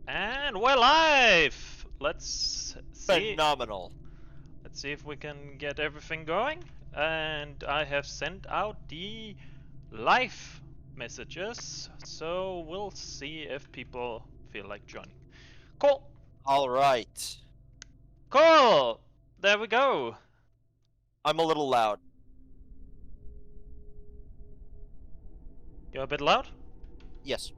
And we're live! Let's see. Phenomenal. Let's see if we can get everything going. And I have sent out the live messages, so we'll see if people feel like joining. Cool! All right. Cool! There we go. I'm a little loud. You're a bit loud? Yes.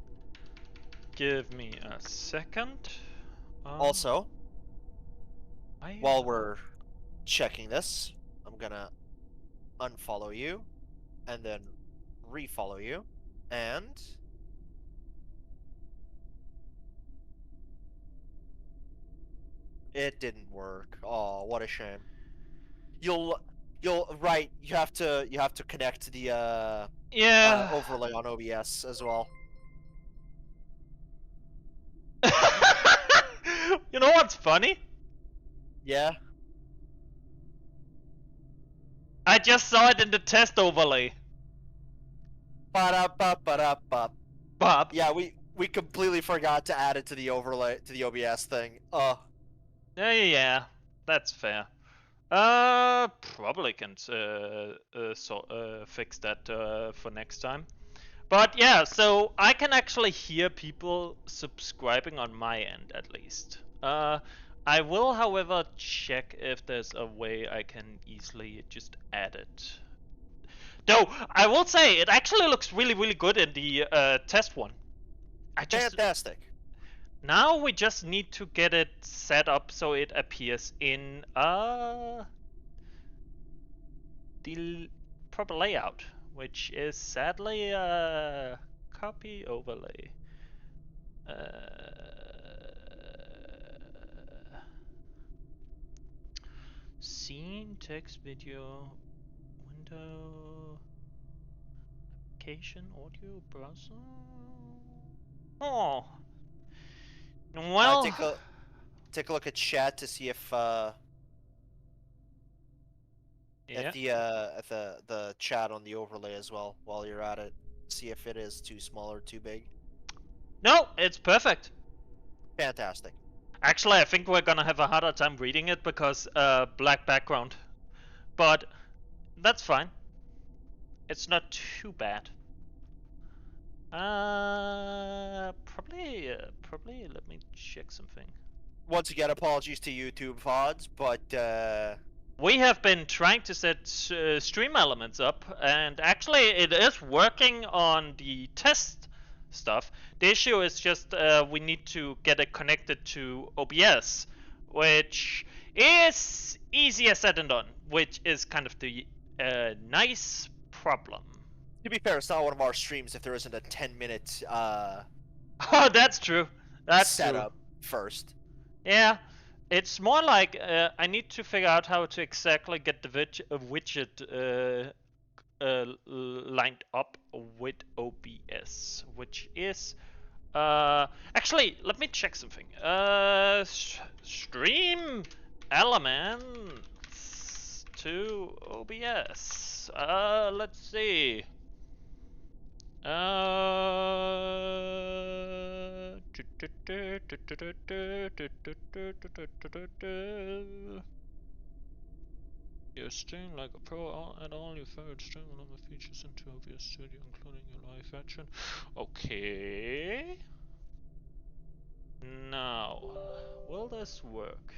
Give me a second. Also, while we're checking this, I'm gonna unfollow you and then refollow you, and it didn't work. Oh, what a shame. You'll right. You have to connect the yeah. overlay on OBS as well. You know what's funny? Yeah. I just saw it in the test overlay. Ba-da-ba-ba-da-ba. Bob. Yeah, we completely forgot to add it to the overlay to the OBS thing. Yeah, that's fair. Probably can fix that for next time. But yeah, so I can actually hear people subscribing on my end at least. I will, however, check if there's a way I can easily just add it. Though, I will say, it actually looks really, really good in the test one. Fantastic. Now we just need to get it set up so it appears in the proper layout, which is sadly copy overlay. Scene, text, video, window, application, audio, browser. Oh, well. Take a look at chat to see if at the chat on the overlay as well while you're at it. See if it is too small or too big. No, it's perfect. Fantastic. Actually, I think we're gonna have a harder time reading it because black background, but that's fine. It's not too bad. Probably let me check something. Once again, apologies to YouTube VODs, but we have been trying to set stream elements up, and actually it is working on the test stuff. The issue is just we need to get it connected to OBS, which is easier said than done, which is kind of the nice problem. To be fair, it's not one of our streams if there isn't a 10-minute oh, that's true. That's setup true. first. Yeah, it's more like I need to figure out how to exactly get the widget lined up with OBS, which is actually, let me check something. Stream elements to OBS. Let's see. Your stream like a pro, add all your favorite stream number features into OBS Studio, including your live action. Okay. Now, will this work?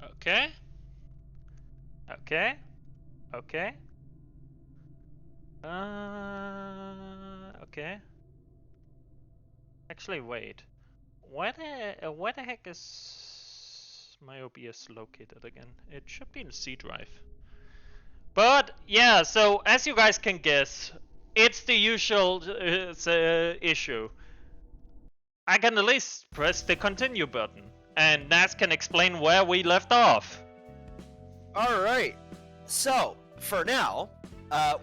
Okay. Okay. Okay. Okay. Actually, wait. Where the heck is my OBS located again? It should be in C drive. But yeah, so as you guys can guess, it's the usual issue. I can at least press the continue button, and Naz can explain where we left off. Alright, so for now,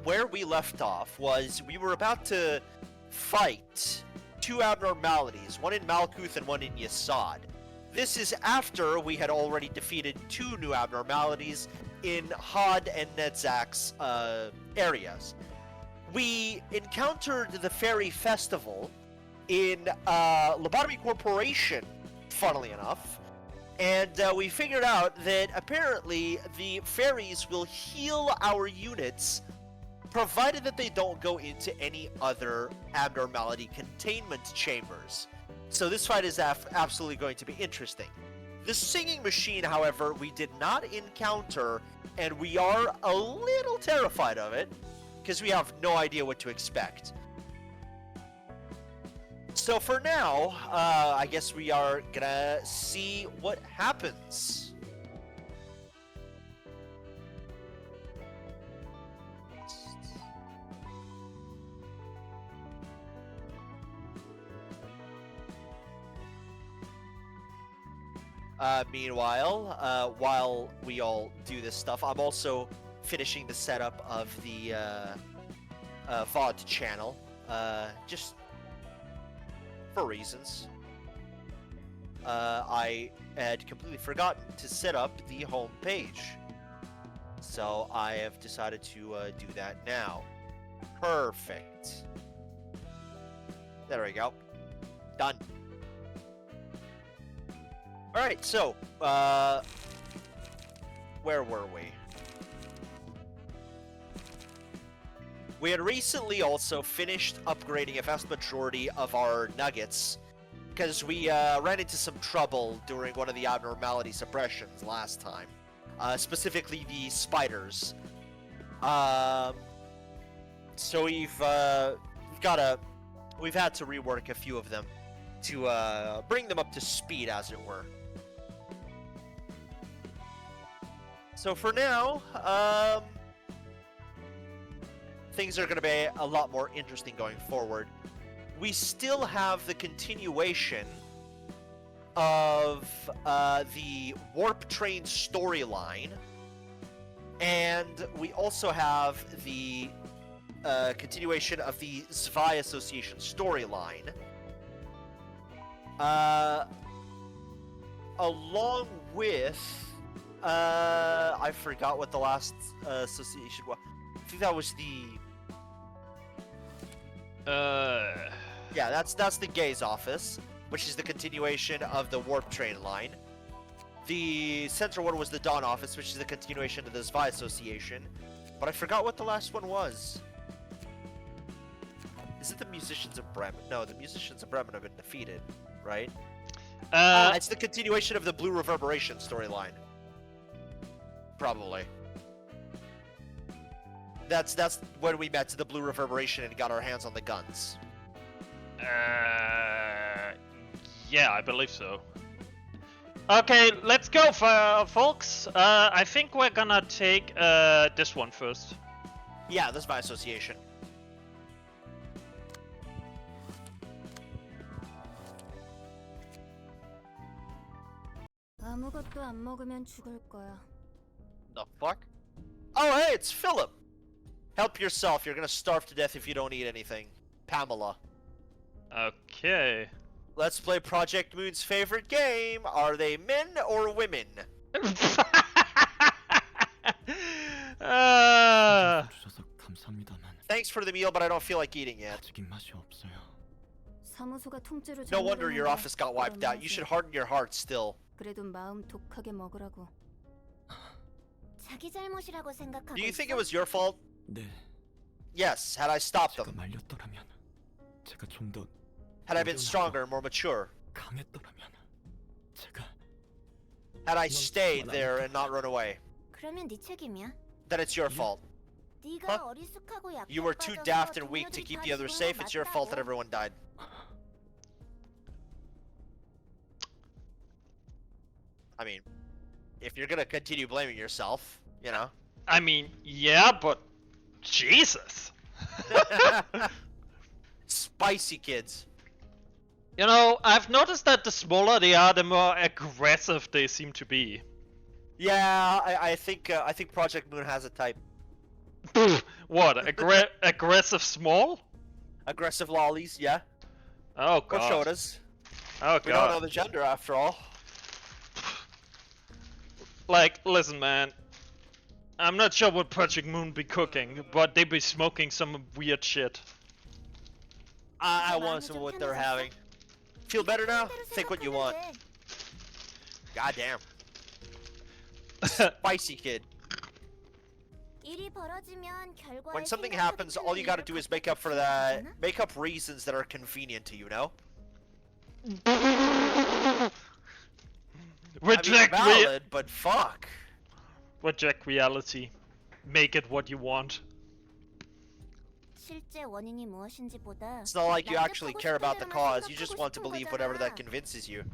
where we left off was we were about to fight two abnormalities, one in Malkuth and one in Yesod. This is after we had already defeated two new abnormalities in Hod and Nedzak's areas. We encountered the Fairy Festival in Lobotomy Corporation, funnily enough, and we figured out that apparently the fairies will heal our units provided that they don't go into any other abnormality containment chambers. So this fight is absolutely going to be interesting. The singing machine, however, we did not encounter, and we are a little terrified of it, because we have no idea what to expect. So for now, I guess we are gonna see what happens. Meanwhile, while we all do this stuff, I'm also finishing the setup of the VOD channel, just for reasons. I had completely forgotten to set up the home page, so I have decided to do that now. Perfect. There we go. Done. Alright, so, where were we? We had recently also finished upgrading a vast majority of our nuggets, because we ran into some trouble during one of the abnormality suppressions last time. Specifically the spiders. So we've had to rework a few of them to bring them up to speed, as it were. So for now, things are going to be a lot more interesting going forward. We still have the continuation of the Warp Train storyline, and we also have the continuation of the Zwei Association storyline, along with I forgot what the last association was. I think that was the yeah, that's the Gaze office, which is the continuation of the Warp Train line. The central one was the Dawn office, which is the continuation of the Zwei Association. But I forgot what the last one was. Is it the Musicians of Bremen? No, the Musicians of Bremen have been defeated, right? It's the continuation of the Blue Reverberation storyline. Probably. That's when we met the Blue Reverberation and got our hands on the guns. Yeah, I believe so. Okay, let's go, folks. I think we're gonna take this one first. Yeah, this is my association. 아무것도 안 먹으면 죽을 거야. The fuck? Oh, hey, it's Philip! Help yourself, you're gonna starve to death if you don't eat anything. Pamela. Okay. Let's play Project Moon's favorite game. Are they men or women? Thanks for the meal, but I don't feel like eating yet. 사무소가 통째로 No wonder your 장악을 office got wiped out. You should harden your heart still. 그래도 마음 독하게 먹으라고. 자기 잘못이라고 생각하고 Do you think it was your fault? 네. Yes, had I stopped 제가 them. 말렸더라면, 제가 좀 더 Had I been stronger and more mature. 강했더라면, 제가 Had I stayed there and not run away. 그러면 네 책임이야. Then it's your fault. 네가 Huh? 어리숙하고 약해 You were too daft and weak to keep the others safe. It's your fault that everyone died. I mean, if you're gonna continue blaming yourself, you know. I mean, yeah, but Jesus. Spicy kids. You know, I've noticed that the smaller they are, the more aggressive they seem to be. Yeah, I think Project Moon has a type. What? Aggressive small? Aggressive lollies, yeah. Oh Or god. shotas. Oh We don't know god. the gender after all. Like, listen, man. I'm not sure what Project Moon be cooking, but they be smoking some weird shit. I want some of what they're having. Feel better now? Think what you want. Goddamn. Spicy kid. When something happens, all you gotta do is make up for that. Make up reasons that are convenient to you, know? Reject I mean, valid, but fuck. Reject reality. Make it what you want. It's not like you actually care about the cause, you just want to believe whatever that convinces you.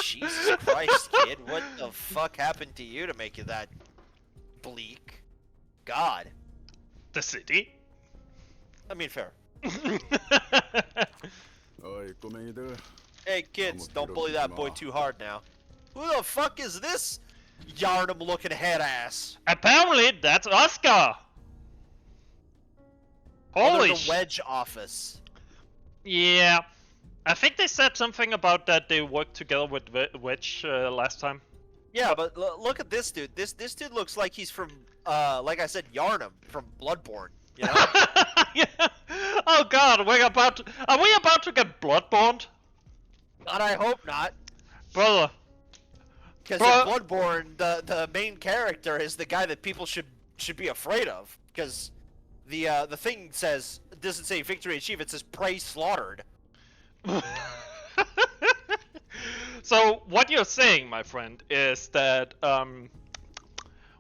Jesus Christ, kid, what the fuck happened to you to make you that bleak? God. The city? I mean, fair. 어이 꼬맹이들 Hey kids, don't bully that boy too hard now. Who the fuck is this Yarnum looking head ass? Apparently, that's Oscar! Holy the Wedge office. Yeah. I think they said something about that they worked together with Wedge last time. Yeah, but look at this dude. This dude looks like he's from, like I said, Yarnum from Bloodborne. You know? Yeah. Oh god, are we about to get Bloodborne? God, I hope not. Brother. Because in Bloodborne, the main character is the guy that people should be afraid of. Because the thing says, it doesn't say victory achieved, it says prey slaughtered. So what you're saying, my friend, is that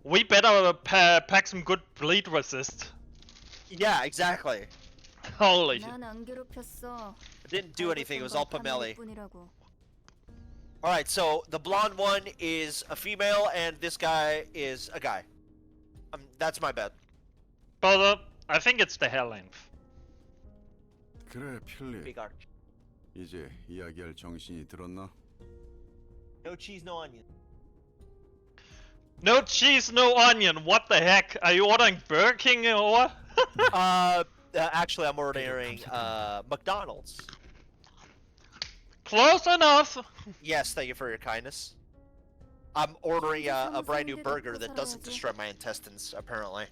we better pack some good bleed resist. Yeah, exactly. Holy shit. It didn't do anything, it was all Pameli. Alright, so the blonde one is a female and this guy is a guy. That's my bet. Brother, I think it's the hair length. 그래 필리 Big arch. 이제 이야기할 정신이 들었나? No cheese, no onion. No cheese, no onion. What the heck? Are you ordering Burger King or what? Actually, I'm ordering McDonald's. Close enough. Yes, thank you for your kindness. I'm ordering a brand new burger that doesn't destroy my intestines, apparently.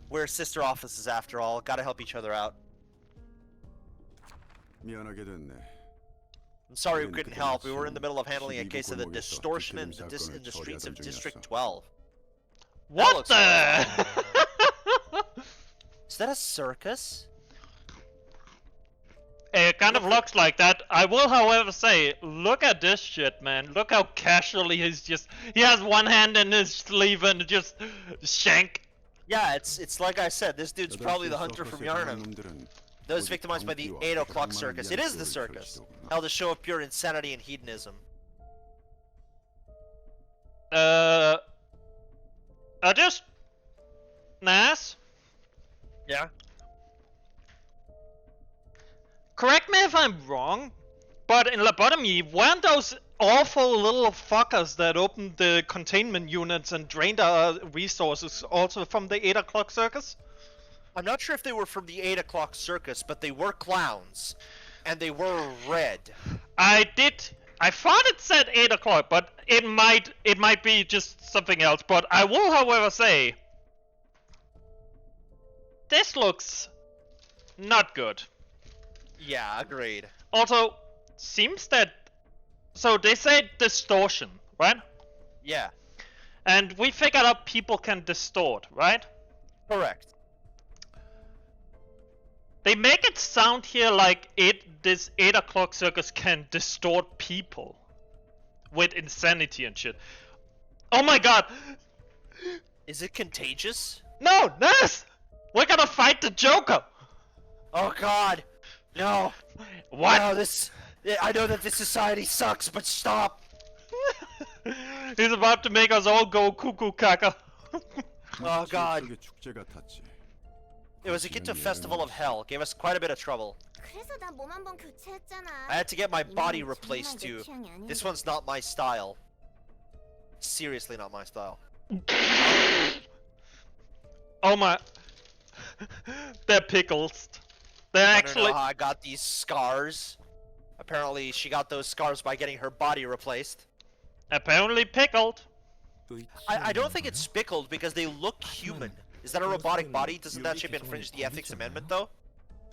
We're sister offices after all. Gotta help each other out. 미안하게 됐네. I'm sorry we couldn't help. We were in the middle of handling a case of the distortion in the streets of District 12. What the? Is that a circus? It kind of looks like that. I will, however, say, look at this shit, man. Look how casually he has one hand in his sleeve and just shank. Yeah, it's like I said. This dude's probably the hunter from Yarnum. Those victimized by the 8 o'clock circus. It is the circus. Held a show of pure insanity and hedonism. Are just Nas? Yeah? Correct me if I'm wrong, but in Lobotomy, weren't those awful little fuckers that opened the containment units and drained our resources also from the 8 o'clock circus? I'm not sure if they were from the 8 o'clock circus, but they were clowns. And they were red. I thought it said 8 o'clock, but it might be just something else. But I will, however, say, this looks not good. Yeah, agreed. Also, seems that, so they said distortion, right? Yeah. And we figured out people can distort, right? Correct. They make it sound here like this 8 o'clock circus can distort people with insanity and shit. Oh my god! Is it contagious? No, Ness! We're gonna fight the Joker! Oh god! No! What? No, I know that this society sucks, but stop! He's about to make us all go cuckoo caca. Oh god. 지역에 축제가 탔지. It was a gift of Festival of Hell. Gave us quite a bit of trouble. I had to get my body replaced too. This one's not my style. Seriously not my style. Oh my. They're pickles. They're actually. Know how I got these scars. Apparently she got those scars by getting her body replaced. Apparently pickled. I don't think it's spickled because they look human. Is that a robotic body? Doesn't that ship infringe the ethics amendment though?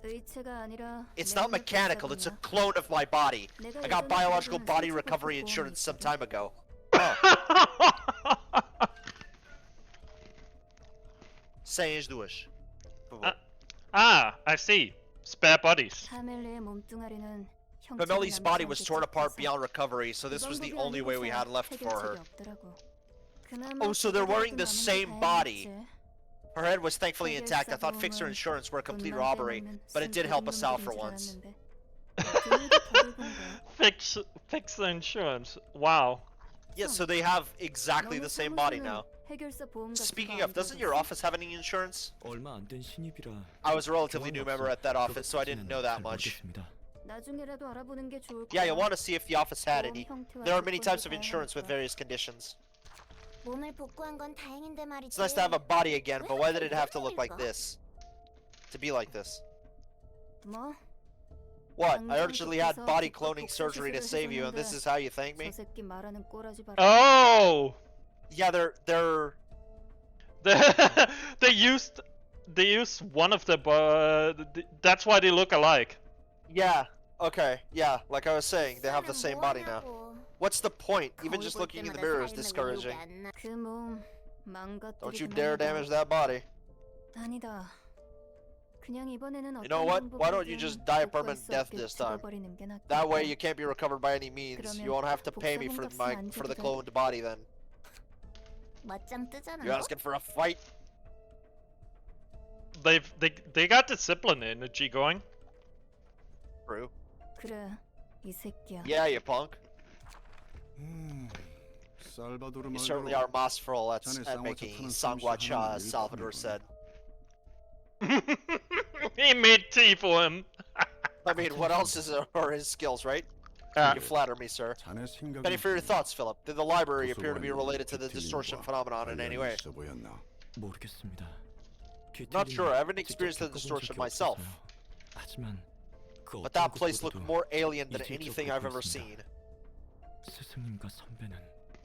의체가 아니라 It's not mechanical, it's a clone of my body. I got biological body recovery insurance some time ago. Sem as duas. Por favor. I see. Spare bodies. 카멜레의 몸뚱아리는 Pamelli's body was torn apart beyond recovery, so this was the only way we had left for her. Oh, so they're wearing the same body. Her head was thankfully intact. I thought Fixer Insurance were a complete robbery, but it did help us out for once. Fix the insurance. Wow. Yeah, so they have exactly the same body now. Speaking of, doesn't your office have any insurance? 얼마 안 된 신입이라 I was a relatively new member at that office, so I didn't know that much. 나중에라도 알아보는 게 좋을 Yeah, 거야. you'll want to see if the office had any. There are many types of insurance with various conditions. 몸을 복구한 건 다행인데 말이지. It's nice to have a body again, but why did it have to look like this? To be like this? 뭐? What? I urgently had body cloning surgery to save you, and this is how you thank me? 저 새끼 말하는 꼬라지 봐라. Oh! Yeah, they're they used one of the that's why they look alike. yeah, okay, yeah, like I was saying, they have the same body now. What's the point? Even just looking in the mirror is discouraging. 그몸 망가뜨리기만 Don't you dare 해봐. damage that body. 아니다. 그냥 이번에는 You know what? Why don't you just die a permanent death this time? That way you can't be recovered by any means. You won't have to pay me for the cloned body then. 맞짱 뜨잖아. You asking for a fight? They got discipline energy going. True. 그래. 이 새끼야. Yeah, you punk. 살바도르 You certainly are masterful at making sangwacha, as Salvador said. He made tea for him. I mean, what else are his skills, right? You flatter me, sir. 자네 생각은 Penny for your thoughts, Philip. Did the library appear to be related to the distortion phenomenon in any way? 있어 보였나? 모르겠습니다. Not sure. I haven't experienced the distortion myself. 하지만 그 But 어떤 that place looked 것보다도 more alien than 이질적으로 anything I've ever 보였습니다. seen. 스승님과 선배는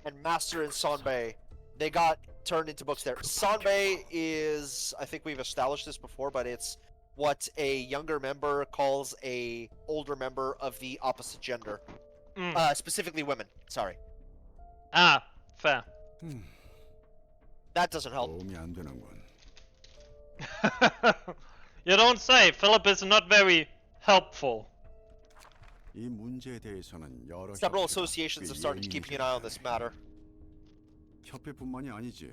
And Master and Sanbei, they got turned into books there. Sanbei is, I think we've established this before, but it's what a younger member calls a older member of the opposite gender. Specifically women. Sorry. Fair. That doesn't help. 도움이 안 되는군. You don't say. Philip is not very helpful. 이 문제에 대해서는 여러 Several 협회가 associations have 꽤 started keeping an eye on this matter. 협회뿐만이 아니지.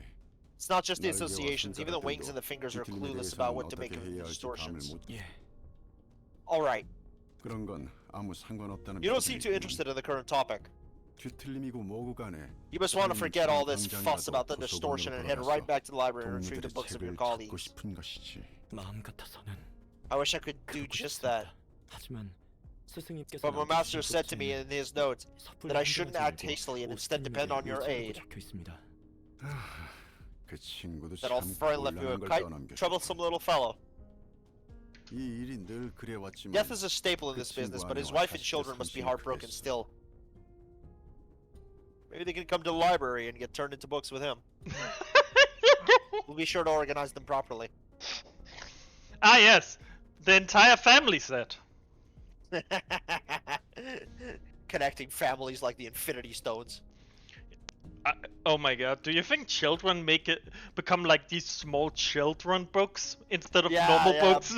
It's not just the associations, even the wings and the fingers are clueless about what to make of the distortions. 예. Alright, 그런 건 아무 상관없다는 you don't seem too interested in the current topic. 뒤틀림이고 뭐고 간에 You must want to forget all this fuss about the distortion and head right back to the library and retrieve the 동무들의 books of your 책을 colleagues. 찾고 싶은 것이지. 마음 같아서는 I wish I could do 그러고 just 싶습니다. that. 하지만 스승님께서 But my master said to me in his notes that I shouldn't act hastily and instead depend on your aid. 적혀 있습니다. 그 친구도 That old 참 friend left you a 곤란한 걸 kite, 떠넘겼어. troublesome little fellow. 이 일이 늘 그래왔지만 Death is a staple in this business, but his wife and children must be heartbroken still. Maybe they can come to the library and get turned into books with him. We'll be sure to organize them properly. Ah, yes. The entire family set. Connecting families like the Infinity Stones. Oh my god, do you think children become like these small children books instead of Yeah, normal yeah. books?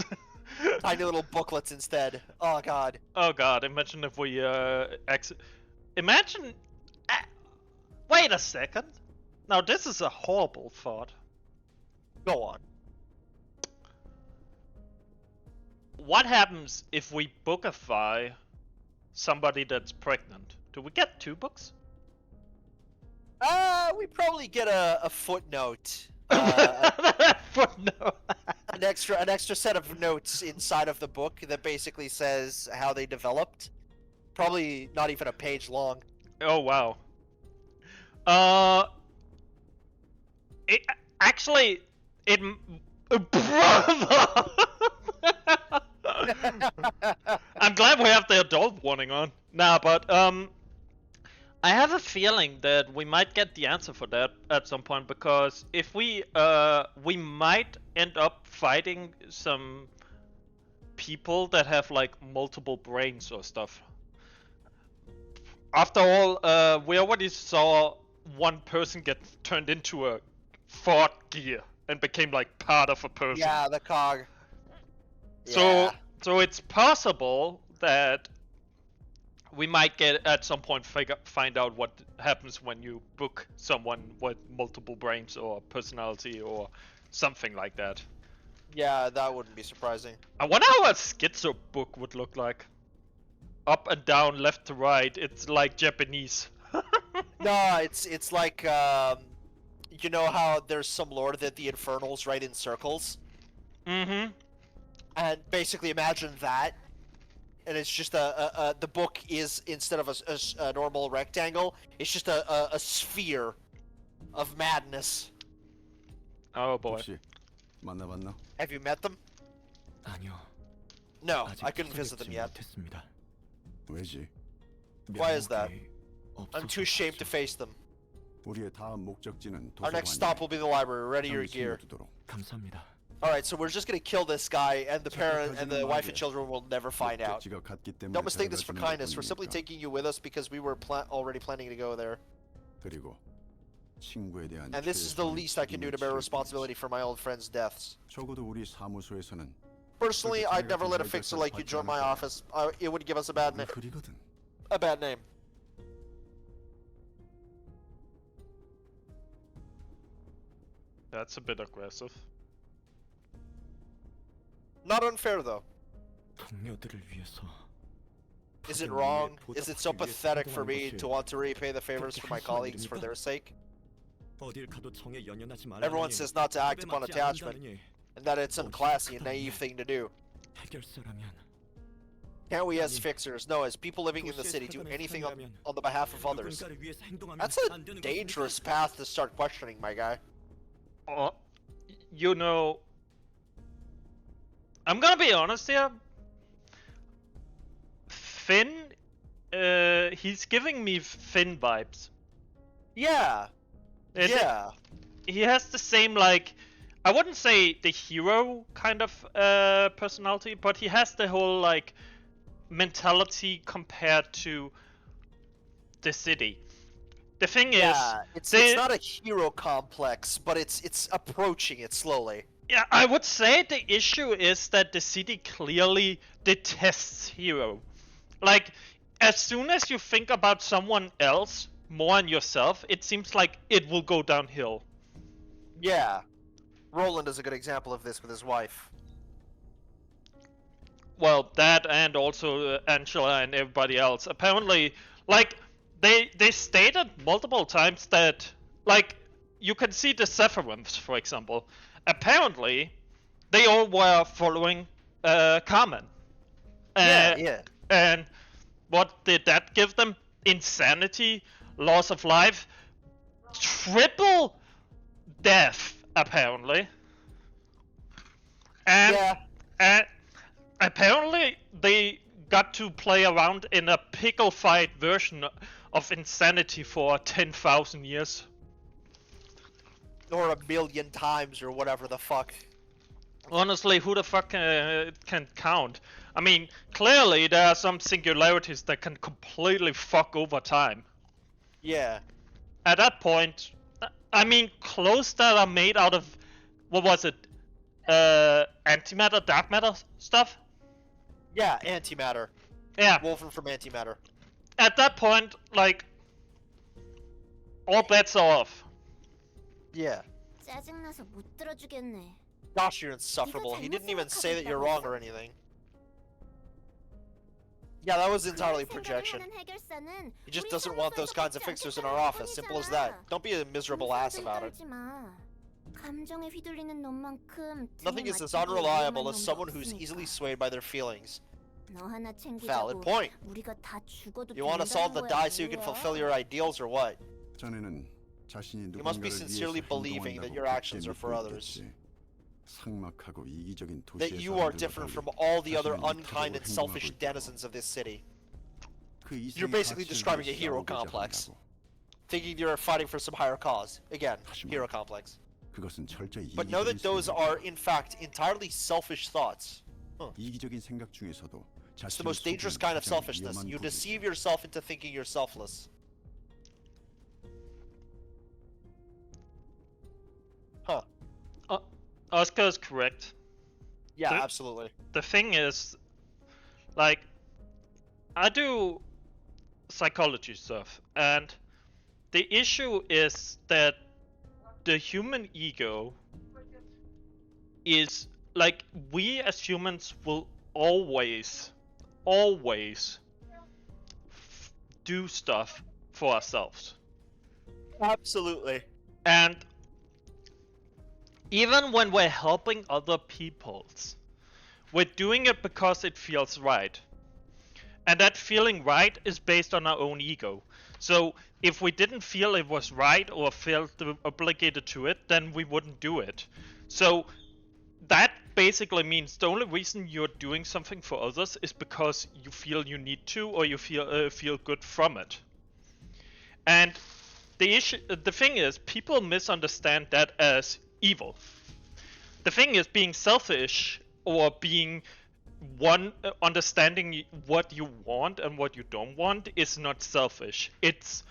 Tiny little booklets instead. Oh god. Oh god, imagine if we imagine wait a second. Now this is a horrible thought. Go on. What happens if we bookify somebody that's pregnant? Do we get 2 books? We probably get a footnote. Footnote. An extra set of notes inside of the book that basically says how they developed. Probably not even a page long. Oh wow. It actually it brother. I'm glad we have the adult warning on. Nah, but I have a feeling that we might get the answer for that at some point, because if we might end up fighting some people that have like multiple brains or stuff. After all, we already saw one person get turned into a Ford gear and became like part of a person. Yeah, the cog. So Yeah. so it's possible that we might get at some point find out what happens when you book someone with multiple brains or personality or something like that. Yeah, that wouldn't be surprising. I wonder how a schizo book would look like. Up and down, left to right. It's like Japanese. No, it's like you know how there's some lore that the infernals write in circles, Mm-hmm. and basically imagine that, and it's just the book is, instead of a normal rectangle, it's just a sphere of madness. Oh boy. 혹시 만나봤나? Have you met them? 아니요. No, 아직 I couldn't visit them 찾아뵙지 yet. 못했습니다. 왜지? Why is that? 명목이 I'm too ashamed to 없어서 face them. 우리의 다음 목적지는 Our next stop will be the library. Ready your gear. 두도록. 감사합니다. Alright, so we're just gonna kill this guy, and the parent and the wife and children will never find out. 목적지가 같기 때문에 Don't mistake this for 데려갈 kindness. We're simply 뿐이니까. taking you with us because we were already planning to go there. 그리고 친구에 대한 And this is the 최선의 least I can do to bear 책임을 responsibility for my old friends' deaths. 적어도 우리 사무소에서는 Personally, I'd never let a fixer like you join my office. It would give us a bad 그리거든. name. That's a bit aggressive. Not unfair though. 동료들을 위해서. Is it wrong? Is it so pathetic for me to want to repay the favors for my colleagues for their sake? 어딜 가도 정에 연연하지 말라니. Everyone says not to act upon 법에 맞지 attachment, 않는다느니. and that it's unclassy and naive thing to do. 해결사라면 Can't we as fixers, no, as people living in the city, do anything on the behalf of others? 누군가를 위해서 행동하면 That's a 안 되는 dangerous 것입니까? path to start questioning, my guy. You know, I'm gonna be honest here. Finn, he's giving me Finn vibes. Yeah. It- Yeah. He has the same, like, I wouldn't say the hero kind of personality, but he has the whole like mentality compared to the city. The thing Yeah. is, It's not a hero complex, but it's approaching it slowly. yeah, I would say the issue is that the city clearly detests hero. Like, as soon as you think about someone else more than yourself, it seems like it will go downhill. Yeah. Roland is a good example of this with his wife. Well, that and also Angela and everybody else. Apparently, like, they stated multiple times that, like, you can see the Sephiroths, for example. Apparently, they all were following Carmen. Yeah. And what did that give them? Insanity, loss of life, triple death, apparently. And, Yeah. and apparently they got to play around in a pickle-fight version of insanity for 10,000 years. Or a million times or whatever the fuck. Honestly, who the fuck can count? I mean, clearly there are some singularities that can completely fuck over time. Yeah. At that point, I mean, clothes that are made out of, what was it? Antimatter, dark matter stuff? Yeah, antimatter. Yeah. Wolfen from antimatter. At that point, like, all bets are off. Yeah. 짜증나서 못 들어주겠네. Gosh, you're insufferable. He didn't even say that you're wrong or anything. Yeah, that was entirely projection. He just doesn't want those kinds of fixers in our office. Simple as that. Don't be a miserable ass about it. Nothing is as unreliable as someone who's easily swayed by their feelings. Valid point. You want us all to die so you can fulfill your ideals or what? 전에는 자신이 You must be 누군가를 sincerely 위해서 believing that 행동한다고 your actions are for 그때 others. 느꼈지. 삭막하고 이기적인 That 도시의 you are 사람들과 different 달리 from all the other 자신을 unkind and 이타고 selfish 행동하고 있다. denizens of this city. 그 이상의 You're basically 가치를 describing a 위해 hero 싸우고자 complex. 한다고. Thinking you're fighting for some higher cause. Again, 하지만 hero complex. 그것은 철저히 But know 이기적인 that those 생각이다. are, in fact, entirely selfish thoughts. 이기적인 생각 중에서도 It's the 자신을 most dangerous 속이는 kind of 가장 selfishness. 위험한 You 도구이다. deceive yourself into thinking you're selfless. Huh. Oscar is correct. Yeah, The- absolutely. The thing is, like, I do psychology stuff, and the issue is that the human ego is like, we as humans will always do stuff for ourselves. Absolutely. And even when we're helping other peoples, we're doing it because it feels right. And that feeling right is based on our own ego. So if we didn't feel it was right or felt obligated to it, then we wouldn't do it. So that basically means the only reason you're doing something for others is because you feel you need to, or you feel good from it. And the thing is, people misunderstand that as evil. The thing is, being selfish or being understanding what you want and what you don't want is not selfish. It's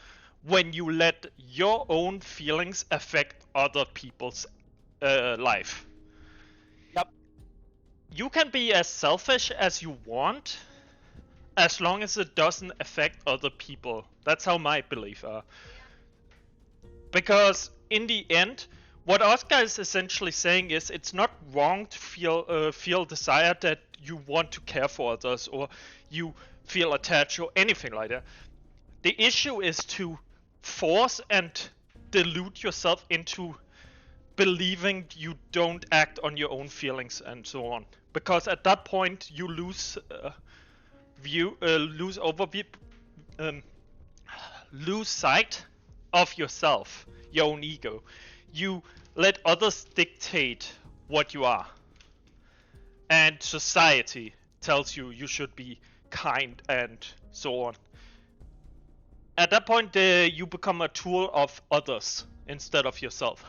when you let your own feelings affect other people's life. Yep. You can be as selfish as you want, as long as it doesn't affect other people. That's how my beliefs are. Because in the end, what Oscar is essentially saying is, it's not wrong to feel desire that you want to care for others or you feel attached or anything like that. The issue is to force and delude yourself into believing you don't act on your own feelings and so on. Because at that point you lose lose sight of yourself, your own ego. You let others dictate what you are. And society tells you you should be kind and so on. At that point, you become a tool of others instead of yourself.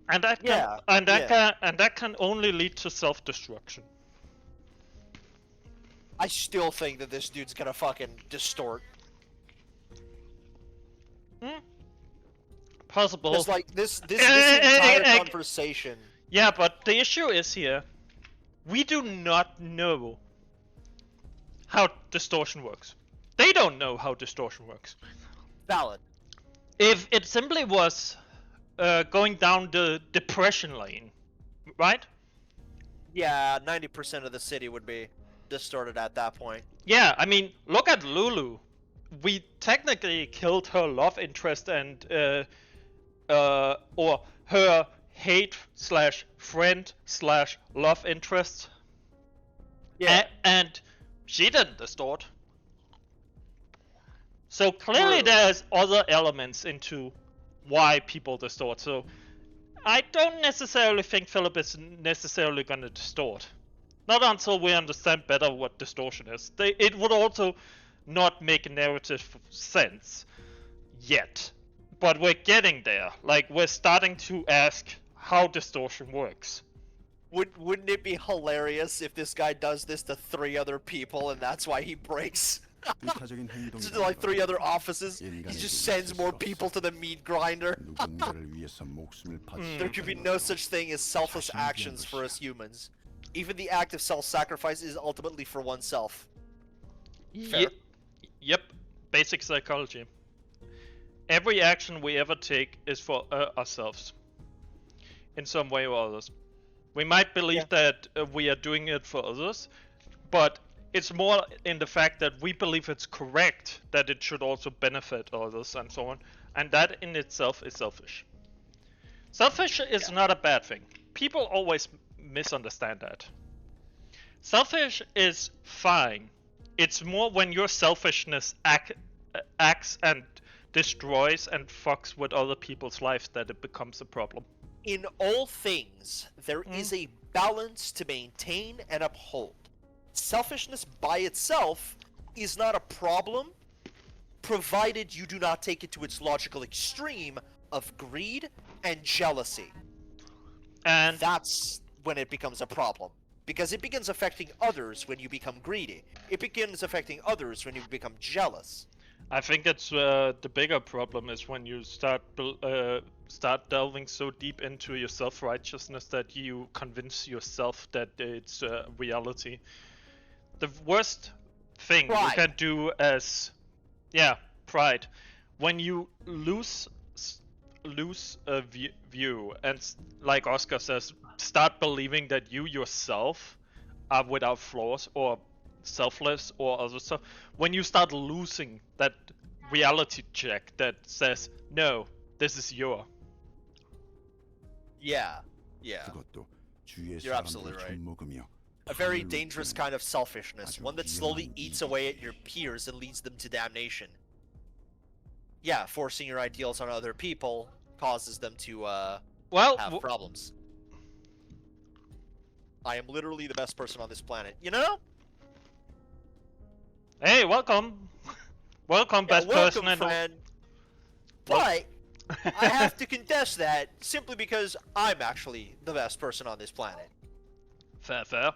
And that can only lead to self-destruction. I still think that this dude's gonna fucking distort. Possible. It's like this entire conversation. Yeah, but the issue is here, we do not know how distortion works. They don't know how distortion works. Valid. If it simply was going down the depression lane, right? Yeah, 90% of the city would be distorted at that point. Yeah, I mean, look at Lulu. We technically killed her love interest and or her hate/friend/love interest. Yeah. And she didn't distort. So clearly True. there's other elements into why people distort. So I don't necessarily think Philip is necessarily going to distort. Not until we understand better what distortion is. It would also not make narrative sense yet. But we're getting there. Like, we're starting to ask how distortion works. Wouldn't it be hilarious if this guy does this to 3 other people and that's why he breaks? 의타적인 To like 3 other offices? He 인간에게 just sends more people to the meat grinder. 누군가를 위해서 목숨을 There could be no such thing as selfless actions for us humans. Even the act of self-sacrifice is ultimately for oneself. Fair. Yep, basic psychology. Every action we ever take is for ourselves, in some way or others. We might believe that we are doing it for others, but it's more in the fact that we believe it's correct that it should also benefit others and so on, and that in itself is selfish. Selfish is not a bad thing. People always misunderstand that. Selfish is fine. It's more when your selfishness acts and destroys and fucks with other people's lives that it becomes a problem. In all things, there is a balance to maintain and uphold. selfishness by itself is not a problem, provided you do not take it to its logical extreme of greed and jealousy. And That's when it becomes a problem. Because it begins affecting others when you become greedy. It begins affecting others when you become jealous. I think it's the bigger problem is when you start delving so deep into your self-righteousness that you convince yourself that it's reality. The worst thing Pride. you can do as, pride, when you lose a view and, like Oscar says, start believing that you yourself are without flaws or selfless or other stuff. When you start losing that reality check that says, no, this is your. Yeah. 그것도 주위의 You're absolutely 사람들을 right. 좀먹으며 A very dangerous kind of selfishness, one that slowly eats away at your peers and leads them to damnation. Yeah, forcing your ideals on other people causes them to have problems. I am literally the best person on this planet. You know? Hey, welcome. Welcome, Yeah, best welcome, person in the friend. But I have to contest that simply because I'm actually the best person on this planet. Fair.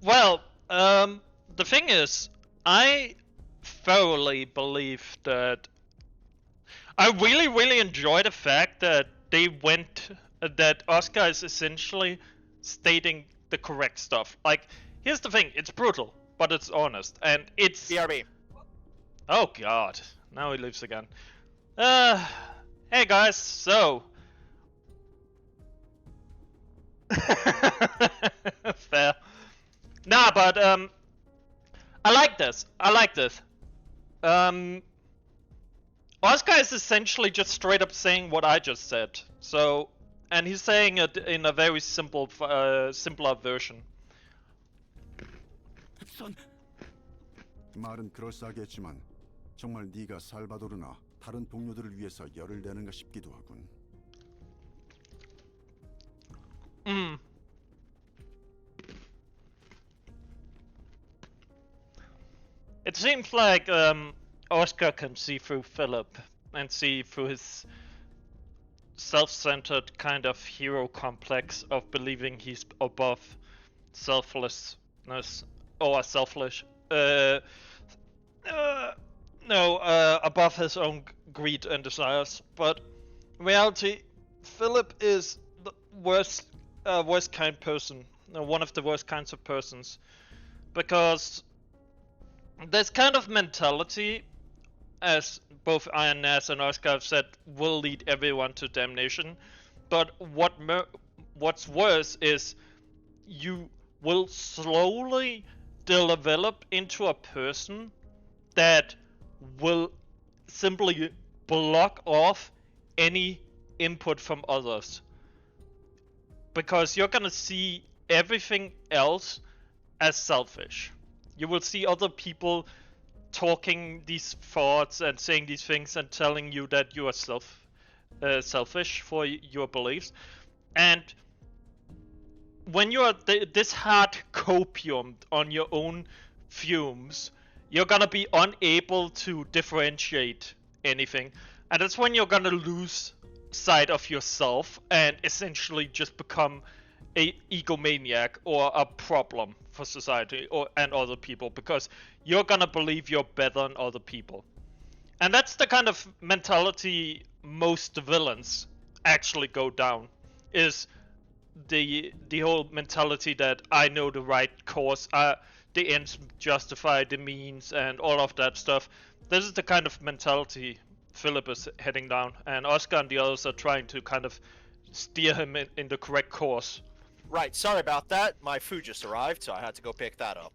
Well, the thing is, I thoroughly believe that I really enjoy the fact that that Oscar is essentially stating the correct stuff. Like, here's the thing, it's brutal, but it's honest, and it's... BRB. Oh god, now he leaves again. Hey guys, so... Fair. Nah, but, I like this. Oscar is essentially just straight up saying what I just said. So, and he's saying it in a very simpler version. 전 말은 그럴싸하게 했지만 정말 네가 살바도르나 다른 동료들을 위해서 열을 내는가 싶기도 하군. It seems like Oscar can see through Philip and see through his self-centered kind of hero complex of believing he's above selflessness or selfish. Above his own greed and desires. But in reality, Philip is the worst kind person, one of the worst kinds of persons, because this kind of mentality, as both Iron Nas and Oscar have said, will lead everyone to damnation. But what's worse is you will slowly develop into a person that will simply block off any input from others. Because you're gonna see everything else as selfish. You will see other people talking these thoughts and saying these things and telling you that you are selfish for your beliefs. And when you are this hard copium on your own fumes, you're gonna be unable to differentiate anything. And that's when you're gonna lose sight of yourself and essentially just become a egomaniac or a problem for society and other people, because you're gonna believe you're better than other people. And that's the kind of mentality most villains actually go down, is the whole mentality that I know the right course, the ends justify the means and all of that stuff. This is the kind of mentality Philip is heading down, and Oscar and the others are trying to kind of steer him in the correct course. Right, sorry about that. My food just arrived, so I had to go pick that up.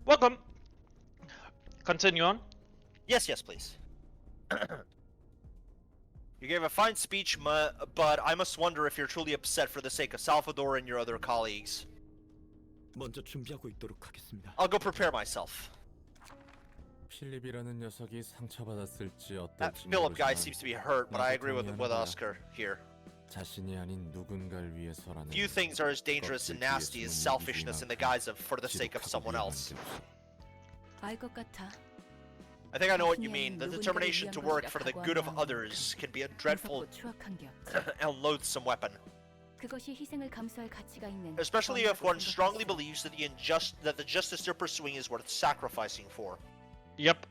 Welcome. Continue on. Yes, please. You gave a fine speech, but I must wonder if you're truly upset for the sake of Salvador and your other colleagues. 먼저 준비하고 있도록 하겠습니다. I'll go prepare myself. 필립이라는 녀석이 상처받았을지 That 어떨지 Philip guy 모르지만 seems to be hurt, but I agree with Oscar here. 자신이 아닌 누군가를 위해서라는 Few things are as dangerous and nasty as selfishness in the guise of for the sake of someone else. 알 것 같아. I think I know what you mean. The determination to work for the good of others can be a dreadful 무섭고 추악한 게 없지. and loathsome weapon. 그것이 희생을 감수할 가치가 있는. Especially if one strongly believes that the justice they're pursuing is worth sacrificing for. Yep.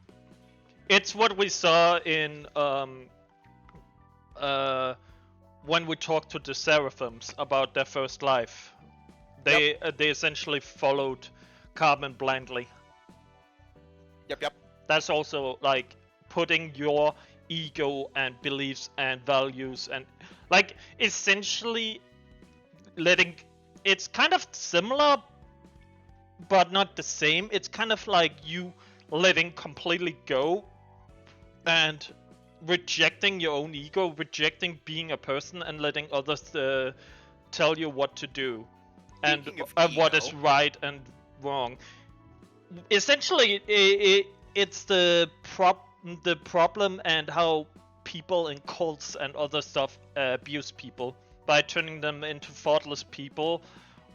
It's what we saw in when we talked to the Seraphims about their first life. They essentially followed Carmen blindly. Yep. That's also like putting your ego and beliefs and values and like essentially letting. It's kind of similar but not the same. It's kind of like you letting completely go and rejecting your own ego, rejecting being a person, and letting others tell you what to do and what is right and wrong. Essentially, it's the problem and how people in cults and other stuff abuse people by turning them into thoughtless people,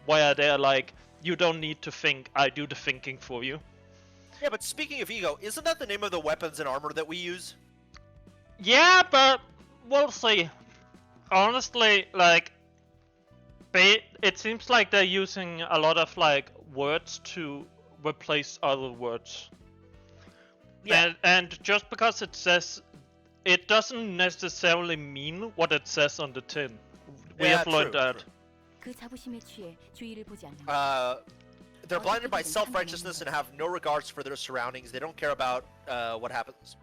where they're like, you don't need to think, I do the thinking for you. Yeah, but speaking of ego, isn't that the name of the weapons and armor that we use? Yeah, but we'll see. Honestly, like, it seems like they're using a lot of like words to replace other words. Yeah. And just because it says, it doesn't necessarily mean what it says on the tin. We have learned that. 그 자부심에 취해 주의를 보지 않는다. They're blinded by self-righteousness and have no regards for their surroundings. They don't care about what happens.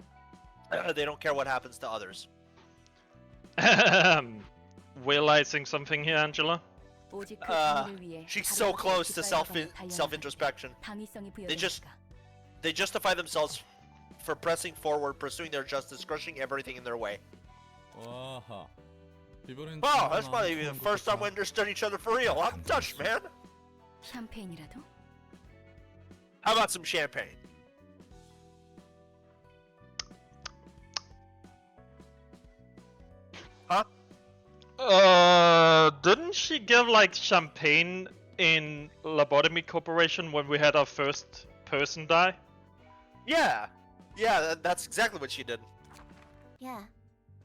They don't care what happens to others. Realizing something here, Angela? 오직 그 정의를 위해 She's so 다른 close to 것을 달려나가는 self-introspection. 당위성이 They justify themselves for pressing forward, pursuing their justice, crushing everything in their way. 와하. 이번엔 Wow, 정말 that's probably 마음이 the first time we understood each other for real. I'm touched, man. 샴페인이라도? How about some champagne? Huh? Didn't she give like champagne in Lobotomy Corporation when we had our first person die? Yeah, that's exactly what she did. 야,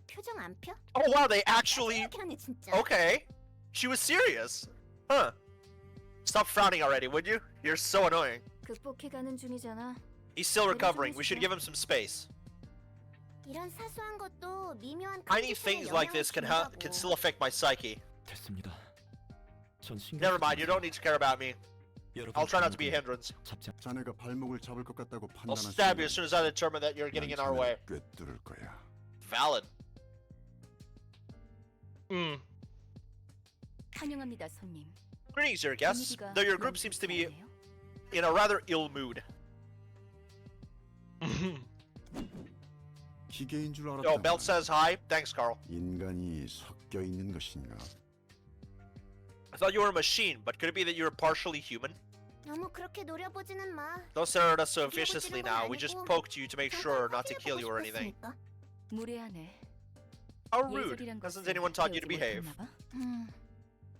표정 안 펴? Oh wow, they actually. 이렇게 하네 진짜. Okay, she was serious. Huh? Stop frowning already, would you? You're so annoying. 극복해가는 중이잖아. He's still recovering. We should give him some space. 이런 사소한 것도 미묘한 Tiny things like this can still affect my psyche. 됐습니다. 전 신경 Never mind, you don't need to care about me. 여러분 I'll try not to be a 발목을 hindrance. 잡지 않- 자네가 발목을 잡을 것 같다고 I'll 판단한 stab you as soon as I determine that you're getting in our way. 꿰뚫을 거야. Valid. 환영합니다, 손님. Greetings, dear guests. 분위기가 Though your 너무 group seems to be 좋네요. in a rather ill mood. 기계인 줄 알았다. Oh, Belt says hi. Thanks, Carl. 인간이 섞여 있는 것인가? I thought you were a machine, but could it be that you're partially human? 너무 그렇게 노려보지는 마. Don't stare at us so viciously now. We just poked you to make sure not to kill you or anything. 무례하네. How rude. 예절이란 Hasn't 것을 anyone taught you to 배우지 behave? 못했나 봐?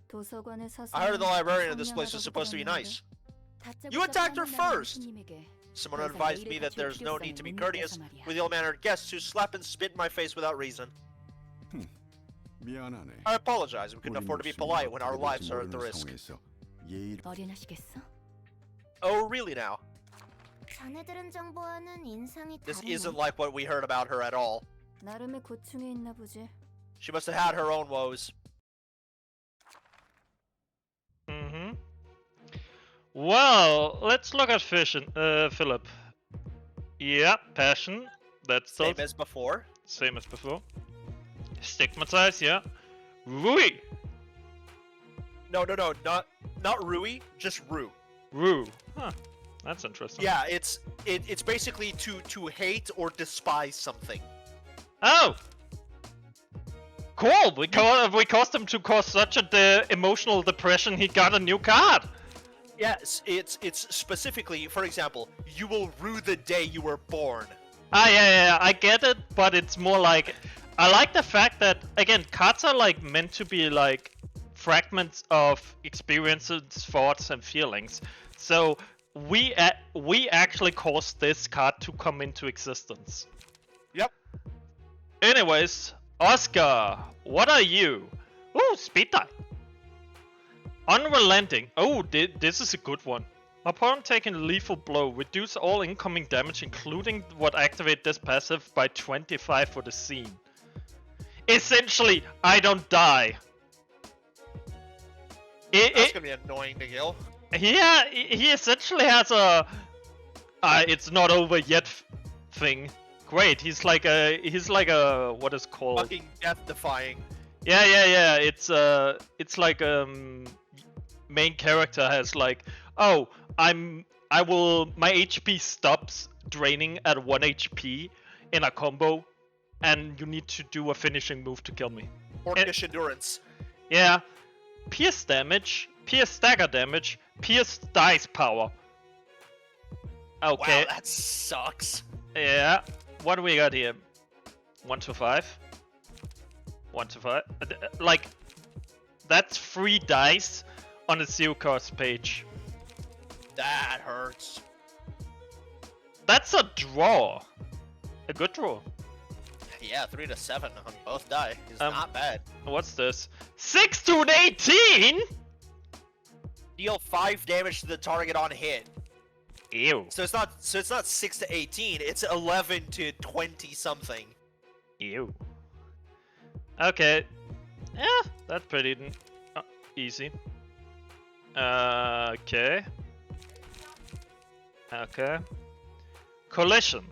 도서관의 I heard the 사슴은 librarian of this place 선량하다고 was supposed to be 들었는데 nice. 다짜고짜 You attacked her 떠나는 first. 손님에게 Someone 더 이상 advised 예의를 me that 갖출 there's no need to be 필요성을 못 courteous 느껴서 말이야. with ill-mannered guests who slap and spit in my face without reason. 미안하네. I apologize. We couldn't 우리 afford to be 목숨이 polite when our 어떻게 lives 될지 are at the 모르는 risk. 상황에서 예의를 어련하시겠어? Oh, really now? 전에 들은 정보와는 인상이 This 다르네. isn't like what we heard about her at all. 나름의 고충이 있나 보지. She must have had her own woes. Well, let's look at Philip. Yeah, passion. That's Same still as before. same as before. Stigmatize, yeah. Rui. No, not Rui, just Rue. Rue. Huh. That's interesting. Yeah, it's basically to hate or despise something. Oh! Cool! We caused him to cause such a emotional depression he got a new card! Yes, it's specifically, for example, you will rue the day you were born. Ah, yeah, I get it, but it's more like I like the fact that, again, cards are like meant to be like fragments of experiences, thoughts, and feelings. So we actually caused this card to come into existence. Yep. Anyways, Oscar, what are you? Ooh, speed die. Unrelenting. Oh, this is a good one. Upon taking a lethal blow, reduce all incoming damage, including what activate this passive, by 25 for the scene. Essentially, I don't die. That's gonna be annoying to kill. Yeah, he essentially has a it's not over yet thing. Great, he's like a what is called? Fucking death defying. Yeah. It's like main character has like, oh, my HP stops draining at 1 HP in a combo, and you need to do a finishing move to kill me. Orcish endurance. Yeah. Pierce damage, pierce stagger damage, pierce dice power. Okay. Wow, that sucks. Yeah. What do we got here? 1 to 5. 1 to 5. Like, that's 3 dice on a 0 cost page. That hurts. That's a draw. A good draw. Yeah, 3 to 7 on both die is not bad. What's this? 6 to an 18? Deal 5 damage to the target on hit. Ew. So it's not 6 to 18, it's 11 to 20 something. Ew. Okay. Yeah, that's pretty easy. Okay. Okay. Collision.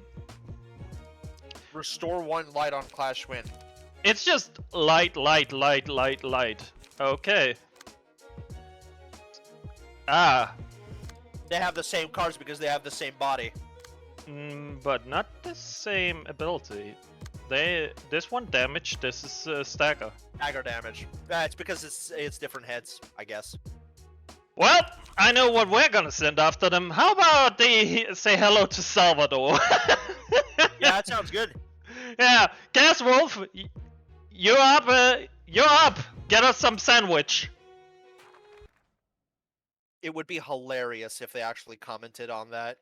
Restore 1 light on Clash Win. It's just light. Okay. Ah. They have the same cards because they have the same body. But not the same ability. This one damage, this is stagger. Stagger damage. It's because it's different heads, I guess. Well, I know what we're gonna send after them. How about they say hello to Salvador? Yeah, that sounds good. Yeah, Gas Wolf, you're up. You're up. Get us some sandwich. It would be hilarious if they actually commented on that.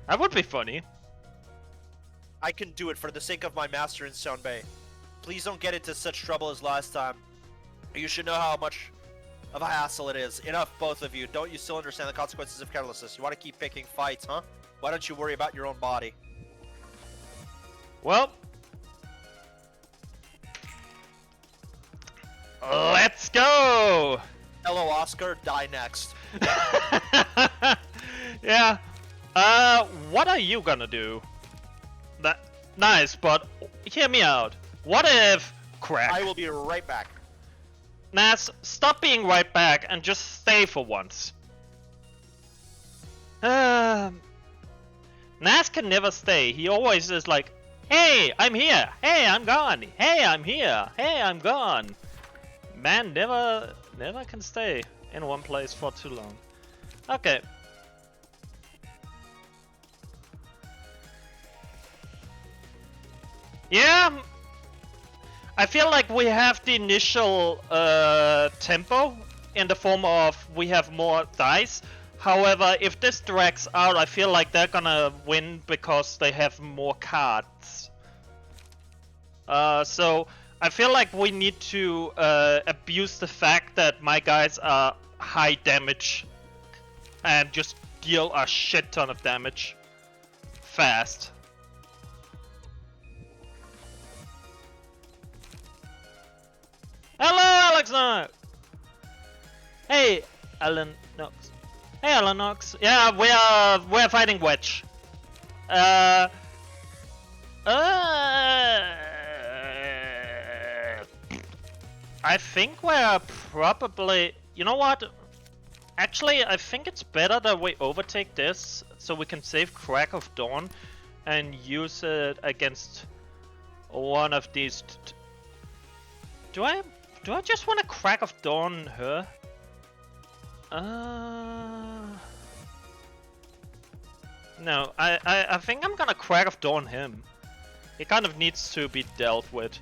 That would be funny. I can do it for the sake of my master in Sound Bay. Please don't get into such trouble as last time. You should know how much of a hassle it is. Enough, both of you. Don't you still understand the consequences of carelessness? You want to keep picking fights, huh? Why don't you worry about your own body? Well, let's go. Hello, Oscar. Die next. Yeah. What are you gonna do? That nice, but hear me out. What if crack? I will be right back. Nas, stop being right back and just stay for once. Nas can never stay. He always is like, hey, I'm here. Hey, I'm gone. Hey, I'm here. Hey, I'm gone. Man never can stay in one place for too long. Okay. Yeah, I feel like we have the initial tempo in the form of we have more dice. However, if this drags out, I feel like they're gonna win because they have more cards. So I feel like we need to abuse the fact that my guys are high damage and just deal a shit ton of damage fast. Hello, Alex. Hey, Alan Knox. Hey, Alan Knox. Yeah, we're fighting Wedge. I think we're probably. You know what? Actually, I think it's better that we overtake this so we can save Crack of Dawn and use it against one of these. Do I just want to Crack of Dawn her? No, I think I'm gonna Crack of Dawn him. He kind of needs to be dealt with.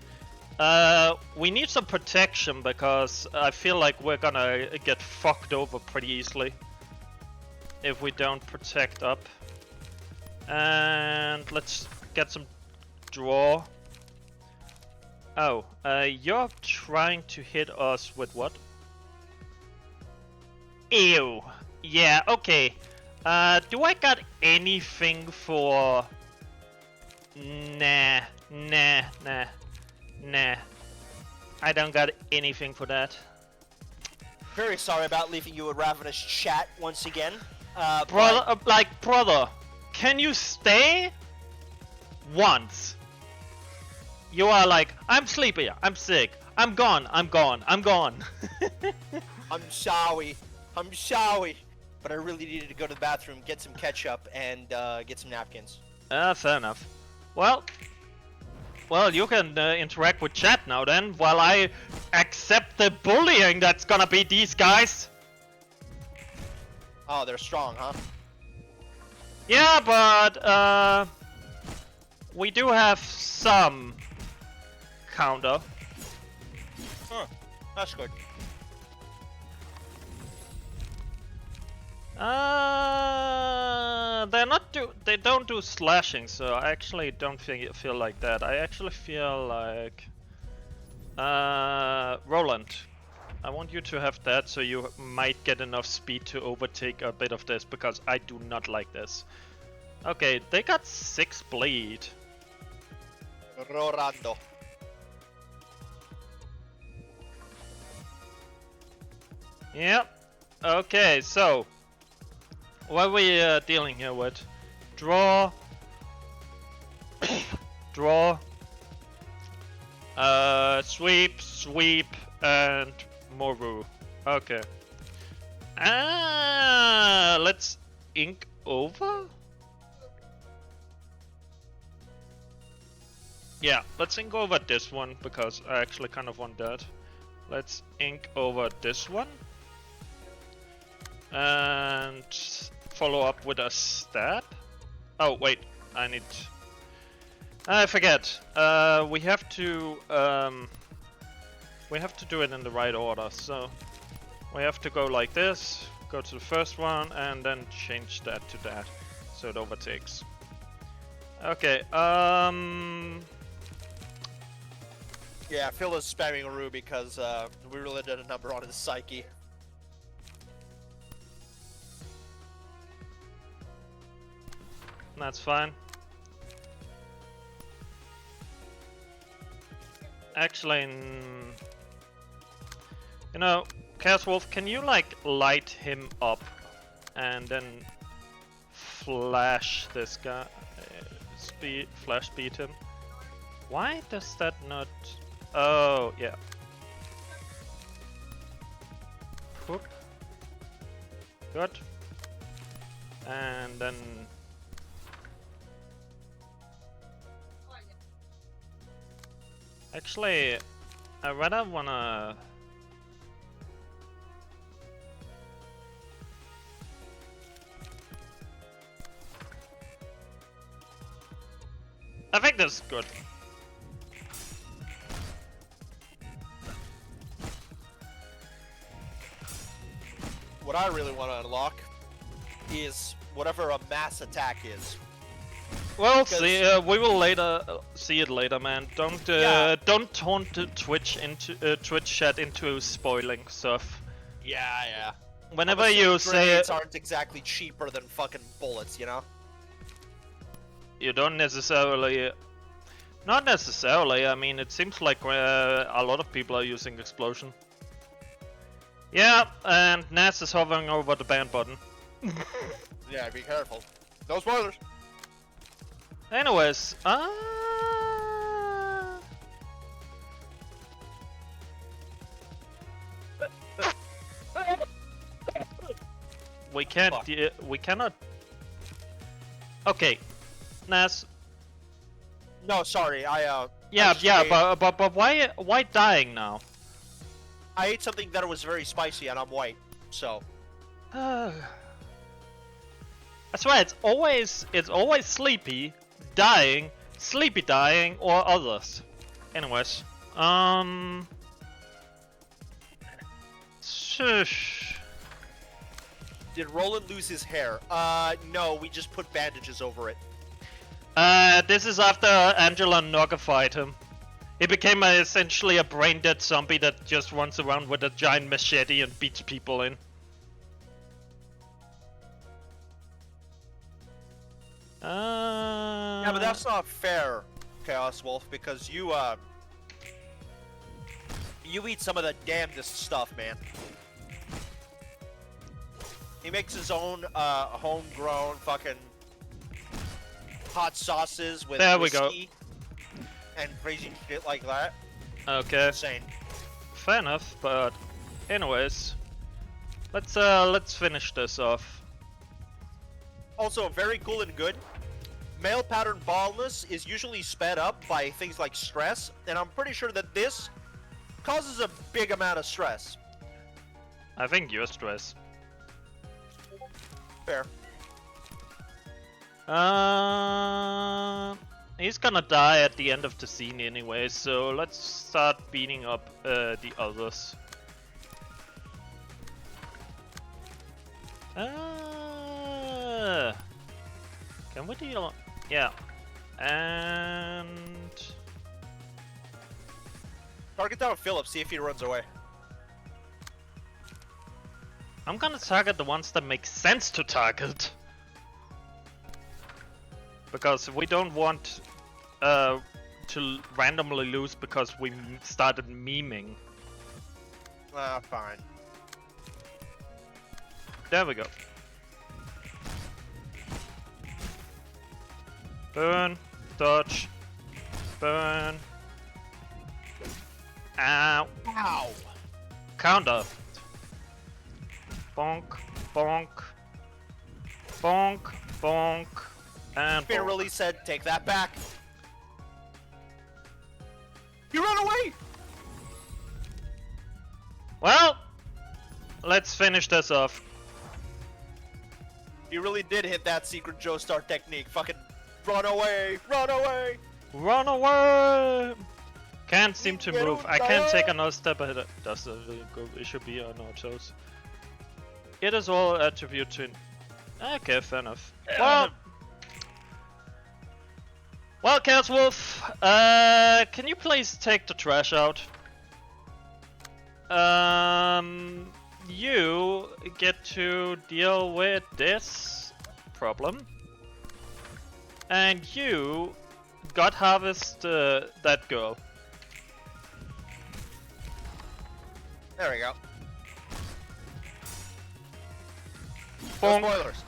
We need some protection because I feel like we're gonna get fucked over pretty easily if we don't protect up. And let's get some draw. Oh, you're trying to hit us with what? Ew. Yeah, okay. Do I got anything for... Nah. I don't got anything for that. Very sorry about leaving you a ravenous chat once again. Brother, brother, can you stay? Once. You are like, I'm sleepy, I'm sick, I'm gone. I'm sorry. But I really needed to go to the bathroom, get some ketchup, and get some napkins. Fair enough. Well, you can interact with chat now then, while I accept the bullying that's gonna be these guys. Oh, they're strong, huh? Yeah, but we do have some counter. Huh, that's good. They don't do slashing, so I actually don't feel like that. I actually feel like Roland, I want you to have that so you might get enough speed to overtake a bit of this, because I do not like this. Okay, they got 6 bleed. Rorando. Yep. Okay, so what are we dealing here with? Draw. Draw. Sweep, and Moru. Okay. Let's ink over? Yeah, let's ink over this one, because I actually kind of want that. Let's ink over this one. And follow up with a stab. Oh wait, I forget. We have to do it in the right order. So we have to go like this, go to the first one, and then change that to that, so it overtakes. Okay. Yeah, Phil is spamming Aru because we really did a number on his psyche. That's fine. Actually, you know, Chaos Wolf, can you like light him up and then flash this guy, flash beat him? Why does that not? Oh yeah. Whoop. Good. And then. Actually, I rather wanna... I think this is good. What I really want to unlock is whatever a mass attack is. Well, see, we will see it later, man. Don't turn to Twitch chat into spoiling stuff. Yeah. Whenever you say grenades aren't exactly cheaper than fucking bullets, you know. You don't necessarily. Not necessarily. I mean, it seems like a lot of people are using explosion. Yeah, and Nas is hovering over the ban button. Yeah, be careful. No spoilers. Anyways, we can't. We cannot. Okay, Nas. No, sorry. Yeah, but why dying now? I ate something that was very spicy and I'm white, so. I swear, it's always sleepy, dying, Sleepy dying or others. Anyways, shush. Did Roland lose his hair? No, we just put bandages over it. This is after Angela noggified him. He became essentially a brain-dead zombie that just runs around with a giant machete and beats people in. Yeah, but that's not fair, Chaos Wolf, because you eat some of the damnedest stuff, man. He makes his own homegrown fucking hot sauces with whiskey and crazy shit like that. Okay. Insane. Fair enough, but anyways, let's finish this off. Also, very cool and good. Male pattern baldness is usually sped up by things like stress, and I'm pretty sure that this causes a big amount of stress. I think you're stressed. Fair. He's gonna die at the end of the scene anyway, so let's start beating up the others. Can we deal? Yeah. And Target down Philip, see if he runs away. I'm gonna target the ones that make sense to target. Because we don't want to randomly lose because we started memeing. Fine. There we go. Burn, dodge, burn. Ow. Ow! Counter. Bonk, bonk, bonk, bonk, and Fear bonk. really said, take that back. You ran away! Well, let's finish this off. You really did hit that secret Joestar technique. Fucking run away! Run away! Run away! Can't seem to move. I can't take another step ahead. Does the go? It should be on our toes. It is all attribute to. Okay, fair enough. Well, Chaos Wolf, can you please take the trash out? You get to deal with this problem, and you God harvest that girl. There we go. Bonk. No spoilers.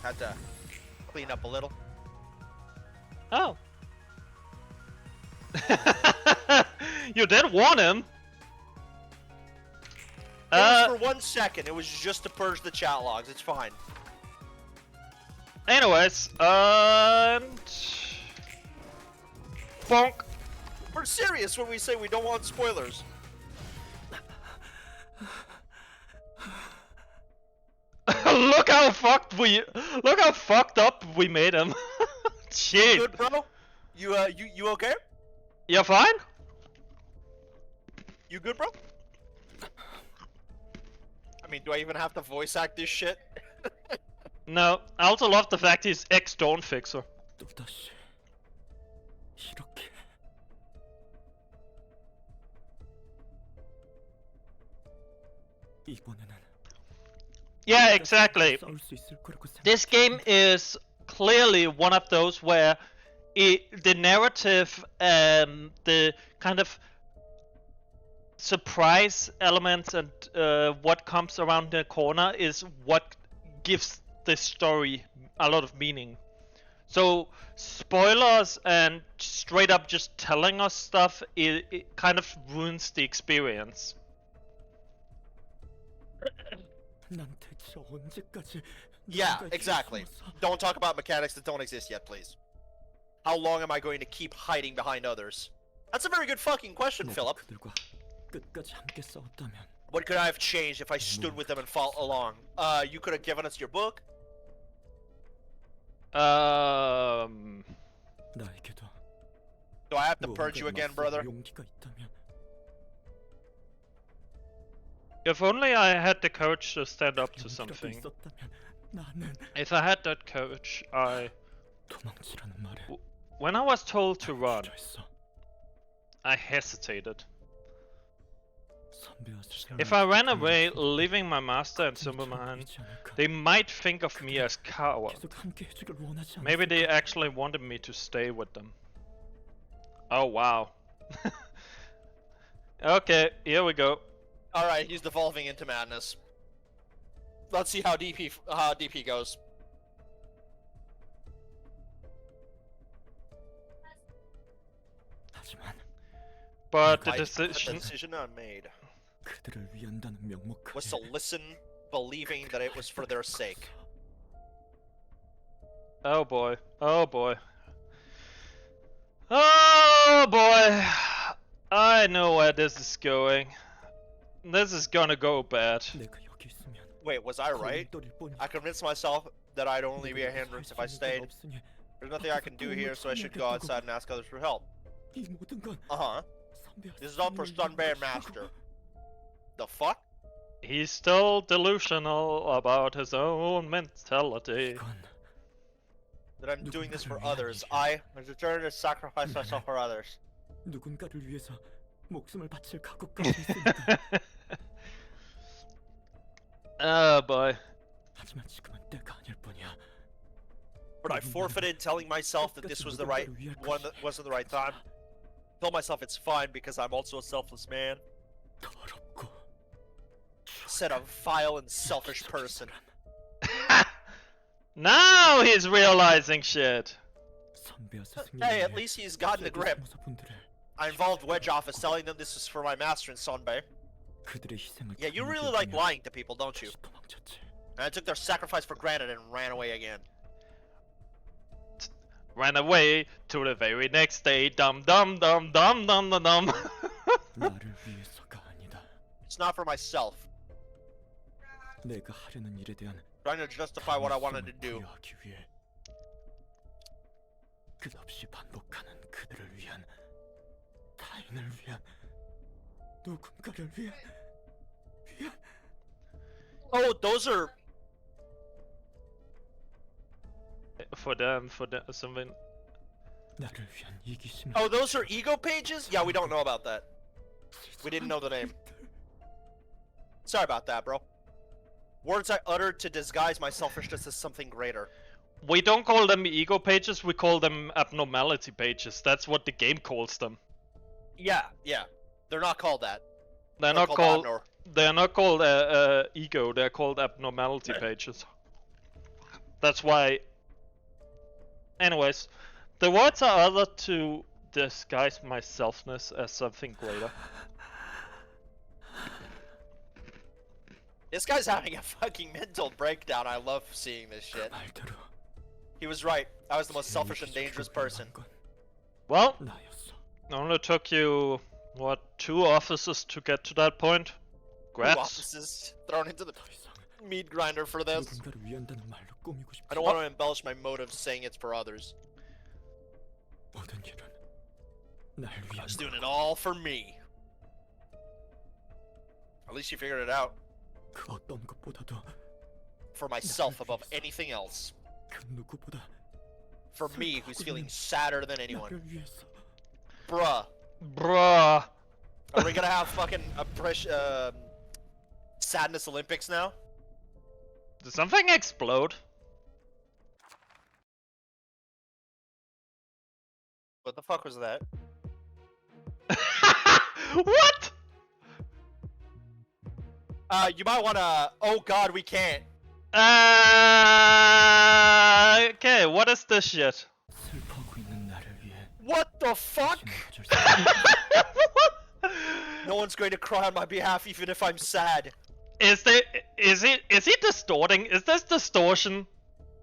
Had to clean up a little. Oh. You did warn him. It was for 1 second. It was just to purge the chat logs. It's fine. Anyways, and bonk. We're serious when we say we don't want spoilers. Look how fucked up we made him. Shit. Good, bro? You okay? You're fine? You good, bro? I mean, do I even have to voice act this shit? No. I also love the fact he's ex-Dawn Fixer. 또다시 이렇게 이번에는 Yeah, exactly. 싸울 수 있을 거라고 생각. This game is clearly one of those where the narrative, the kind of surprise elements and what comes around the corner is what gives the story a lot of meaning. So spoilers and straight up just telling us stuff, it kind of ruins the experience. 난 대체 언제까지 Yeah, 누군가에게 exactly. 숨어서 Don't talk about mechanics that don't exist yet, please. How long am I going to keep hiding behind others? That's a very good fucking question, 내가 Philip. 그들과 끝까지 함께 싸웠다면 What could I have changed if I stood with them and fought along? You could have given us your book. 나에게도 Do I have to purge you 무언가를 again, 맞설 brother? 용기가 있다면 If only I had the courage to stand up to 용기라도 something. 있었다면 나는 If I had that courage, 도망치라는 말에 when I was told to run, 주저했어. I hesitated. 선배와 스승을 If I ran 부탁하는 away, 것은 leaving my master and 같은 Superman, 처럼 보이지 않을까? they might think of me as coward. 계속 함께 해주길 원하지 Maybe they 않았을까? actually wanted me to stay with them. Oh wow. Okay, here we go. All right, he's devolving into madness. Let's see how deep he goes. 하지만 But the The decision. decision I made 그들을 위한다는 명목하에 was to listen, believing that it was for their sake. Oh boy. Oh boy. Oh boy. I know where this is going. This is gonna go bad. 내가 여기 있으면 Wait, was I right? 걸림돌일 뿐이야. I convinced myself that I'd only be a 내가 hindrance if 할 I 수 있는 stayed. 건 없으니 There's nothing I can do here, so I should go outside and ask others for help. 이 모든 건 Uh-huh. 선배와 This is all for 스승을 Sunbay and 위한 Master. 것이라고. The fuck? He's still delusional about his own mentality. 이건 That I'm doing this for others. I am determined to sacrifice myself for others. 누군가를 위해서 목숨을 바칠 각오까지 있으니까. Oh boy. 하지만 지금은 때가 아닐 뿐이야. But I forfeited telling myself that this was the right one, that wasn't the right time. Tell myself it's fine because I'm also a selfless man. 더럽고 Said a vile and selfish person. Now he's realizing shit. 선배와 스승이 Hey, at least he's gotten a grip. 사무소분들을 I involved Wedge Office telling them this is for my master in Sunbay. 그들의 희생을 Yeah, you really 잘못 like 여기며 lying to people, don't you? 다시 도망쳤지. And I took their sacrifice for granted and ran away again. Ran away to the very next day. Dum dum dum dum dum dum dum. 나를 위해서가 아니다. It's not for myself. 내가 하려는 일에 대한 Trying to justify what I wanted to do. 부여하기 위해 끝없이 반복하는 그들을 위한 타인을 위한 누군가를 위한 Oh, those are... For them, something. 나를 위한 이기심을 Oh, those are ego pages? Yeah, we don't know about that. We didn't know the name. Sorry about that, bro. Words I uttered to disguise my selfishness as something greater. We don't call them ego pages, we call them abnormality pages. That's what the game calls them. Yeah, yeah. They're not called that. They're not called. abnor- They're not called ego. They're called abnormality pages. That's why. Anyways, the words are uttered to disguise my selfness as something greater. This guy's having a fucking mental breakdown. I love seeing this shit. 말대로 He was right. I was the most selfish and dangerous person. 건 Well, 나였어. it only took you what 2 offices to get to that point. Two Grats. offices thrown into the 더 이상 meat grinder for this. 누군가를 위한다는 말로 꾸미고 싶지 I don't want to embellish my motives saying it's for others. 모든 일은 날 I 위한 was doing it all for me. At least you figured it out. 그 어떤 것보다도 For myself above anything else. 그 누구보다 For me, who's feeling sadder than anyone. 나를 위해서 Bruh. Bruh. Are we gonna have fucking Sadness Olympics now? Did something explode? What the fuck was that? What? You might wanna... Oh god, we can't. Okay, what is this shit? 슬퍼하고 있는 나를 위해 What the fuck? 힘을 가질 수 No one's going to cry on my behalf even if I'm sad. Is he distorting? Is this distortion?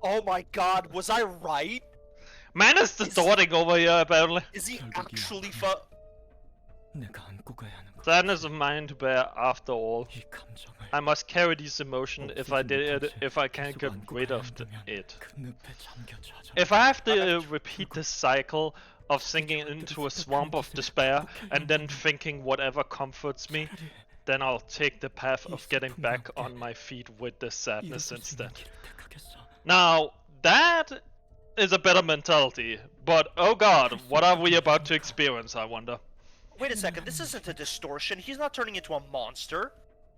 Oh my god, was I right? Man is distorting over here apparently. Is he 결국이야. actually 내가 안고 가야 하는 것. Sadness of mine to bear after all. 이 감정을 I must carry this emotion if I can't get rid of it. If I have to repeat this cycle of sinking into a swamp of despair and then thinking whatever comforts me, then I'll take the path of getting back on my feet with the sadness instead. Now, that is a better mentality, but oh god, what are we about to experience, I wonder? Wait a second, this isn't a distortion. He's not turning into a monster.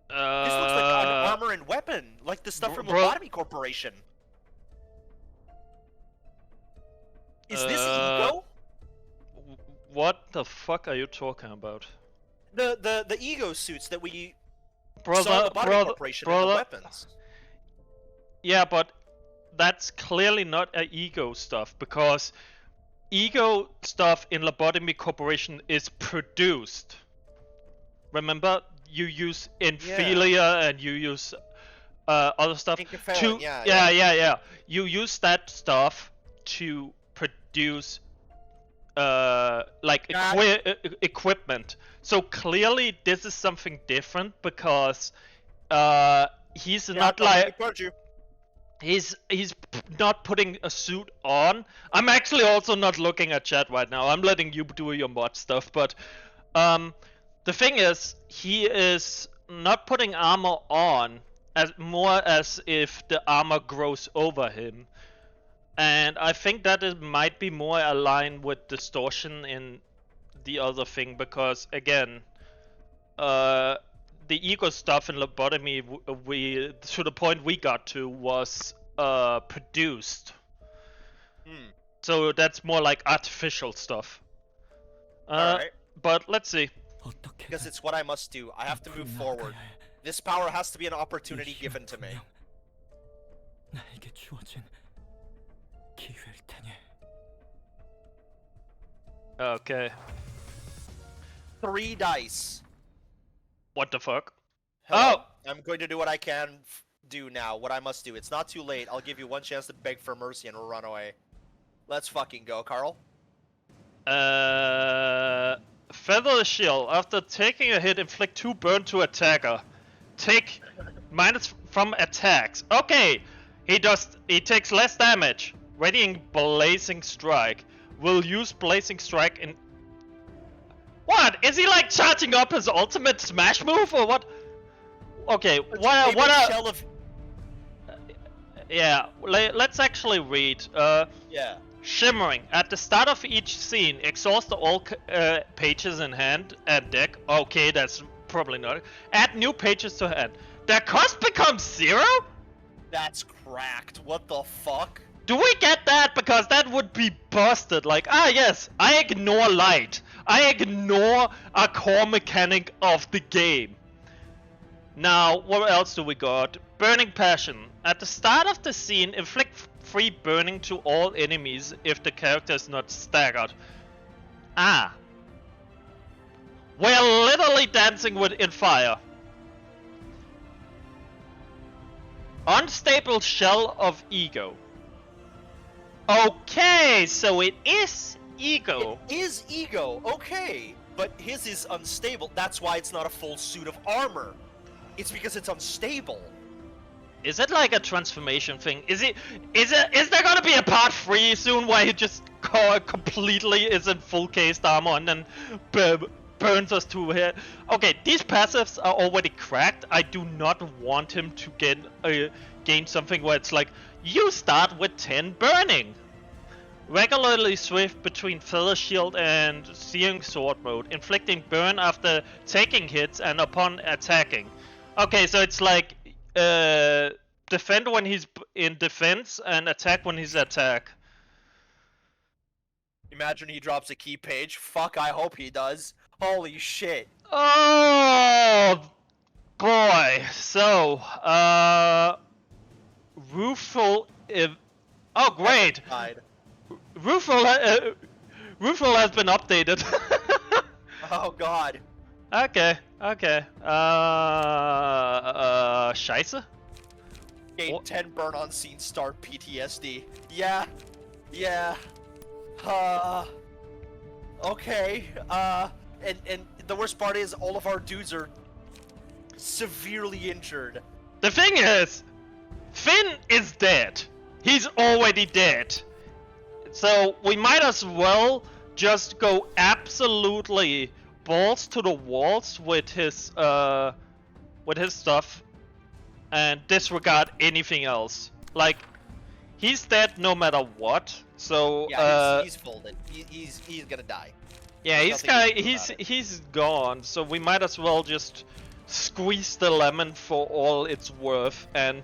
This looks like an armor and weapon, like the stuff from Lobotomy Corporation. Is this ego? What the fuck are you talking about? The ego suits that we saw in Lobotomy Corporation and the weapons. Yeah, but that's clearly not a ego stuff, because ego stuff in Lobotomy Corporation is produced. Remember, you use Infilia and you use other stuff to you use that stuff to produce like equipment. So clearly this is something different, because he's not like he's not putting a suit on. I'm actually also not looking at chat right now. I'm letting you do your mod stuff, but the thing is, he is not putting armor on, as if the armor grows over him. And I think that it might be more aligned with distortion in the other thing, because again, the ego stuff in Lobotomy, we to the point we got to was produced. So that's more like artificial stuff. Alright. But let's see. Because it's what I must do. I have to move forward. This power has to be an opportunity given to me. Okay. 3 dice. What the fuck? Hello? Oh! I'm going to do what I can do now. What I must do. It's not too late. I'll give you one chance to beg for mercy and run away. Let's fucking go, Carl. Feather the shield. After taking a hit, inflict 2 burn to attacker. Take minus from attacks. Okay, he takes less damage. Radiant blazing strike. Will use blazing strike in. What? Is he like charging up his ultimate smash move or what? Okay, what are? Yeah, let's actually read. Yeah. Shimmering. At the start of each scene, exhaust all pages in hand and deck. Okay, that's probably not. Add new pages to hand. Their cost becomes 0? That's cracked. What the fuck? Do we get that? Because that would be busted. Like, yes, I ignore light. I ignore a core mechanic of the game. Now, what else do we got? Burning Passion. At the start of the scene, inflict 3 burning to all enemies if the character is not staggered. We're literally dancing in fire. Unstable Shell of Ego. Okay, so it is ego. It is ego, okay. But his is unstable. That's why it's not a full suit of armor. It's because it's unstable. Is it like a transformation thing? Is there gonna be a part 3 soon where he just completely is in full cased armor and then burns us to here? Okay, these passives are already cracked. I do not want him to gain something where it's like, you start with 10 burning. Regularly swift between Feather Shield and Searing Sword mode, inflicting burn after taking hits and upon attacking. Okay, so it's like defend when he's in defense and attack when he's attack. Imagine he drops a key page. Fuck, I hope he does. Holy shit. Oh boy. So, Rueful. Oh great. Rueful has been updated. Oh god. Okay. Scheiße? Gain 10 burn on scene start PTSD. Yeah. Okay. And the worst part is all of our dudes are severely injured. The thing is, Finn is dead. He's already dead. So we might as well just go absolutely balls to the walls with his stuff and disregard anything else. Like, he's dead no matter what. So yeah, he's folded. He's gonna die. Yeah, he's gone. So we might as well just squeeze the lemon for all it's worth and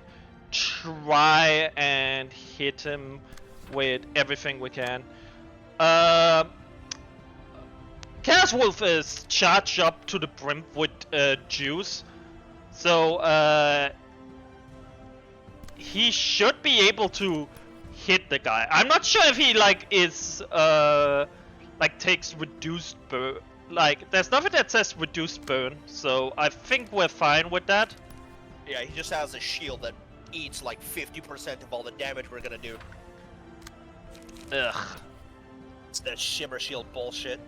try and hit him with everything we can. Chaos Wolf is charged up to the brim with juice, so he should be able to hit the guy. I'm not sure if he takes reduced burn. Like, there's nothing that says reduced burn, so I think we're fine with that. Yeah, he just has a shield that eats like 50% of all the damage we're gonna do. Ugh. It's that shimmer shield bullshit.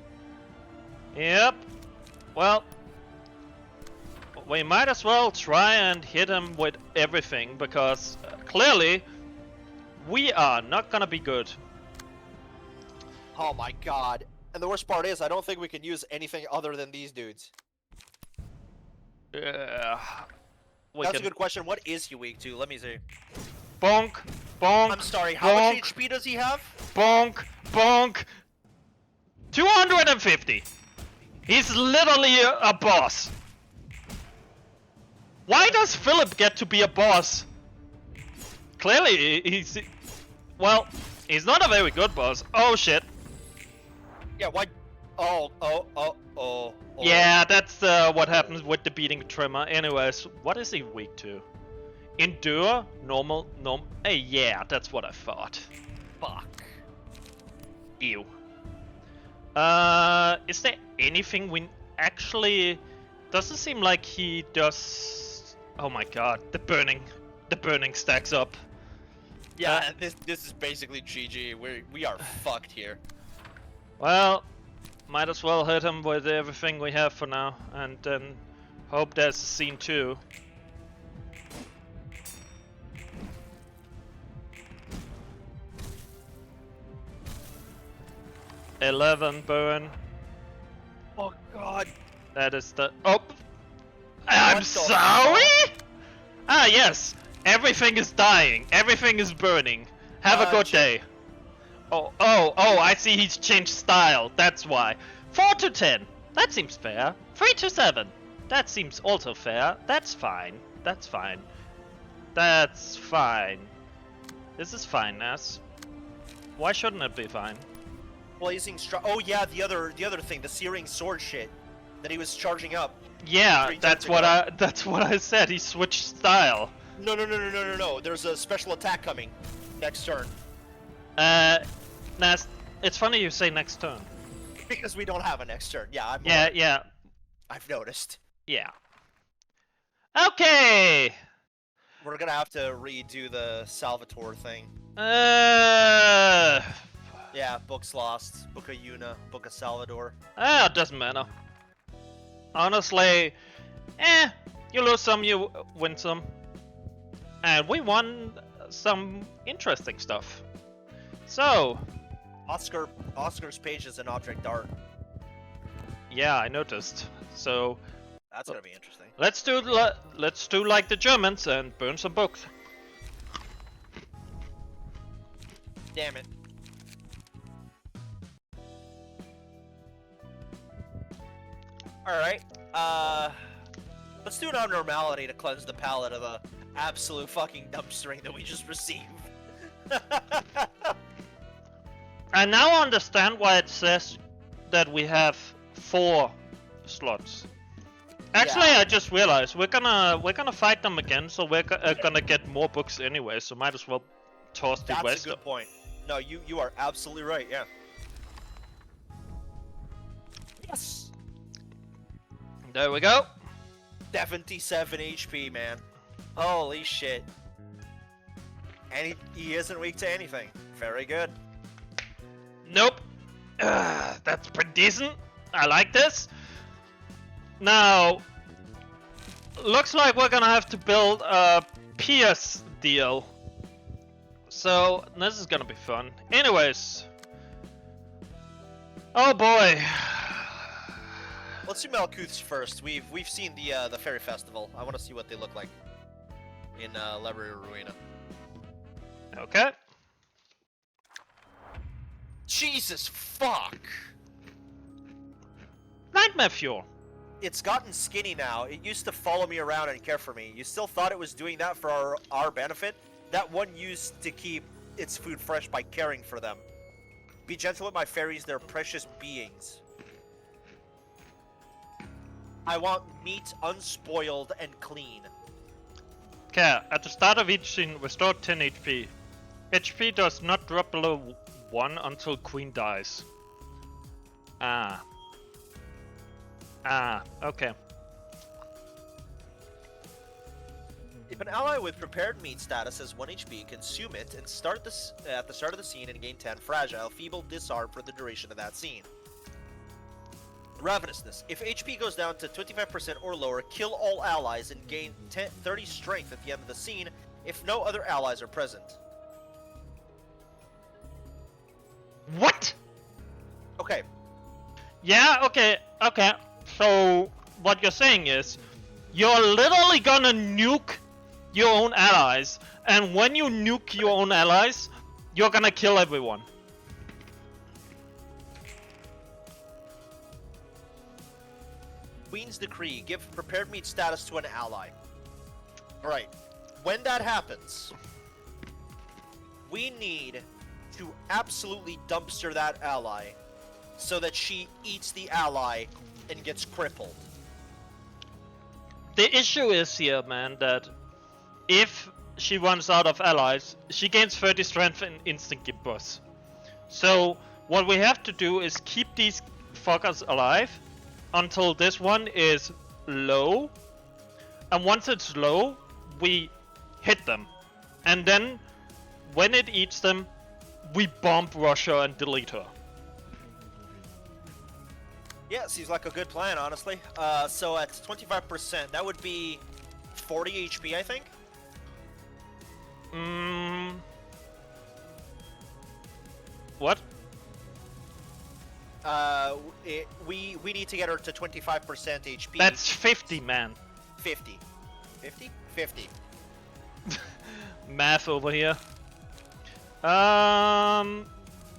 Yep. Well, we might as well try and hit him with everything, because clearly we are not gonna be good. Oh my god. And the worst part is, I don't think we can use anything other than these dudes. That's a good question. What is he weak to? Let me see. Bonk, bonk. I'm sorry, how much HP does he have? Bonk, bonk. 250. He's literally a boss. Why does Philip get to be a boss? Clearly, he's... Well, he's not a very good boss. Oh shit. Yeah, why? Oh. Yeah, that's what happens with the beating trimmer. Anyways, what is he weak to? Endure? Normal? Hey, yeah, that's what I thought. Fuck. Ew. Is there anything we actually... Doesn't seem like he does... Oh my god, the burning stacks up. Yeah, this is basically GG. We are fucked here. Well, might as well hit him with everything we have for now, and then hope there's a scene 2. $11 burn. Oh god. That is the... Oh! I'm sorry? Ah, yes. Everything is dying. Everything is burning. Have a good day. Oh, I see he's changed style. That's why. 4 to 10. That seems fair. 3 to 7. That seems also fair. That's fine. That's fine. That's fine. This is fine, Nas. Why shouldn't it be fine? Blazing oh yeah, the other thing, the searing sword shit that he was charging up. Yeah, that's what I said. He switched style. No. There's a special attack coming next turn. Nas, it's funny you say next turn. Because we don't have a next turn. Yeah, yeah. I've noticed. Yeah. Okay. We're gonna have to redo the Salvatore thing. Yeah, Book's Lost, Book of Una, Book of Salvador. It doesn't matter. Honestly, you lose some, you win some. And we won some interesting stuff. So... Oscar's page is an object art. Yeah, I noticed. So... That's gonna be interesting. Let's do like the Germans and burn some books. Damn it. Alright, let's do an abnormality to cleanse the palate of the absolute fucking dumpstering that we just received. I now understand why it says that we have 4 slots. Actually, Yeah. I just realized we're gonna fight them again, so we're gonna get more books anyway. So might as well toss the That's rest. a good point. No, you are absolutely right. Yeah. Yes. There we go. 77 HP, man. Holy shit. And he isn't weak to anything. Very good. Nope. That's pretty decent. I like this. Now, looks like we're gonna have to build a PS deal. So this is gonna be fun. Anyways. Oh boy. Let's do Malkuth's first. We've seen the Fairy Festival. I want to see what they look like in Library of Ruina. Okay. Jesus fuck! Nightmare fuel. It's gotten skinny now. It used to follow me around and care for me. You still thought it was doing that for our benefit? That one used to keep its food fresh by caring for them. Be gentle with my fairies, they're precious beings. I want meat unspoiled and clean. Okay, at the start of each scene, restore 10 HP. HP does not drop below 1 until Queen dies. Ah. Ah, okay. If an ally with prepared meat status has 1 HP, consume it and start this at the start of the scene and gain 10 fragile, feeble, disarm for the duration of that scene. Ravenousness. If HP goes down to 25% or lower, kill all allies and gain 30 strength at the end of the scene if no other allies are present. What? Okay. Yeah, okay, okay. So, what you're saying is, you're literally gonna nuke your own allies, and when you nuke your own allies, you're gonna kill everyone. Queen's Decree. Give prepared meat status to an ally. Alright. When that happens, we need to absolutely dumpster that ally so that she eats the ally and gets crippled. The issue is here, man, that if she runs out of allies, she gains 30 strength and instant give boss. So, what we have to do is keep these fuckers alive until this one is low, and once it's low, we hit them, and then when it eats them, we bomb Russia and delete her. Yeah, seems like a good plan, honestly. So at 25%, that would be 40 HP, I think? What? We need to get her to 25% HP. That's 50, man. 50. 50? 50. Math over here. I'm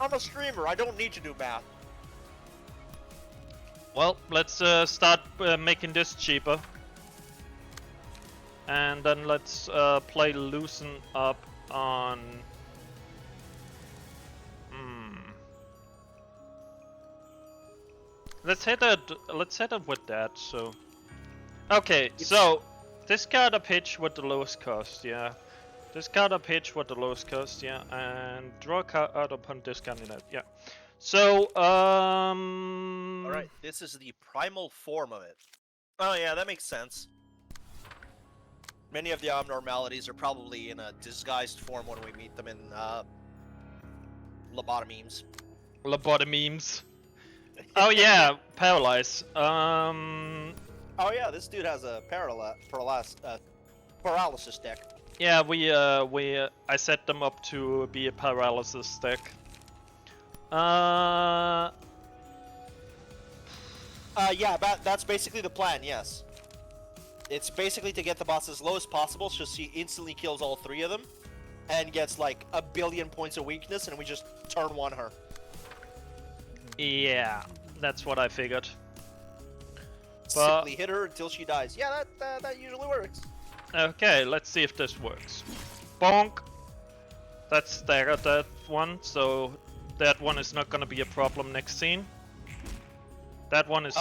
a streamer, I don't need to do math. Well, let's start making this cheaper. And then let's play loosen up on... Let's hit it with that, so... Okay, so... Discard a pitch with the lowest cost, yeah. Discard a pitch with the lowest cost, yeah. And draw a card out upon discarding it, yeah. So, Alright, this is the primal form of it. Oh yeah, that makes sense. Many of the abnormalities are probably in a disguised form when we meet them in, lobotomemes. Lobotomemes. Oh yeah, paralyze. Oh yeah, this dude has a paralysis deck. Yeah, I set them up to be a paralysis deck. Yeah, that's basically the plan, yes. It's basically to get the boss as low as possible so she instantly kills all 3 of them and gets like 1 billion points of weakness and we just turn 1 her. Yeah, that's what I figured. Simply hit her until she dies. Yeah, that usually works. Okay, let's see if this works. Bonk! That's staggered that one, so that one is not gonna be a problem next scene. That one is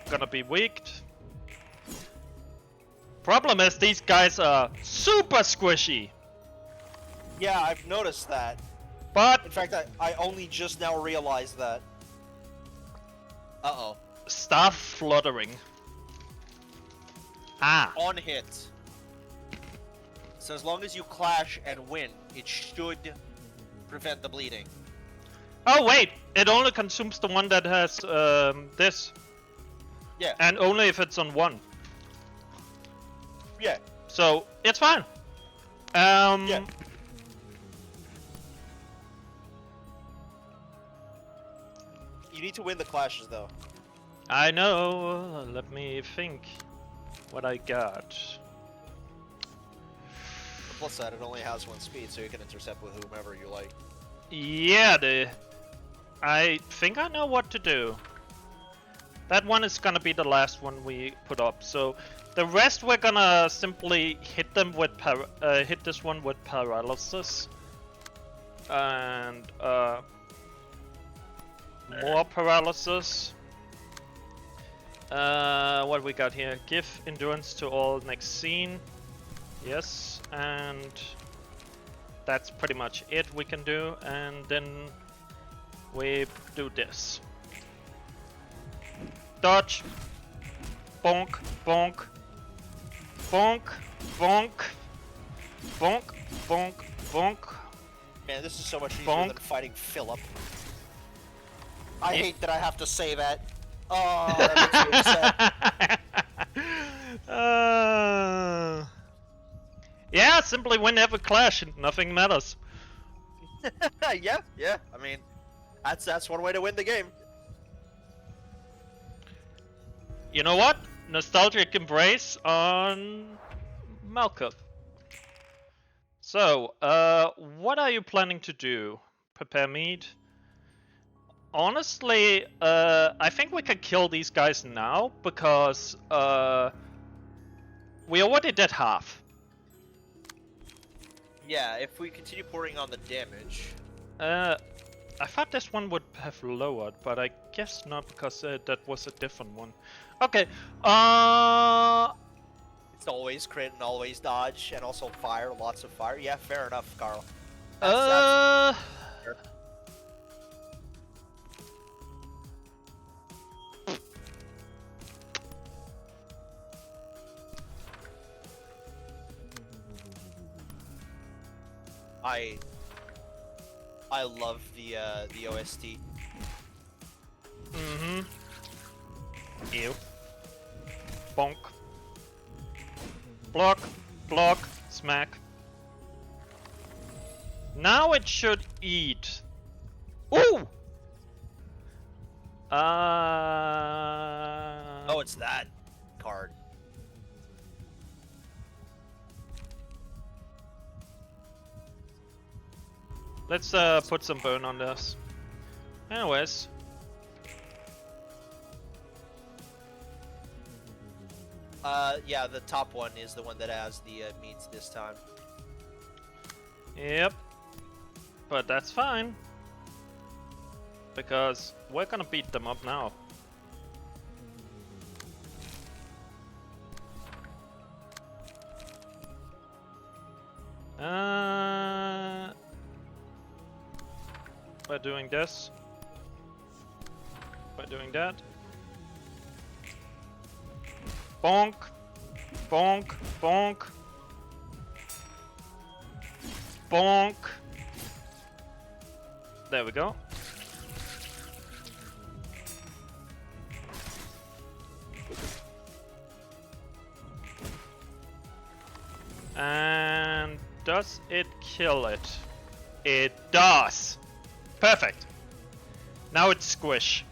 gonna be weaked. Problem is these guys are super squishy. Yeah, I've noticed that. But in fact, I only just now realized that. Uh-oh. Start fluttering. Ah. On hit. So as long as you clash and win, it should prevent the bleeding. Oh wait, it only consumes the one that has this. Yeah. And only if it's on 1. Yeah. So it's fine. Yeah. You need to win the clashes, though. I know. Let me think what I got. The plus side, it only has 1 speed, so you can intercept with whomever you like. Yeah, I think I know what to do. That one is gonna be the last one we put up. So the rest we're gonna simply hit them with hit this one with paralysis, and more paralysis. What we got here? Give endurance to all next scene. Yes, and that's pretty much it we can do. And then we do this. Dodge. Bonk, bonk. Bonk, bonk. Bonk, bonk, bonk. Man, this is so much easier Bonk. than fighting Philip. I hate that I have to say that. Oh, that makes me upset. Yeah, simply win every clash and nothing matters. Yeah. I mean, that's one way to win the game. You know what? Nostalgic embrace on Malkuth. So, what are you planning to do? Prepare meat? Honestly, I think we can kill these guys now because we already did half. Yeah, if we continue pouring on the damage. I thought this one would have lowered, but I guess not because that was a different one. Okay, It's always crit and always dodge, and also fire, lots of fire. Yeah, fair enough, Carl. I love the OST. Mm-hmm. Ew. Bonk. Block. Block. Smack. Now it should eat. Ooh! Oh, it's that card. Let's put some burn on this. Anyways. Yeah, the top one is the one that has the meats this time. Yep. But that's fine. Because we're gonna beat them up now. By doing this. By doing that. Bonk. Bonk. Bonk. Bonk. There we go. And does it kill it? It does! Perfect! Now it's squish.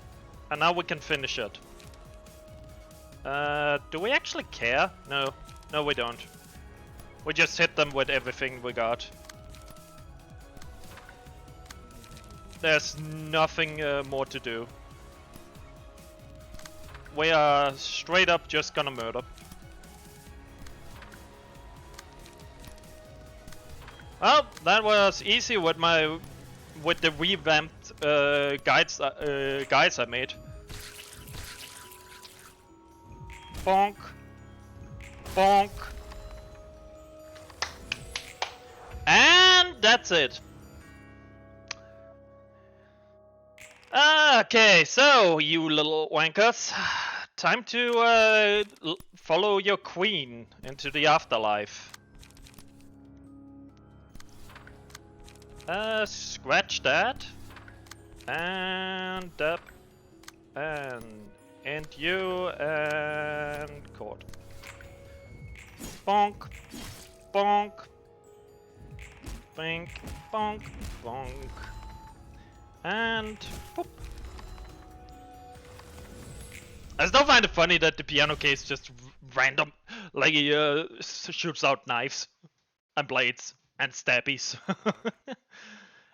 And now we can finish it. Do we actually care? No. No, we don't. We just hit them with everything we got. There's nothing more to do. We are straight up just gonna murder. Well, that was easy with the revamped guides I made. Bonk. Bonk. And that's it. Okay, so you little wankers, time to follow your queen into the afterlife. Scratch that, and up, and you, and court. bonk, bonk, bink, bonk, bonk, and boop. I still find it funny that the piano case just random, like he shoots out knives and blades and stabbies.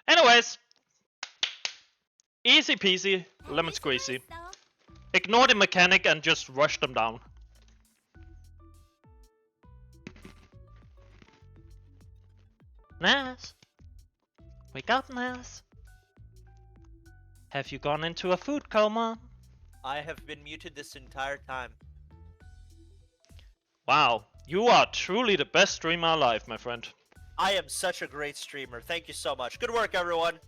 Anyways, easy peasy, lemon squeezy. Ignore the mechanic and just rush them down. Naz, wake up, Naz. Have you gone into a food coma? I have been muted this entire time. Wow, you are truly the best streamer alive, my friend. I am such a great streamer. Thank you so much. Good work, everyone.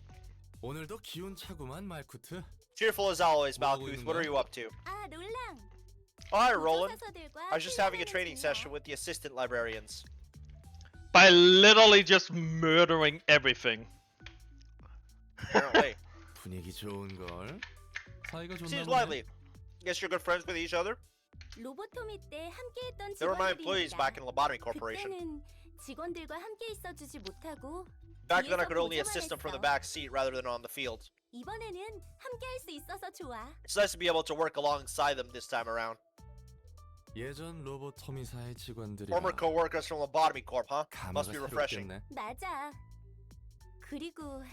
오늘도 기운차구만 말쿠트. Cheerful as always, Malkuth. What are you up to? 아, 롤랑. Oh, hi, Roland. I was just having a training session with the assistant librarians. By literally just murdering everything. Apparently. 분위기 좋은 걸. 사이가 좋나 Seems 보네. lively. Guess you're good friends with each other? 로보토미 때 함께했던 They were my employees back in Lobotomy Corporation. 그때는 직원들과 함께 있어주지 못하고 Back then I 뒤에서 could only 보조만 assist them from the 했어. back seat rather than on the field. 이번에는 함께할 수 있어서 좋아. It's nice to be able to work alongside them this time around. 예전 로보토미사의 직원들이 Former co-workers from Lobotomy Corp, huh? Must 감회가 be refreshing. 새롭겠네. 맞아. 그리고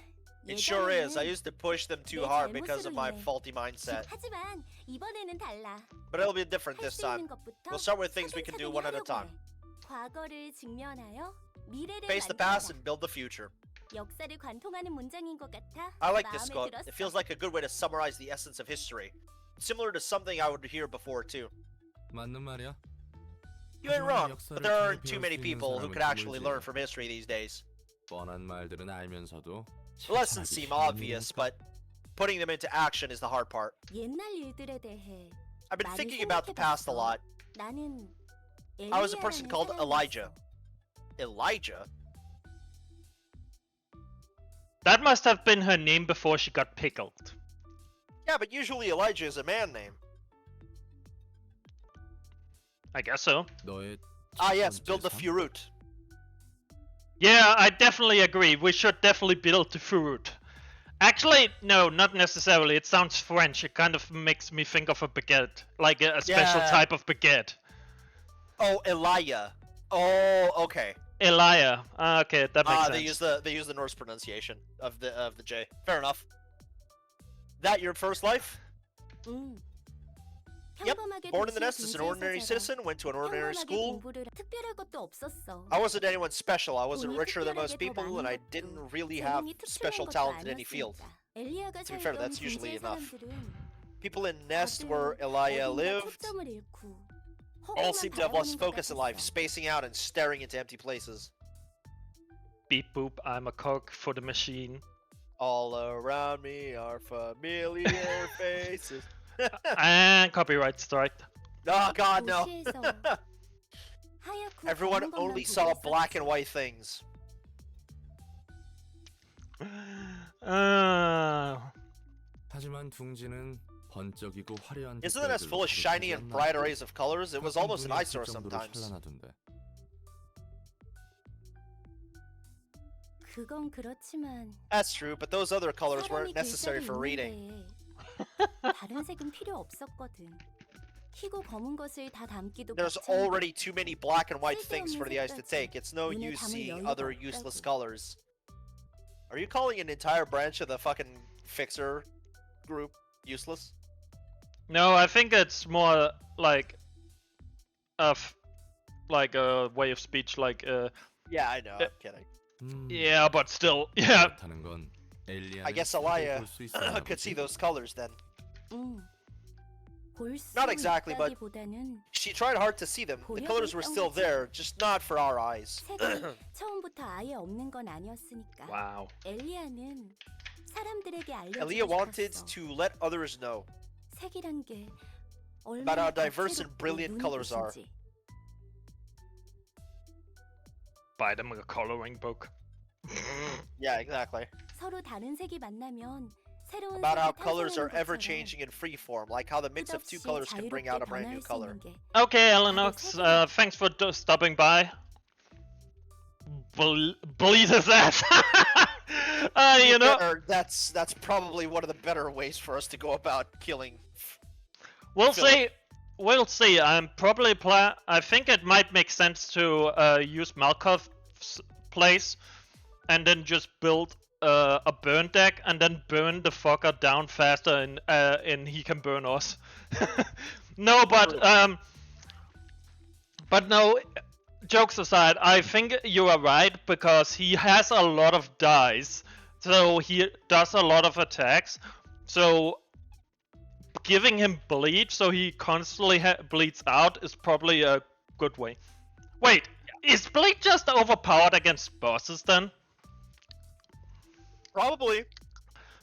It sure is. I 예전에는 used to push them too 내 hard because of my 잘못으로 인해. faulty mindset. 하지만 이번에는 달라. But it'll be different 할 this 수 time. 있는 것부터 We'll start with things we can do one at a 차근차근히 time. 하려고 해. 과거를 직면하여 미래를 Face the past 만들어라. and build the future. 역사를 관통하는 문장인 것 같아. I like this 마음에 quote. 들었어. It feels like a good way to summarize the essence of history. Similar to something I would hear before too. 맞는 말이야. You ain't wrong, but there aren't too many people who could actually learn from history these days. 뻔한 말들은 알면서도 The lessons seem obvious, but putting them into action is the hard part. 옛날 일들에 대해 I've been 많이 thinking about the past a 생각해봤어. lot. 나는 I was a person 엘리야라는 called 사람이었어. Elijah. Elijah? That must have been her name before she got pickled. Yeah, but usually Elijah is a man name. I guess so. 너의 Ah yes, 첫 build the 번째 삶? Furut. Yeah, I definitely agree. We should definitely build the fruit. Actually, no, not necessarily. It sounds French. It kind of makes me think of a baguette, like a special Yeah. type of baguette. Oh, Elijah. Oh, okay. Elia. Okay, that makes sense. They use the Norse pronunciation of the J. Fair enough. That your first life? 응. Yep. 평범하게 Born in the 도시에 nest as an ordinary 존재해서 citizen, went to an ordinary 평범하게 school. 공부를 특별할 것도 없었어. I wasn't anyone special. I wasn't 돈이 richer than most 특별하게 더 people, and I 많은 didn't 것도 really have 재능이 특출난 special 것도 talent in any field. 아니었으니까. 엘리야가 To be fair, 살던 that's usually 근처의 enough. 사람들은 People in Nest 다들 where Elijah 어딘가 lived 초점을 잃고 all 허공만 seem to have lost 바라보는 것 focus in life, 같았어. spacing out and staring into empty places. Beep boop, I'm a cog for the machine. All around me are familiar faces. And copyright strike. Oh god, no. 도시에서 하얗고 Everyone 검은 것만 only 보고 saw black 있었지. and white things. 하지만 둥지는 번쩍이고 화려한 Isn't it as 빛깔들로 full of shiny and 가득하지 bright 않나? arrays of colors? It was 가끔 almost an 눈이 eyesore 아플 정도로 sometimes. 찬란하던데. 그건 그렇지만 That's true, but those other colors 사람이 weren't necessary 글자를 for reading. 읽는데 다른 색은 필요 없었거든. 희고 검은 것을 다 담기도 There's 벅차니까. already too many black and white things for the eyes to take. It's no 눈에 use 담을 seeing 여유가 other 없다고. useless colors. Are you calling an entire branch of the fucking fixer group useless? No, I think it's more like like a way of speech, like Yeah, I know. I'm kidding. yeah, but still, yeah. 그렇다는 건 엘리야는 I guess 색을 Elijah 볼 수 있었나 could see 보지? those colors then. 응. 볼수 Not exactly, but 있다기보다는 she tried hard to see them. The colors were still there, just not for our eyes. 색이 처음부터 아예 없는 건 아니었으니까. Wow. 엘리야는 사람들에게 Aaliyah 알려주고 wanted 싶었어. to let others know 색이란 게 about how 얼마나 diverse and 다채롭고 brilliant 눈이 colors are. 부신지. Buy them a coloring book. Yeah, exactly. 서로 다른 색이 만나면 새로운 about how 색이 colors are 탄생하는 ever 것처럼 changing in freeform, like how the mix of two 끝없이 colors can bring out 자유롭게 a brand new 변화할 수 color. 있는 게 Okay, Elenox, thanks for stopping by. Bleed his ass. You know. That's probably one of the better ways for us to go about killing. We'll Philip. see. We'll see. I'm probably I think it might make sense to use Malkov's place, and then just build a burn deck, and then burn the fucker down faster, and he can burn us. No, but no. Jokes aside, I think you are right because he has a lot of dice, so he does a lot of attacks. So giving him bleed so he constantly bleeds out is probably a good way. Wait, is bleed just overpowered against bosses then? Probably.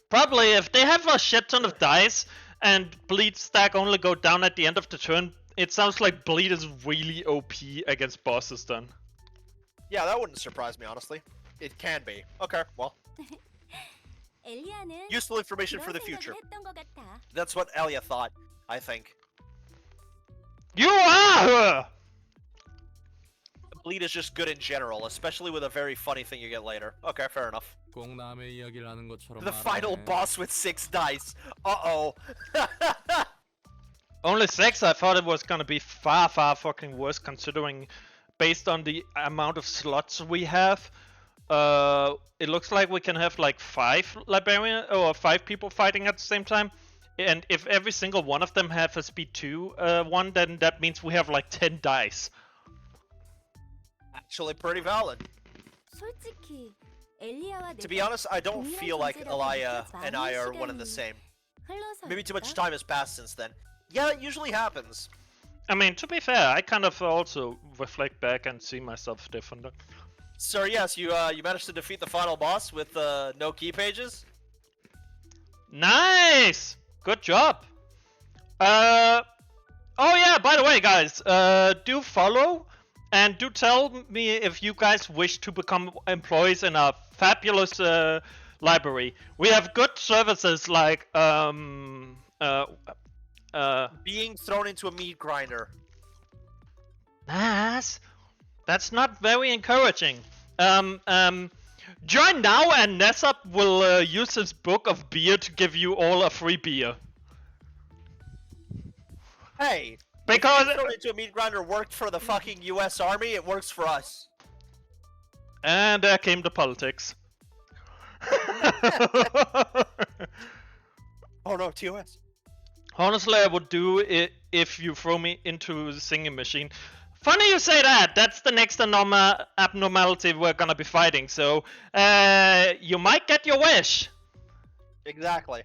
Probably. If they have a shit ton of dice and bleed stack only go down at the end of the turn, it sounds like bleed is really OP against bosses then. Yeah, that wouldn't surprise me, honestly. It can be. Okay, well. 엘리아는 Useful information for 그런 the 생각을 future. 했던 것 같아. That's what Elia thought, I think. You are her! Bleed is just good in general, especially with a very funny thing you get later. Okay, fair enough. 꼭 남의 이야기를 하는 것처럼 The final boss with 6 dice. Uh-oh. Only 6? I thought it was gonna be far fucking worse considering based on the amount of slots we have. It looks like we can have like 5 librarian or 5 people fighting at the same time. And if every single one of them have a speed 2 one, then that means we have like 10 dice. Actually pretty valid. 솔직히 엘리아와 To be honest, I don't feel like Elia and I are one and the same. Maybe too much time has passed since then. Yeah, it usually happens. I mean, to be fair, I kind of also reflect back and see myself different. Sir, yes, you managed to defeat the final boss with no key pages? Nice! Good job! Oh yeah, by the way, guys, do follow and do tell me if you guys wish to become employees in our fabulous library. We have good services like Being thrown into a meat grinder. Nice. That's not very encouraging. Join now and Nessup will use his book of beer to give you all a free beer. Hey, Because being thrown into a meat grinder worked for the fucking US Army, it works for us. And there came the politics. Oh no, TOS. Honestly, I would do it if you throw me into the singing machine. Funny you say that. That's the next abnormality we're gonna be fighting. So, you might get your wish. Exactly.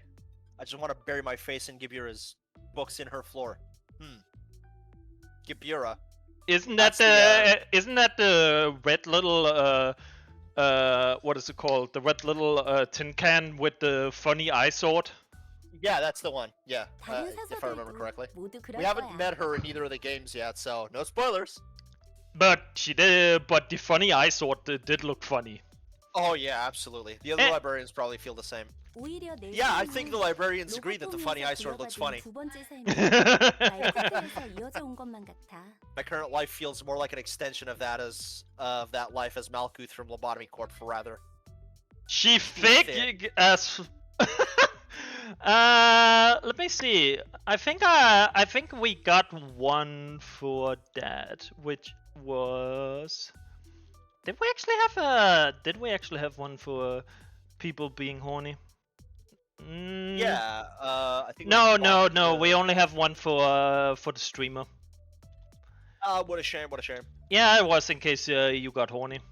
I just want to bury my face in Gibura's books in her floor. Gibura. Isn't that isn't that the red little what is it called? The red little tin can with the funny eye sword? Yeah, that's the one. Yeah, 다른 if I remember 사서들도 correctly. 모두 그럴 We haven't 거야. met her in either of the games yet, so no spoilers. But she did. But the funny eye sword did look funny. Oh yeah, absolutely. The other librarians probably feel the same. 오히려 내 Yeah, I 삶은 think the librarians agree that the funny eye sword looks funny. 두 번째 삶이 나의 커플에서 이어져 온 것만 같아. My current life feels more like an extension of that life as Malkuth from Lobotomy Corp, rather. She thick as. Let me see. I think we got one for that, which was. Did we actually have one for people being horny? Yeah, I think. No. We only have one for the streamer. What a shame. What a shame. Yeah, it was in case you got horny. DM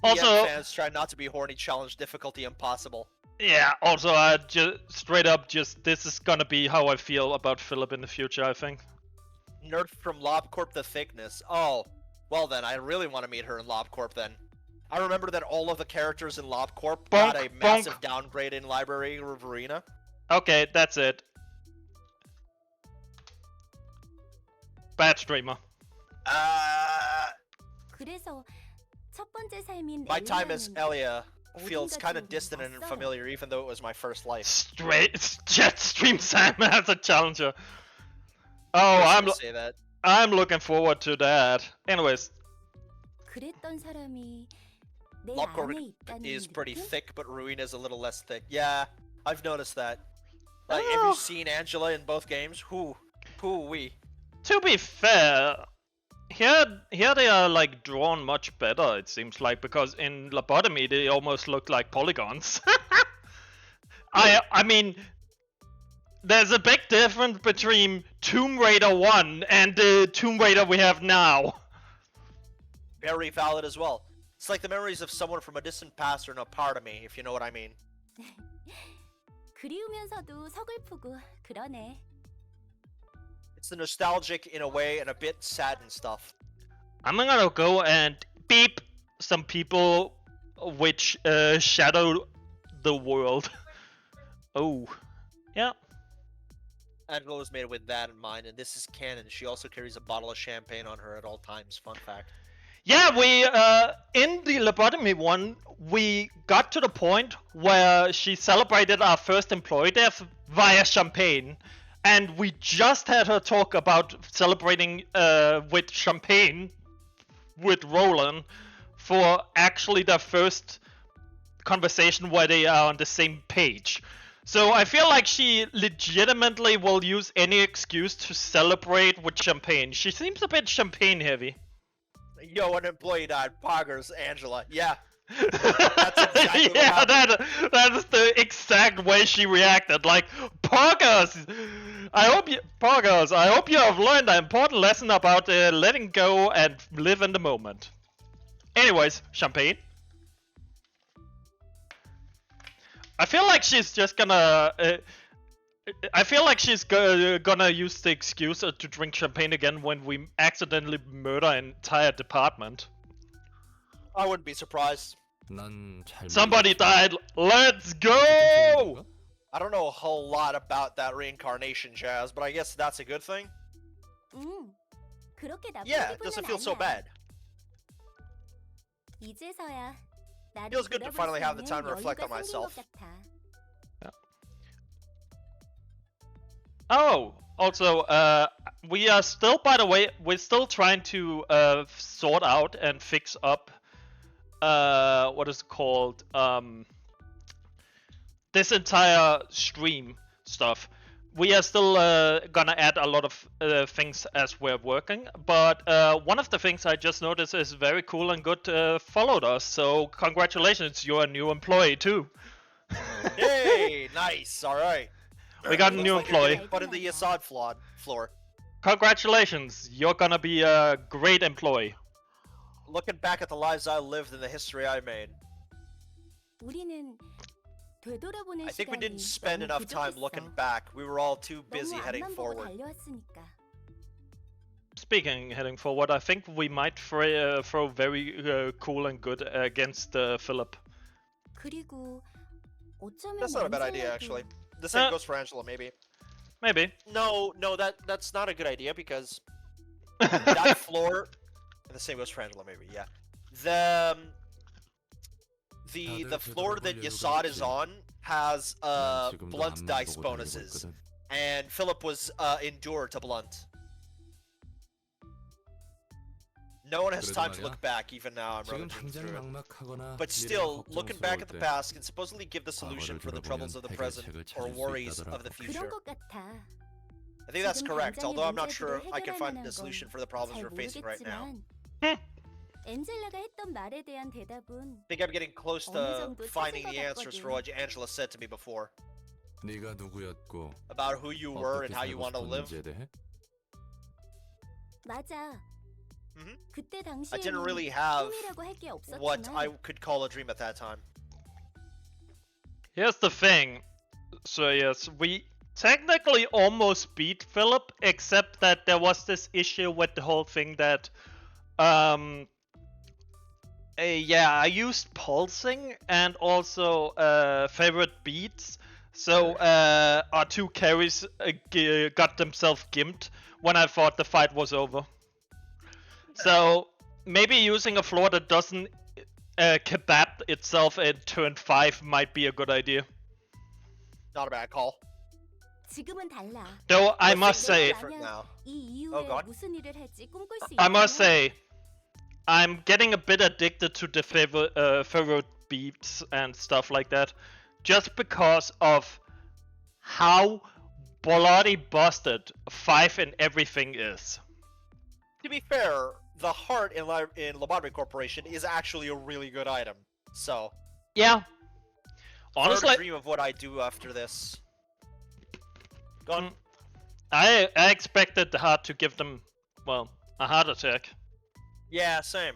Also, fans try not to be horny. Challenge difficulty impossible. yeah. Also, just straight up, this is gonna be how I feel about Philip in the future. I think. Nerd from LobCorp the thickness. Oh, well then, I really want to meet her in LobCorp then. I remember that all of the characters in LobCorp got a massive downgrade in Library of Ruina. Okay, that's it. Bad streamer. 그래서 첫 번째 삶인 My time as 엘리아는 Elia feels kind of distant and unfamiliar, even though it was my first life. Straight Jetstream Sam as a challenger. Oh, Say that. I'm looking forward to that. Anyways, 그랬던 사람이 내 Lopcore 안에 있다는 is pretty 느낌? thick, but Ruina is a little less thick. Yeah, I've noticed that. Like, have you seen Angela in both games? Who-wee. to be fair, here they are like drawn much better. It seems like, because in Lobotomy they almost look like polygons. I mean, there's a big difference between Tomb Raider 1 and the Tomb Raider we have now. Very valid as well. It's like the memories of someone from a distant past are now part of me, if you know what I mean. 그리우면서도 서글프고 그러네. It's the nostalgic in a way and a bit sad and stuff. I'm gonna go and beep some people which shadow the world. Oh, yeah. Angela was made with that in mind, and this is canon. She also carries a bottle of champagne on her at all times. Fun fact. Yeah, we in the lobotomy one, we got to the point where she celebrated our first employee death via champagne, and we just had her talk about celebrating with champagne with Roland for actually their first conversation where they are on the same page. So I feel like she legitimately will use any excuse to celebrate with champagne. She seems a bit champagne heavy. Yo, an employee died. Poggers, Angela. Yeah. That's exactly yeah, that is the exact way she reacted. Like, Poggers, I hope you have learned an important lesson about letting go and live in the moment. Anyways, champagne. I feel like she's just gonna. I feel like she's gonna use the excuse to drink champagne again when we accidentally murder an entire department. I wouldn't be surprised. Somebody died. Let's go! I don't know a whole lot about that reincarnation jazz, but I guess that's a good thing. 그렇게 나쁜 Yeah, it 기분은 doesn't feel so 아니야. bad. 이제서야 나를 Feels good to 돌아볼 finally 수 have the 있는 time to reflect 여유가 on myself. 생긴 것 같아. Oh, also, we are still, by the way, we're still trying to sort out and fix up, what is it called, this entire stream stuff. We are still gonna add a lot of things as we're working, but one of the things I just noticed is very cool and good followed us, so congratulations, you're a new employee too. Hey, nice, alright. We got a new employee. But in the Assad floor. Congratulations, you're gonna be a great employee. Looking back at the lives I lived and the history I made, 우리는 되돌아보는 I think we 시간이 didn't spend 너무 enough time 부족했어. looking back. We were all too busy 너무 heading 앞만 보고 forward. 달려왔으니까. Speaking heading forward, I think we might throw very cool and good against Philip. 그리고 어쩌면 That's not a bad idea, 엔젤라도 actually. The same goes for Angela, maybe. Maybe. No, that's not a good idea because that floor. The same goes for Angela, maybe. Yeah. The floor that Yasad is on has blunt dice bonuses, and Philip was endured to blunt. No one has time to look back, even now I'm rummaging through it. But still, looking back at the past can supposedly give the solution for the troubles of the present or worries of the 그런 future. 것 같아. I think that's 지금 correct, 당장의 although I'm not sure 문제들을 I can find 해결할 the 만한 solution 건 for the problems 잘 we're facing right now. 모르겠지만 엔젤라가 했던 말에 대한 대답은 I think I'm getting close 어느 to 정도 finding 찾은 the 것 answers 같거든. for what Angela said to me before. 네가 누구였고 About who you were and 어떻게 how you 살고 want to live. 싶었는지에 대해? 맞아. Mhm. 그때 I didn't 당시에는 really have 꿈이라고 할 게 what I 없었지만 could call a dream at that time. Here's the thing. So yes, we technically almost beat Philip, except that there was this issue with the whole thing that, yeah, I used pulsing and also favorite beats. So our two carries got themselves gimped when I thought the fight was over. So maybe using a floor that doesn't kebab itself in turn 5 might be a good idea. Not a bad call. 지금은 달라. Though I But must things are say, different now. 이 Oh, 이후에 God. 무슨 일을 할지 꿈꿀 수 I must 있다면 say, I'm getting a bit addicted to the favorite beats and stuff like that, just because of how bloody busted 5 in everything is. To be fair, the heart in Laboratory Corporation is actually a really good item. So, Yeah. honestly, Honestly, dream of what I do after this. Go on. I expected the heart to give them, well, a heart attack. Yeah, same.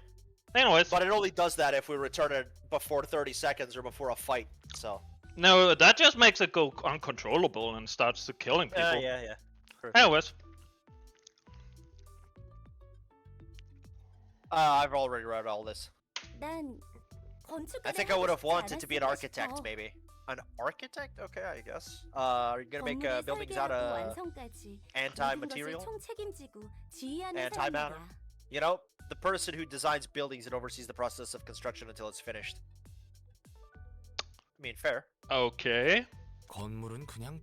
Anyways, But it only does that if we return it before 30 seconds or before a fight. So. no, that just makes it go uncontrollable and starts to killing people. Yeah. Anyways, I've already read all this. 난 건축가를 I think I would have 하고 싶지 wanted to be an 않았을까 architect, 싶어. maybe. An architect? Okay, I guess. Are you gonna make 건물을 buildings out 설계하고 of 완성까지 anti-material? 모든 것을 총책임지고 지휘하는 Anti-matter? 사람이야. You know, the person who designs buildings and oversees the process of construction until it's finished. I mean, fair. okay. 건물은 그냥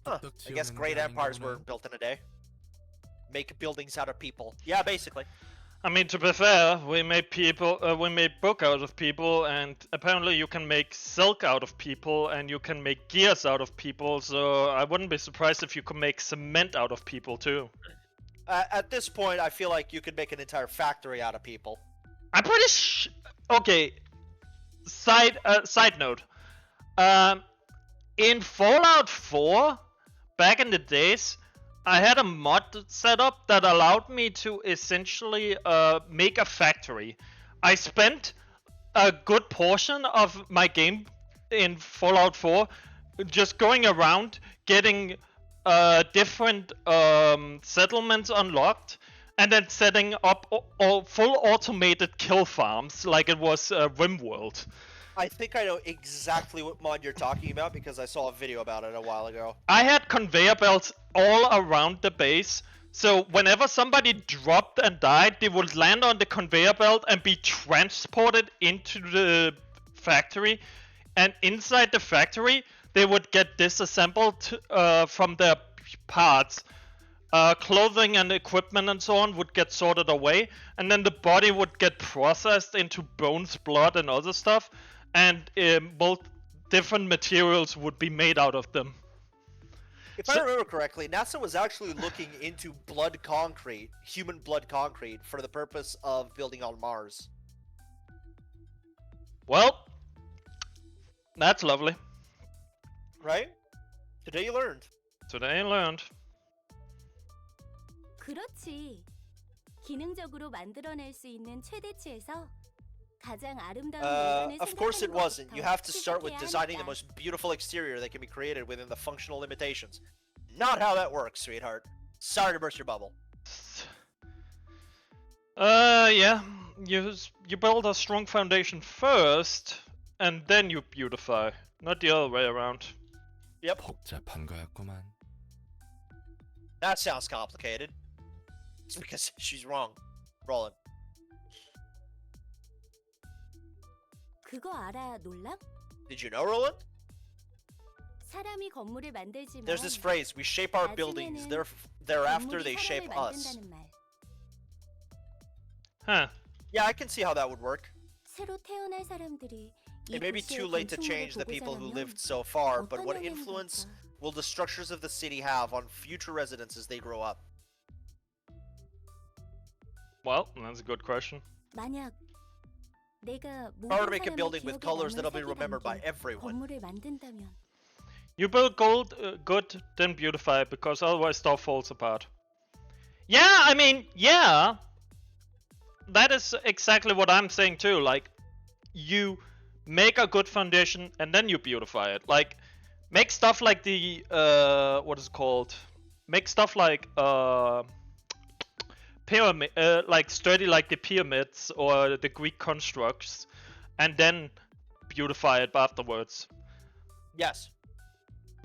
Huh. 뚝딱뚝딱 I guess 지어내는 great 게 empires 아닌가 weren't 보네. built in a day. Make buildings out of people. Yeah, basically. I mean, to be fair, we made book out of people, and apparently you can make silk out of people, and you can make gears out of people. So I wouldn't be surprised if you could make cement out of people too. At this point, I feel like you could make an entire factory out of people. I'm pretty okay. Side note. In Fallout 4, back in the days, I had a mod set up that allowed me to essentially make a factory. I spent a good portion of my game in Fallout 4 just going around getting different settlements unlocked and then setting up full automated kill farms like it was RimWorld. I think I know exactly what mod you're talking about because I saw a video about it a while ago. I had conveyor belts all around the base, so whenever somebody dropped and died, they would land on the conveyor belt and be transported into the factory, and inside the factory, they would get disassembled from their parts. Clothing and equipment and so on would get sorted away, and then the body would get processed into bones, blood, and other stuff, and both different materials would be made out of them. If I remember correctly, NASA was actually looking into blood concrete, human blood concrete, for the purpose of building on Mars. Well, that's lovely. Right? Today you learned. Today I learned. 그렇지. 기능적으로 만들어낼 수 있는 최대치에서 가장 아름다운 공간을 Of course it 생각하는 wasn't. You 것부터 have to start with 시작해야 designing the 하니까. most beautiful exterior that can be created within the functional limitations. Not how that works, sweetheart. Sorry to burst your bubble. Yeah. You build a strong foundation first, and then you beautify, not the other way around. Yep, 복잡한 거였구만. that sounds complicated. It's because she's wrong. Roland. 그거 알아, 놀람? Did you know, Roland? 사람이 건물을 만들지만 There's this phrase, we shape our buildings, thereafter 건물이 they shape 사람을 us. 만든다는 말. Huh. Yeah, I can see how that would work. 새로 태어날 사람들이 이 It may be 도시의 too late to 건축물을 change the 보고 people who 자라면 lived so far, but 어떤 what 영향을 influence 받을까? will the structures of the city have on future residents as they grow up? Well, that's a good question. 만약 내가 If I were to 모든 make a 사람의 building with 기억에 colors 남는 that'll be remembered by 색이 담긴 everyone. 건물을 만든다면 You build gold good, then beautify it, because otherwise stuff falls apart. Yeah, I mean, yeah. That is exactly what I'm saying too. Like, you make a good foundation and then you beautify it. Like, make stuff like the what is it called? Make stuff like pyramid, like sturdy like the pyramids or the Greek constructs, and then beautify it afterwards. Yes.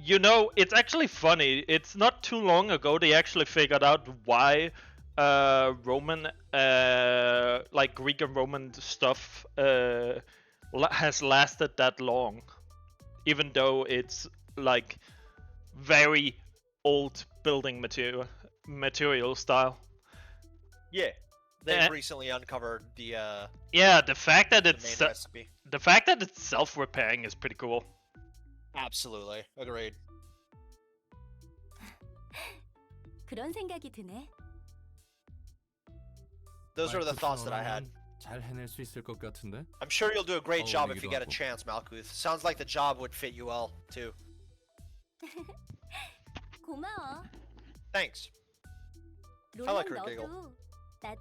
You know, it's actually funny. It's not too long ago they actually figured out why Roman, like Greek and Roman stuff has lasted that long, even though it's like very old building material style. Yeah, they've recently uncovered the the fact that main it's recipe. the fact that it's self-repairing is pretty cool. Absolutely, agreed. 그런 생각이 드네. Those are the thoughts that I had. 잘 해낼 수 있을 것 같은데? I'm sure you'll do a great job if 어울리기도 you get a 하고. chance, Malkuth. Sounds like the job would fit you well, too. 고마워. Thanks. I 롤런 like her giggle. 너도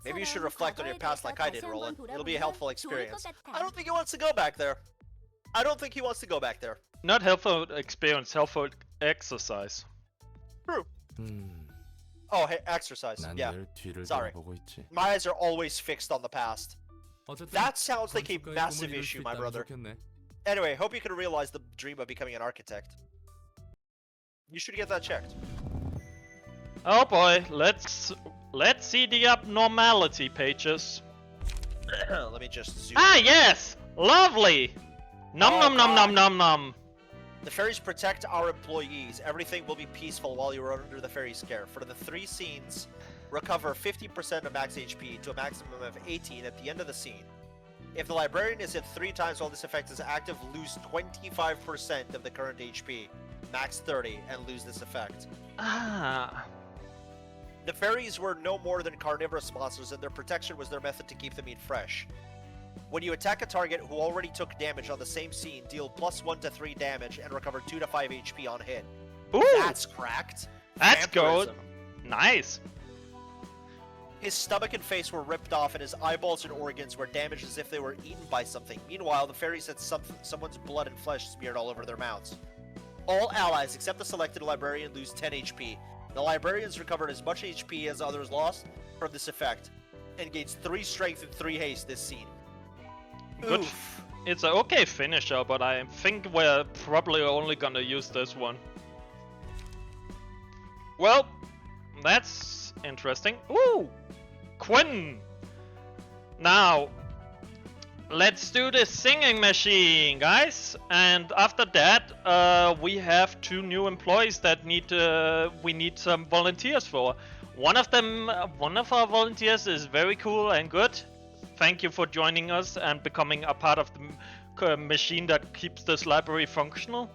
Maybe you should 나처럼 reflect on your 과거에 past like I did, 대해서 다시 Roland. 한번 It'll be a helpful 돌아보면 좋을 것 experience. 같아. I don't think he wants to go back there. I don't think he wants to go back there. Not helpful experience, helpful exercise. True. Oh, hey, exercise. 난 Yeah. 늘 뒤를 Sorry. 돌아보고 있지. My eyes are always fixed on the past. 어쨌든 That sounds like a 건축가의 massive 꿈을 이룰 수 issue, my 있다면 brother. 좋겠네. Anyway, hope you can realize the dream of becoming an architect. You should get that checked. Oh boy, let's see the abnormality pages. Let me just zoom. Ah yes, lovely. Nom Oh, nom nom nom God. nom nom. The fairies protect our employees. Everything will be peaceful while you are under the fairies' care. For the 3 scenes, recover 50% of max HP to a maximum of 18 at the end of the scene. If the librarian is hit 3 times while this effect is active, lose 25% of the current HP, max 30, and lose this effect. Ah. The fairies were no more than carnivorous monsters, and their protection was their method to keep the meat fresh. When you attack a target who already took damage on the same scene, deal +1 to 3 damage and recover 2 to 5 HP on hit. Ooh, That's cracked. that's good. Vampirism. Nice. His stomach and face were ripped off, and his eyeballs and organs were damaged as if they were eaten by something. Meanwhile, the fairies had someone's blood and flesh smeared all over their mouths. All allies except the selected librarian lose 10 HP. The librarians recovered as much HP as others lost from this effect, and gains 3 strength and 3 haste this scene. Good. Oof. It's an okay finisher, but I think we're probably only gonna use this one. Well, that's interesting. Ooh, Quinn. Now, let's do the singing machine, guys. And after that, we have 2 new employees that we need some volunteers for. One of our volunteers is very cool and good. Thank you for joining us and becoming a part of the machine that keeps this library functional,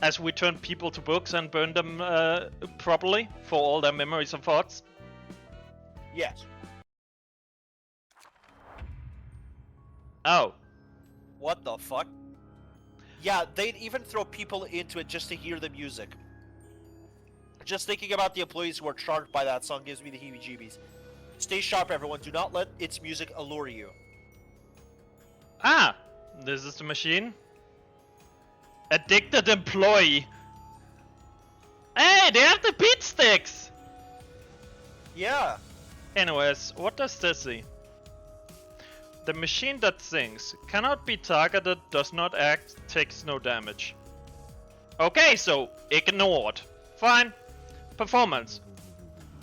as we turn people to books and burn them properly for all their memories and thoughts. Yes. Oh. What the fuck? Yeah, they'd even throw people into it just to hear the music. Just thinking about the employees who are charged by that song gives me the heebie-jeebies. Stay sharp, everyone. Do not let its music allure you. Ah, this is the machine. Addicted employee. Hey, they have the beat sticks! Yeah. Anyways, what does this say? The machine that sings cannot be targeted, does not act, takes no damage. Okay, so ignored. Fine. Performance.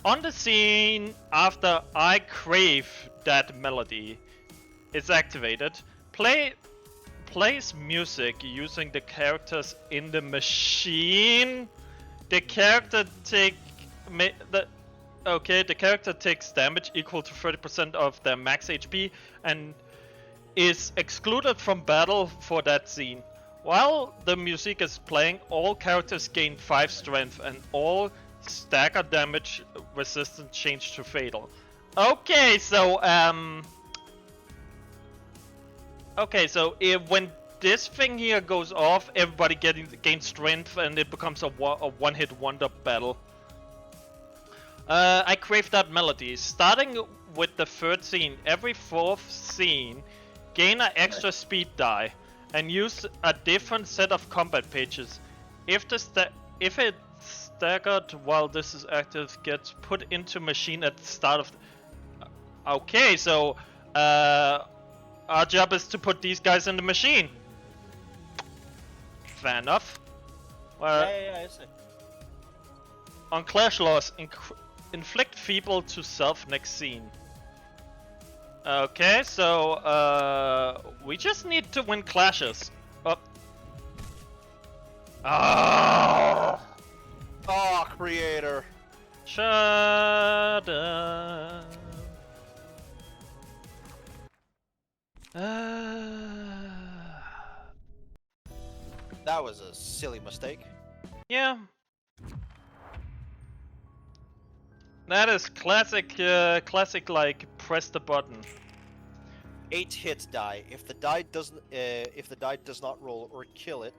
On the scene after I crave that melody is activated, plays music using the characters in the machine. The character the character takes damage equal to 30% of their max HP and is excluded from battle for that scene. While the music is playing, all characters gain 5 strength and all stagger damage resistance change to fatal. Okay, so when this thing here goes off, everybody gains strength and it becomes a one-hit wonder battle. I crave that melody. Starting with the 3rd scene, every 4th scene, gain an extra speed die and use a different set of combat pages. If it's staggered while this is active, gets put into machine at the start of. Okay, so our job is to put these guys in the machine. Fair enough. Yeah, I see. On clash loss, inflict feeble to self next scene. Okay, so we just need to win clashes. Oh. Oh. Oh, Creator. Shut up. That was a silly mistake. Yeah. That is classic, classic like press the button. 8 hit die. If the die does not roll or kill it,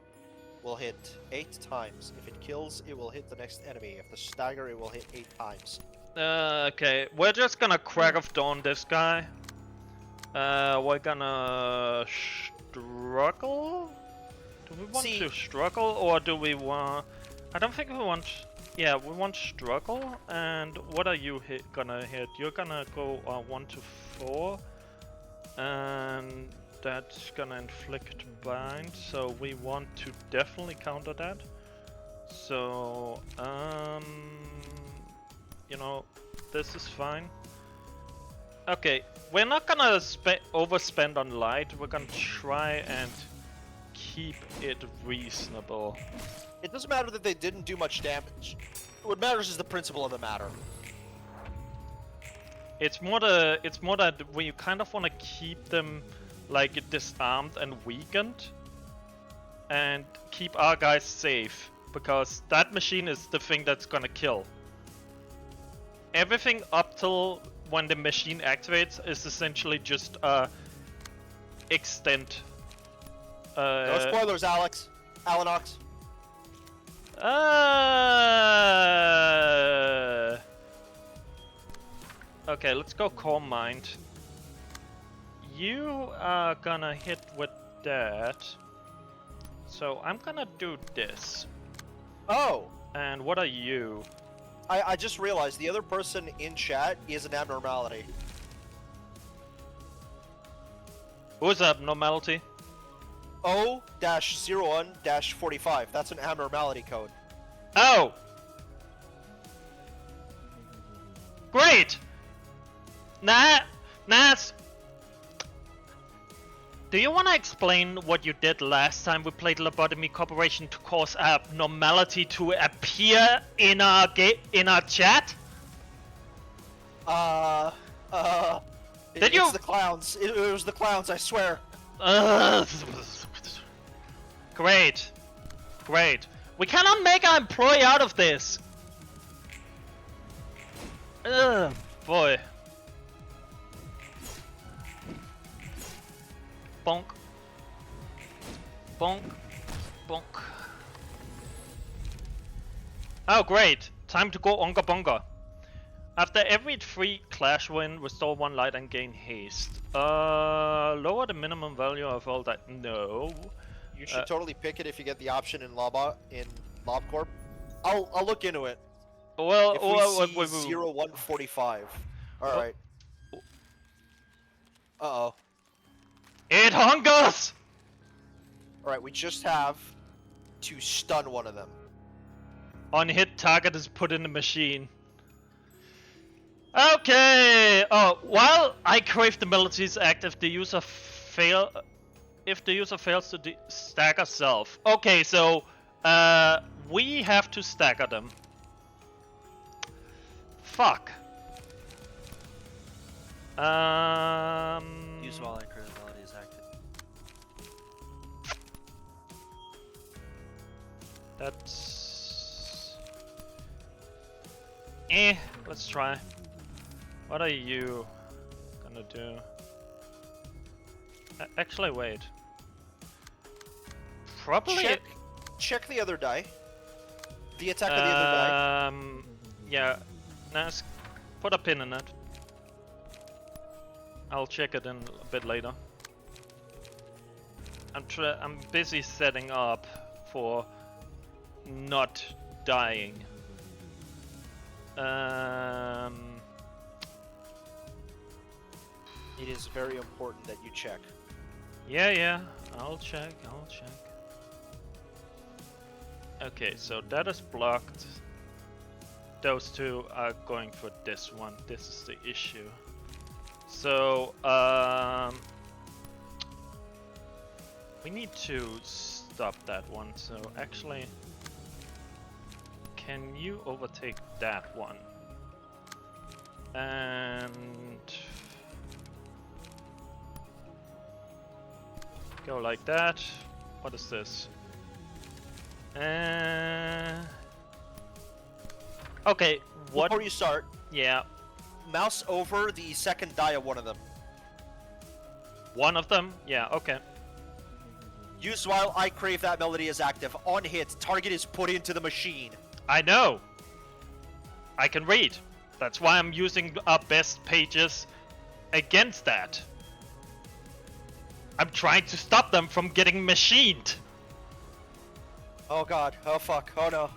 will hit 8 times. If it kills, it will hit the next enemy. If the stagger, it will hit 8 times. Okay, we're just gonna Crack of Dawn this guy. We're gonna struggle? Do we want to struggle, or do we want... I don't think we want... Yeah, we want struggle, and what are you gonna hit? You're gonna go 1 to 4, and that's gonna inflict bind, so we want to definitely counter that. So, you know, this is fine. Okay, we're not gonna overspend on light, we're gonna try and keep it reasonable. It doesn't matter that they didn't do much damage. What matters is the principle of the matter. It's more that we kind of want to keep them like disarmed and weakened, and keep our guys safe, because that machine is the thing that's gonna kill. Everything up till when the machine activates is essentially just extend. No spoilers, Alex. Alanox. Okay, let's go Calm Mind. You are gonna hit with that. So I'm gonna do this. Oh! And what are you? I just realized the other person in chat is an abnormality. Who's abnormality? O-01-45. That's an abnormality code. Oh! Great! Nas! Do you want to explain what you did last time we played Lobotomy Corporation to cause abnormality to appear in our chat? Did you? It's the clowns. It was the clowns, I swear. Great. Great. We cannot make our employee out of this. Ugh, boy. Bonk. Bonk. Bonk. Oh, great. Time to go onga bonga. After every 3 clash win, restore 1 light and gain haste. Lower the minimum value of all that. No. You should totally pick it if you get the option in LobCorp. I'll look into it. Well, if we see 0145. Alright. Uh-oh. It hungers! Alright, we just have to stun one of them. On hit, target is put in the machine. Okay! Oh, while I crave the ability is active, the user if the user fails to stagger self. Okay, so we have to stagger them. Fuck. Use while ability is active. That's... let's try. What are you gonna do? Actually, wait. Probably... Check the other die. The attack of the other die. Yeah. Nas, put a pin in it. I'll check it in a bit later. I'm busy setting up for not dying. It is very important that you check. Yeah, I'll check. Okay, so that is blocked. Those two are going for this one. This is the issue. So, we need to stop that one. So actually, can you overtake that one? And go like that. What is this? Okay, what? Before you start, Yeah, mouse over the second die of one of them. one of them? Yeah, okay. Use while I crave that melody is active. On hit, target is put into the machine. I know. I can read. That's why I'm using our best pages against that. I'm trying to stop them from getting machined. Oh god. Oh fuck. Oh no.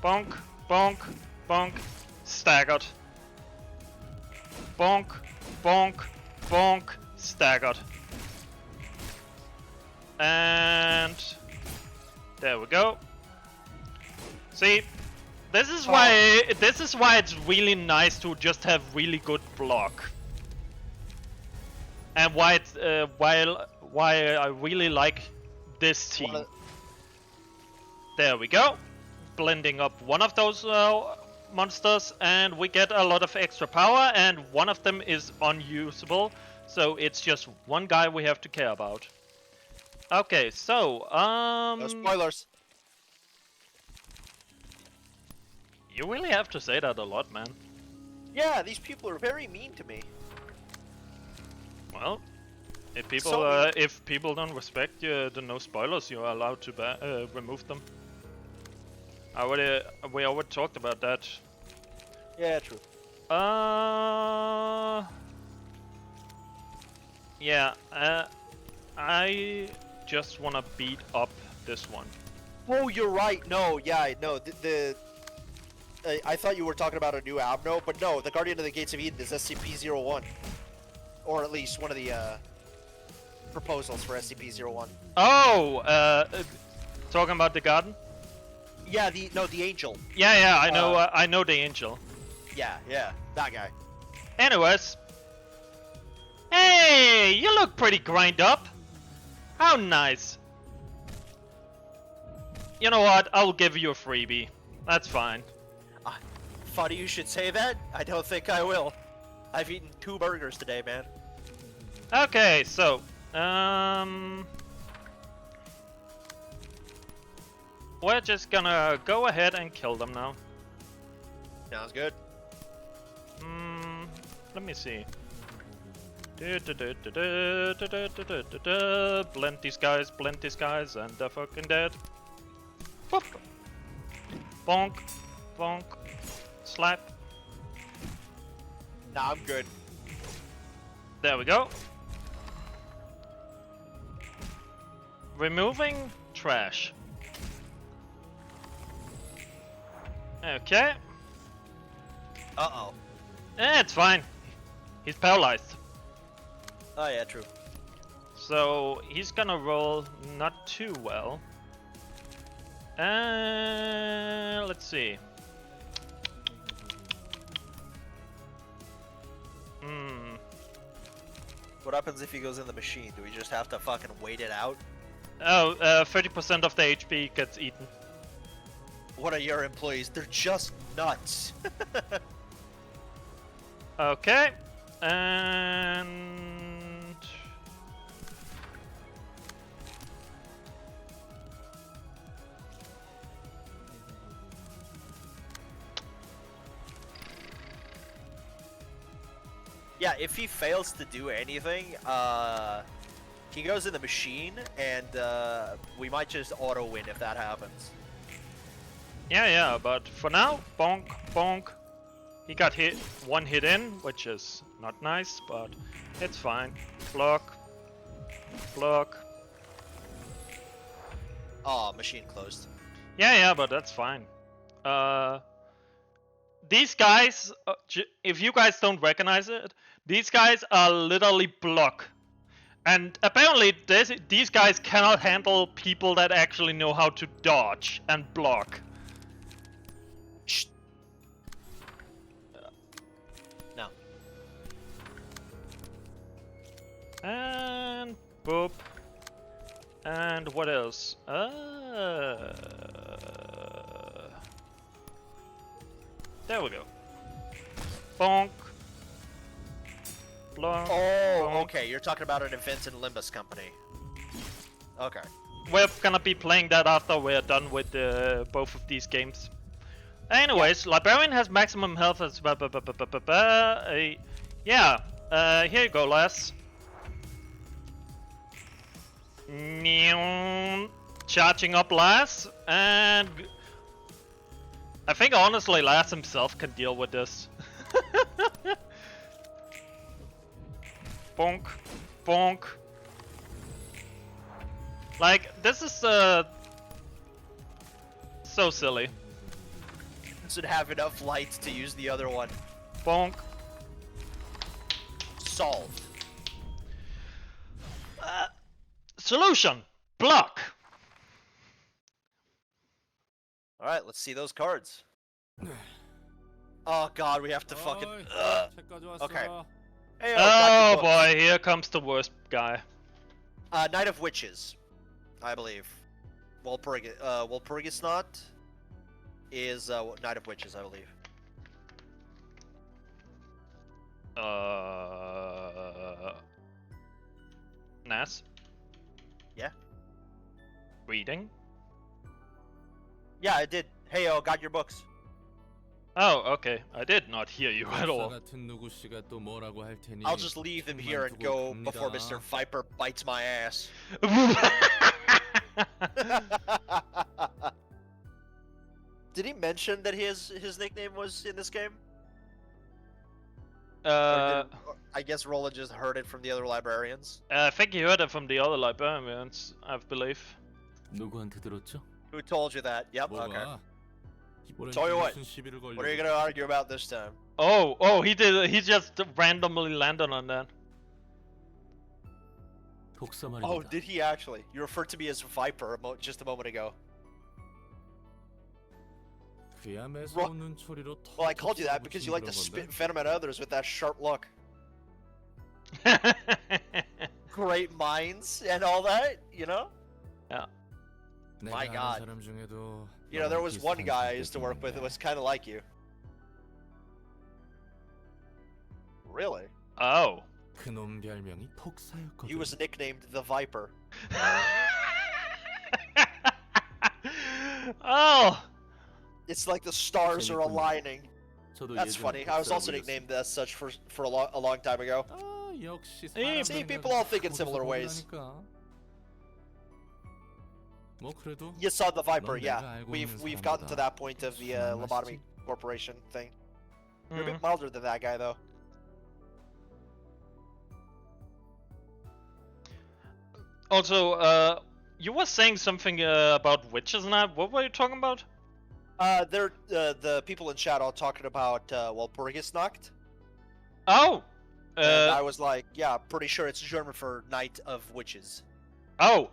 Bonk, bonk, bonk, staggered. Bonk, bonk, bonk, staggered. And there we go. See, this is why it's really nice to just have really good block. And why it's why I really like this team. There we go. Blending up one of those monsters, and we get a lot of extra power, and one of them is unusable, so it's just one guy we have to care about. Okay, so No spoilers. you really have to say that a lot, man. Yeah, these people are very mean to me. Well, if people So if people don't respect the no spoilers, you're allowed to remove them. We already talked about that. Yeah, true. Yeah. I just wanna beat up this one. Oh, you're right. No, yeah, no. I thought you were talking about a new Abno, but no, the Guardian of the Gates of Eden is SCP-01. Or at least one of the proposals for SCP-01. Oh, talking about the garden? Yeah, the Angel. Yeah, I know. I know the angel. Yeah, that guy. Anyways, hey, you look pretty grind up. How nice. You know what? I'll give you a freebie. That's fine. Funny you should say that. I don't think I will. I've eaten 2 burgers today, man. Okay, so we're just gonna go ahead and kill them now. Sounds good. Let me see. Blend these guys, and they're fucking dead. Whoop. Bonk, bonk, slap. Nah, I'm good. There we go. Removing trash. Okay. Uh-oh. It's fine. He's paralyzed. Oh yeah, true. So he's gonna roll not too well. Let's see. What happens if he goes in the machine? Do we just have to fucking wait it out? Oh, 30% of the HP gets eaten. What are your employees? They're just nuts. Okay. And Yeah, if he fails to do anything, he goes in the machine, and we might just auto-win if that happens. yeah, but for now, bonk, bonk. He got hit, one hit in, which is not nice, but it's fine. Block, block. Oh, machine closed. Yeah, but that's fine. These guys, if you guys don't recognize it, these guys are literally block. And apparently these guys cannot handle people that actually know how to dodge and block. No. And boop. And what else? There we go. Bonk. Blonk. Oh, bonk. okay. You're talking about an event in Limbus Company. Okay. We're gonna be playing that after we're done with both of these games. Anyways, Librarian has maximum health as yeah. Here you go, lass. Charging up Lass, and I think honestly Lass himself can deal with this. Bonk, bonk. Like, this is so silly. Doesn't have enough lights to use the other one. Bonk. Solved. Solution. Block. Alright, let's see those cards. Oh god, we have to fucking... Okay. Hey, got Oh your books. boy, here comes the worst guy. Knight of Witches, I believe. Walpurgisnacht is Knight of Witches, I believe. Nas? Yeah? Reading? Yeah, I did. Hey, got your books. Oh, okay. I did not hear you at all. I'll just leave them here and go before Mr. Viper bites my ass. Did he mention that his nickname was in this game? Or I guess Roland just heard it from the other librarians. I think you heard it from the other librarians, I believe. 누구한테 들었죠? Who told you that? Yep, okay. 뭐가? 이번엔 Tell you what, 무슨 시비를 걸려? What are you gonna argue about this time? Oh, he did. He just randomly landed on that. 독사 말입니다. Oh, did he actually? You referred to me as Viper just a moment ago. 그야 매서운 소리로 Well, I called you that because you like to spit venom at others with that sharp look. Great minds and all that, you know? Yeah. My god. You know, there was one guy I used to work with that was kind of like you. Really? Oh. 그놈 별명이 독사였거든. He was nicknamed the Viper. Oh. It's like the stars are aligning. That's funny. I was also nicknamed as such for a long time ago. See, people all think in similar ways. You saw the Viper, yeah. We've gotten to that point of the lobotomy corporation thing. You're a bit milder than that guy, though. Also, you were saying something about witches and that. What were you talking about? They're the people in chat all talking about Walpurgisnacht. Oh. And I was like, yeah, pretty sure it's German for Night of Witches. Oh,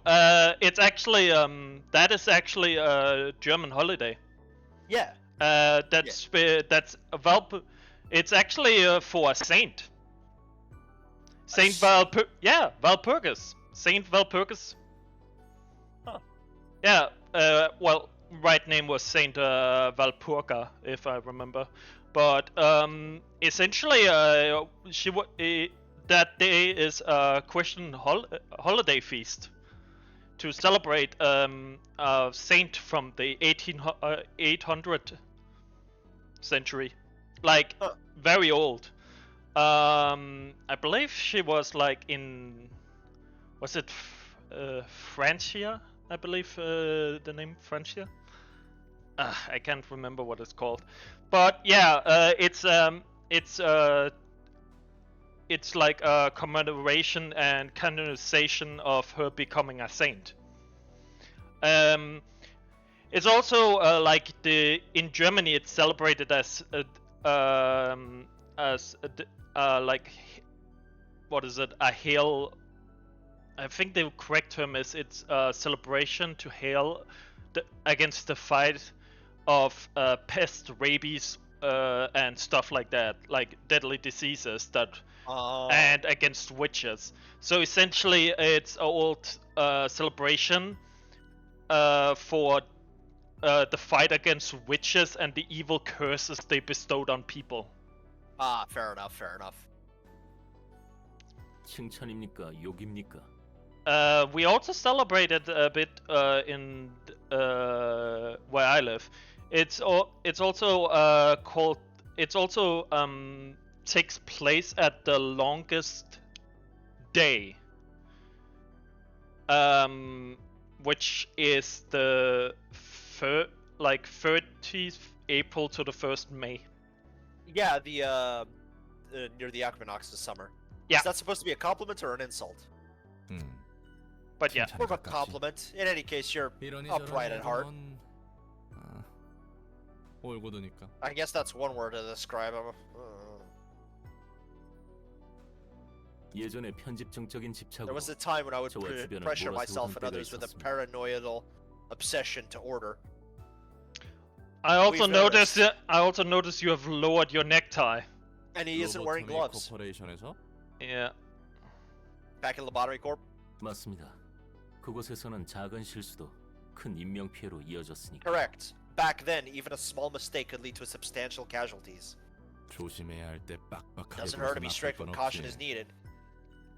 it's actually that is actually a German holiday. Yeah. That's it's actually for a saint. Saint Walpurgis. Saint Walpurgis. Huh. Yeah. Well, right name was Saint Walpurga, if I remember. But essentially, that day is a Christian holiday feast to celebrate a saint from the 800 century, like very old. I believe she was like was it Francia? I believe the name Francia. I can't remember what it's called, but yeah, it's like a commemoration and canonization of her becoming a saint. It's also like in Germany it's celebrated as like what is it? A hail. I think the correct term is it's a celebration to hail against the fight of pest, rabies, and stuff like that, like deadly diseases that, Oh. and against witches. So essentially, it's an old celebration for the fight against witches and the evil curses they bestowed on people. Ah, fair enough, fair enough. 칭찬입니까? 욕입니까? We also celebrated a bit in where I live. It's also called. It's also takes place at the longest day, which is the 30th April to the 1st May. Yeah, the near the equinox this summer. Yeah. Is that supposed to be a compliment or an insult? But yeah, More of a compliment. In any case, you're upright at heart. 올고드니까. I guess that's one word to describe him. 예전에 편집증적인 There 집착으로 was a time when I would 저와 주변을 pressure 몰아세우던 myself and 때가 others with a 있었습니다. paranoidal obsession to order. I also We've noticed. noticed. I also noticed you have lowered your necktie. And he isn't wearing gloves. 코퍼레이션에서 Yeah. Back in Lobotomy Corp? 맞습니다. 그곳에서는 작은 실수도 큰 인명 피해로 이어졌으니까. Correct. Back then, even a small mistake could lead to substantial casualties. 조심해야 할 때 빡빡하게 Doesn't hurt to be 나쁠 strict 건 when caution 없지. is needed.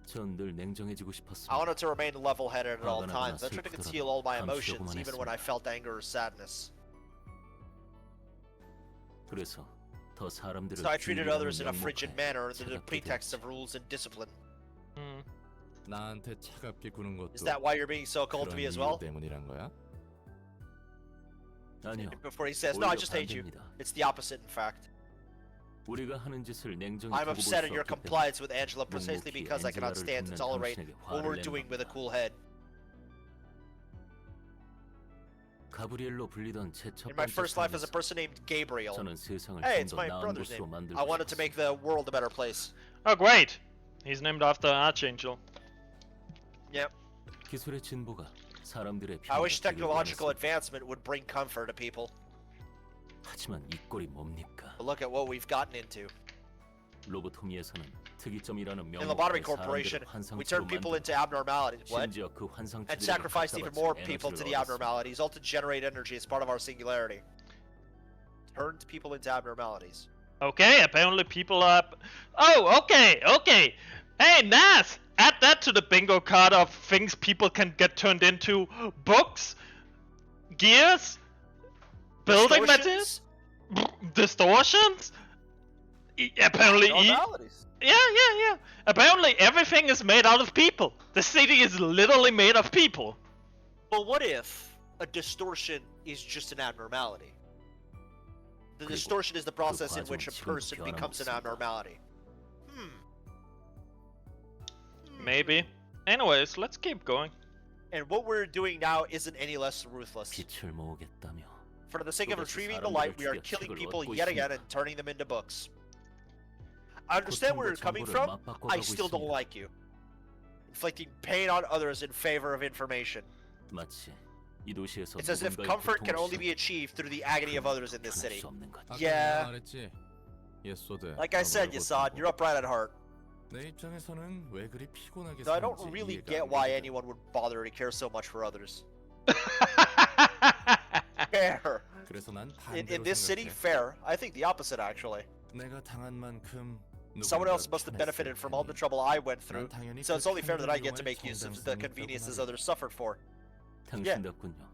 전 늘 냉정해지고 I 싶었습니다. wanted to remain level-headed at all 화가 나거나 times. I tried to conceal all my emotions, even when I felt anger or sadness. 그래서 더 사람들을 So I treated 주의하는 others in a frigid 명목하에 manner under the 차갑게 pretext 대했지. of rules and discipline. 나한테 차갑게 구는 것도 Is that why you're being so cold to 그런 me as 이유 well? 때문이란 거야? 아니요. Before he says, no, I 오히려 just hate you. 반대입니다. It's the opposite, in fact. 우리가 하는 짓을 냉정히 I'm 두고 볼 upset 수 at your 없기 때문에 compliance with Angela precisely 묵묵히 because I cannot 엔젤라를 stand to 돕는 tolerate 당신에게 what we're 화를 내는 doing with a 겁니다. cool head. 가브리엘로 불리던 제 첫 In my 번째 first life as a 삶에서 person named Gabriel, 저는 세상을 hey, 좀 it's 더 my 나은 brother's 곳으로 name. 만들고 I wanted to make 싶었습니다. the world a better place. Oh, great! He's named after Archangel. Yep. 기술의 진보가 사람들의 I wish 평화를 technological 원했습니다. advancement would bring comfort to people. 하지만 이 꼴이 뭡니까? But look at what we've gotten into. 로보토미에서는 특이점이라는 In Lobotomy 명목하에 Corporation, 사람들을 we turn 환상체로 people 만들고 into abnormalities. What? 심지어 그 And 환상체들에게 sacrificed even more people to the 에너지를 얻었습니다. abnormalities, all to generate energy as part of our singularity. Turned people into abnormalities. Okay, apparently people are. Oh, okay, okay. Hey, Naz, add that to the bingo card of things people can get turned into: books, gears, building materials, distortions. Apparently, Abnormalities. yeah. Apparently, everything is made out of people. The city is literally made of people. But what if a distortion is just an abnormality? The 그리고 distortion is the process in 과정은 which a 지금도 person becomes an 변함없습니다. abnormality. Maybe. Anyways, let's keep going. And what we're doing now isn't any less ruthless. 빛을 모으겠다며 For the sake of 그것이 retrieving the light, we are 사람들을 killing 죽여 people 책을 yet 얻고 again 있습니다. and turning them into books. I understand where you're coming from. I still don't like you. Inflicting pain on others in favor of information. 마치 이 도시에서 It's as if 누군가의 comfort can 고통을 only be achieved through the agony of others in this 견딜 city. 수 없는 거지. 아까 Yeah. 내가 말했지. 예소드. Like I said, Yasad, you're upright at heart. 내 입장에서는 왜 그리 피곤하게 Though I don't 사는지 really 이해가 get 안 why 되거든. anyone would bother to care so much for others. Fair. 그래서 난 In 반대로 this city, 생각해. fair. I think the opposite, actually. 내가 당한 만큼 Someone else 누군가 must have benefited 편했을 from all the 테니. trouble I went through, 난 당연히 so it's 그 only fair that I get to 편의를 make use of the 정당성이 conveniences 있다고 others suffered for. 당신답군요.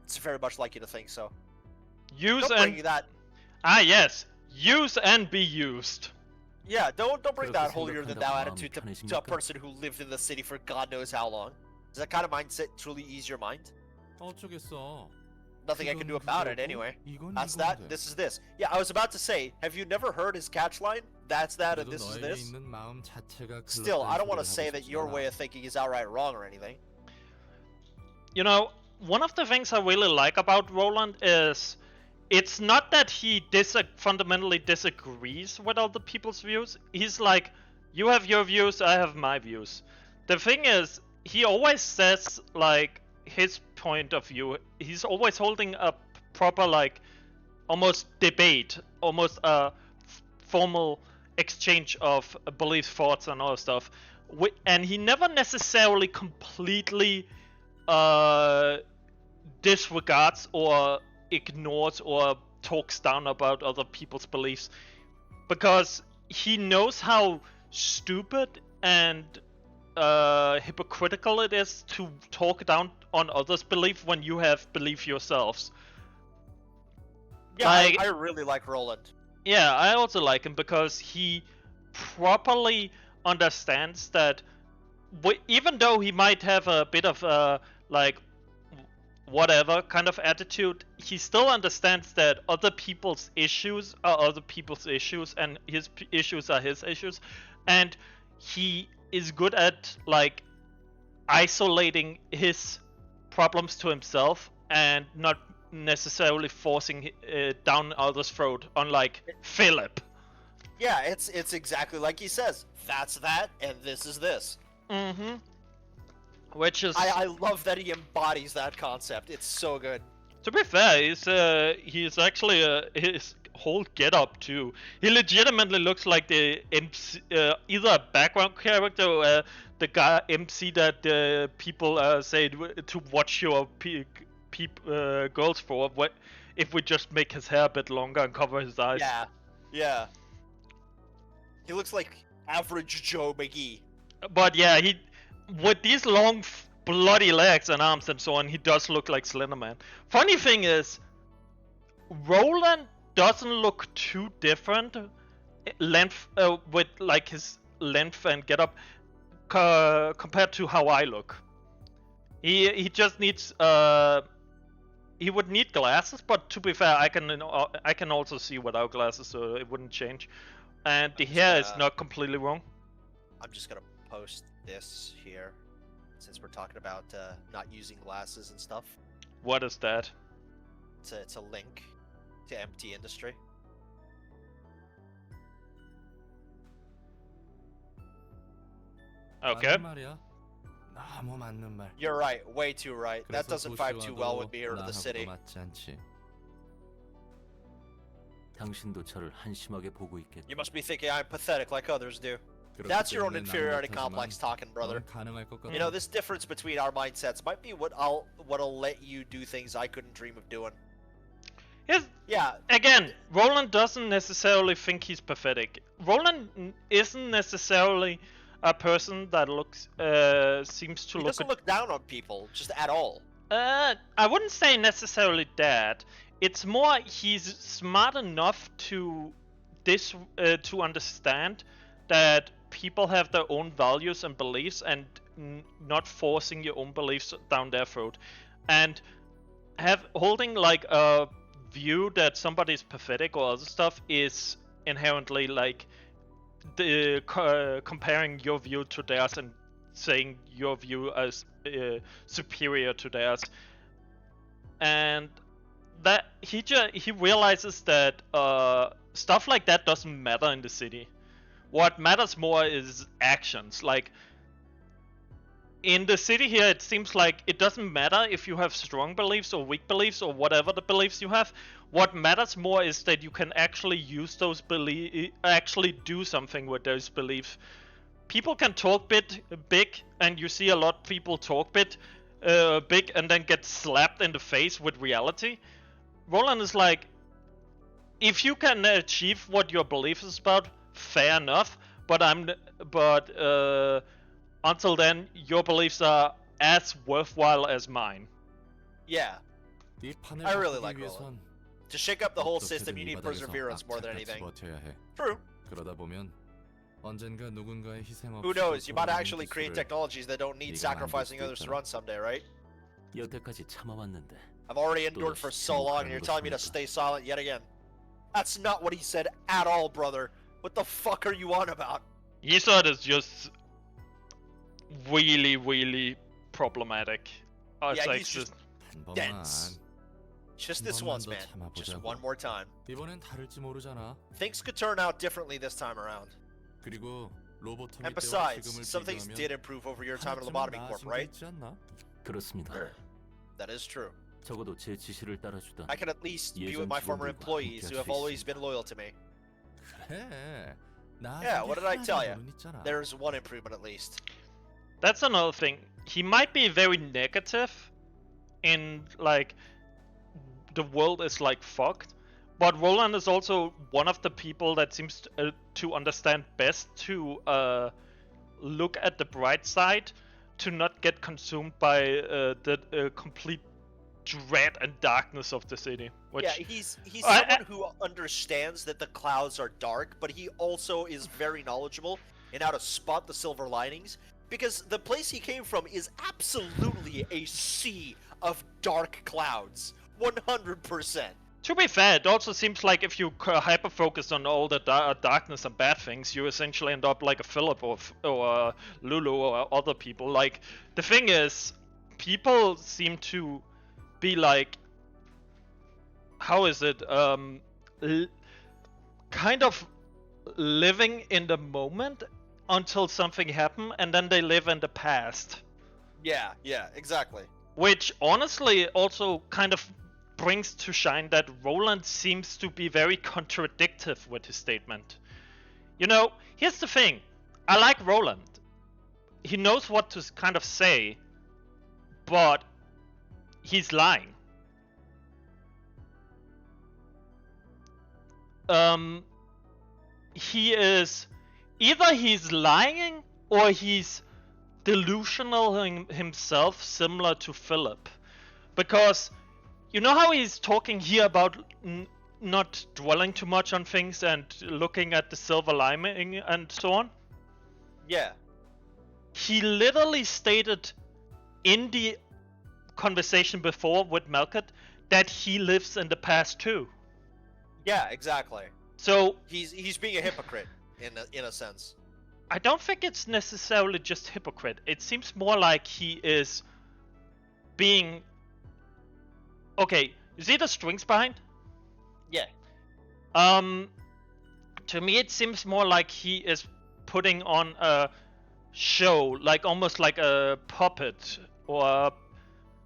It's very much like you to think so. Use Don't bring and that. yes, use and be used. Yeah, don't bring 그렇게 that holier than thou 생각한다고 attitude to a 마음이 편해집니까? person who lived in the city for God knows how long. Does that kind of mindset truly ease your mind? 어쩌겠어. Nothing I can do 그건 about it 그거고, anyway. 이건 That's that. 이건데. This is this. Yeah, I was about to say, have you never heard his catch line? That's that, and 그래도 this is 너에게 this. 있는 마음 자체가 Still, I don't want to 그렇다는 say 소리를 that 하고 your 싶진 way 않아. of thinking is outright wrong or anything. You know, one of the things I really like about Roland is it's not that he fundamentally disagrees with other people's views. He's like, you have your views, I have my views. The thing is, he always says like his point of view. He's always holding a proper like almost debate, almost a formal exchange of beliefs, thoughts, and all stuff. And he never necessarily completely disregards or ignores or talks down about other people's beliefs, because he knows how stupid and hypocritical it is to talk down on others' belief when you have belief yourselves. Yeah, Like, I really like Roland. yeah, I also like him because he properly understands that even though he might have a bit of like whatever kind of attitude, he still understands that other people's issues are other people's issues and his issues are his issues, and he is good at like isolating his problems to himself and not necessarily forcing it down others' throat, unlike Philip. Yeah, it's exactly like he says. That's that, and this is this. Mm-hmm. Which is, I love that he embodies that concept. It's so good. to be fair, he's actually his whole get-up too. He legitimately looks like the MC, either a background character or the guy MC that people say to watch your girls for. What if we just make his hair a bit longer and cover his eyes? Yeah, yeah. He looks like average Joe McGee. But yeah, he with these long bloody legs and arms and so on, he does look like Slender Man. Funny thing is, Roland doesn't look too different length with like his length and get up compared to how I look. He just needs he would need glasses, but to be fair, I can also see without glasses, so it wouldn't change. And the hair is not completely wrong. I'm just gonna post this here, since we're talking about not using glasses and stuff. What is that? It's a link to Empty Industry. Okay. 너무 맞는 말. You're right, way too right. That doesn't vibe too well with me here to the 나하고도 city. 맞지 않지. 당신도 저를 한심하게 보고 있겠다. You must be thinking I'm pathetic like others do. That's your own inferiority complex talking, brother. 가능할 것 같아. You know, this difference between our mindsets might be what'll let you do things I couldn't dream of doing. Yeah. Again, Roland doesn't necessarily think he's pathetic. Roland isn't necessarily a person that looks seems to He look. doesn't look down on people, just at all. I wouldn't say necessarily that. It's more he's smart enough to to understand that people have their own values and beliefs, and not forcing your own beliefs down their throat, and holding like a view that somebody's pathetic or other stuff is inherently like comparing your view to theirs and saying your view as superior to theirs, and that he realizes that stuff like that doesn't matter in the city. What matters more is actions. Like in the city here, it seems like it doesn't matter if you have strong beliefs or weak beliefs or whatever the beliefs you have. What matters more is that you can actually use those beliefs, actually do something with those beliefs. People can talk big, and you see a lot of people talk big and then get slapped in the face with reality. Roland is like, if you can achieve what your belief is about, fair enough. But until then, your beliefs are as worthwhile as mine. Yeah. I really like Roland. To shake up the whole system, you need perseverance more than anything. True. Who knows? You might actually create technologies that don't need sacrificing others to run someday, right? 여태까지 참아왔는데. I've already endured for so long, and you're telling me to stay silent yet again. That's not what he said at all, brother. What the fuck are you on about? He said it's just really, really problematic. Yeah, he's just dense. Just this once, man. Just one more time. Things could turn out differently this time around. And besides, some things did improve over your time at Lobotomy Corp, right? 그렇습니다. That is true. 적어도 제 지시를 따라주던 I can at least be 예전 with my former 직원들과 employees who 함께할 have 수 always 있습니다. been loyal to me. 그래. Yeah, what did I tell you? There's one improvement at least. That's another thing. He might be very negative in like the world is like fucked, but Roland is also one of the people that seems to understand best to look at the bright side, to not get consumed by the complete dread and darkness of the city. Which, yeah, he's someone who understands that the clouds are dark, but he also is very knowledgeable in how to spot the silver linings, because the place he came from is absolutely a sea of dark clouds. 100%. To be fair, it also seems like if you hyper focus on all the darkness and bad things, you essentially end up like a Philip or Lulu or other people. Like, the thing is, people seem to be like, how is it, kind of living in the moment until something happens, and then they live in the past. Yeah, exactly. Which honestly also kind of brings to shine that Roland seems to be very contradictory with his statement. You know, here's the thing. I like Roland. He knows what to kind of say, but he's lying. He is either he's lying or he's delusional himself, similar to Philip, because you know how he's talking here about not dwelling too much on things and looking at the silver lining and so on? Yeah. He literally stated in the conversation before with Malkuth that he lives in the past too. Yeah, exactly. So he's being a hypocrite in a sense. I don't think it's necessarily just hypocrite. It seems more like he is being... Okay, you see the strings behind? Yeah. To me it seems more like he is putting on a show, like almost like a puppet or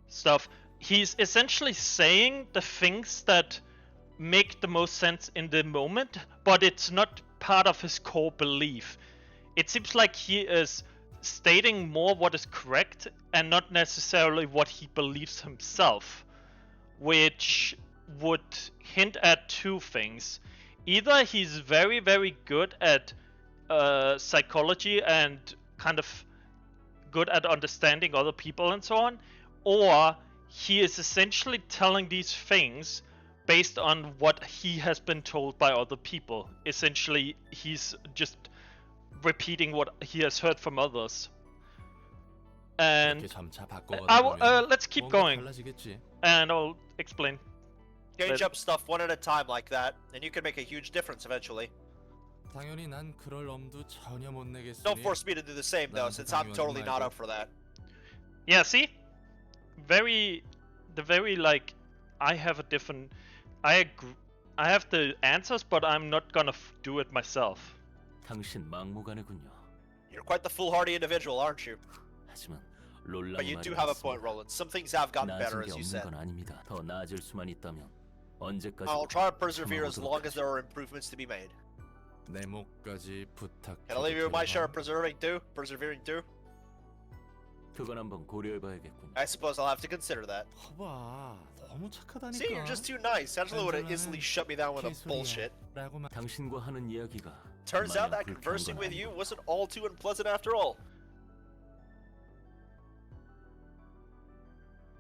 stuff. He's essentially saying the things that make the most sense in the moment, but it's not part of his core belief. It seems like he is stating more what is correct and not necessarily what he believes himself, which would hint at two things. Either he's very, very good at psychology and kind of good at understanding other people and so on, or he is essentially telling these things based on what he has been told by other people. Essentially, he's just repeating what he has heard from others. And let's keep going, and I'll explain. Change up stuff one at a time like that, and you can make a huge difference eventually. Don't force me to do the same though, since I'm totally not up for that. Yeah, see? The very like, I have a different... I agree. I have the answers, but I'm not gonna do it myself. You're quite the foolhardy individual, aren't you? But you do have a point, Roland. Some things have gotten better, as you said. I'll try to persevere as long as there are improvements to be made. Can I leave you with my share of persevering too? I suppose I'll have to consider that. See, you're just too nice. Angela would have instantly shut me down with a bullshit. Turns out that conversing with you wasn't all too unpleasant after all.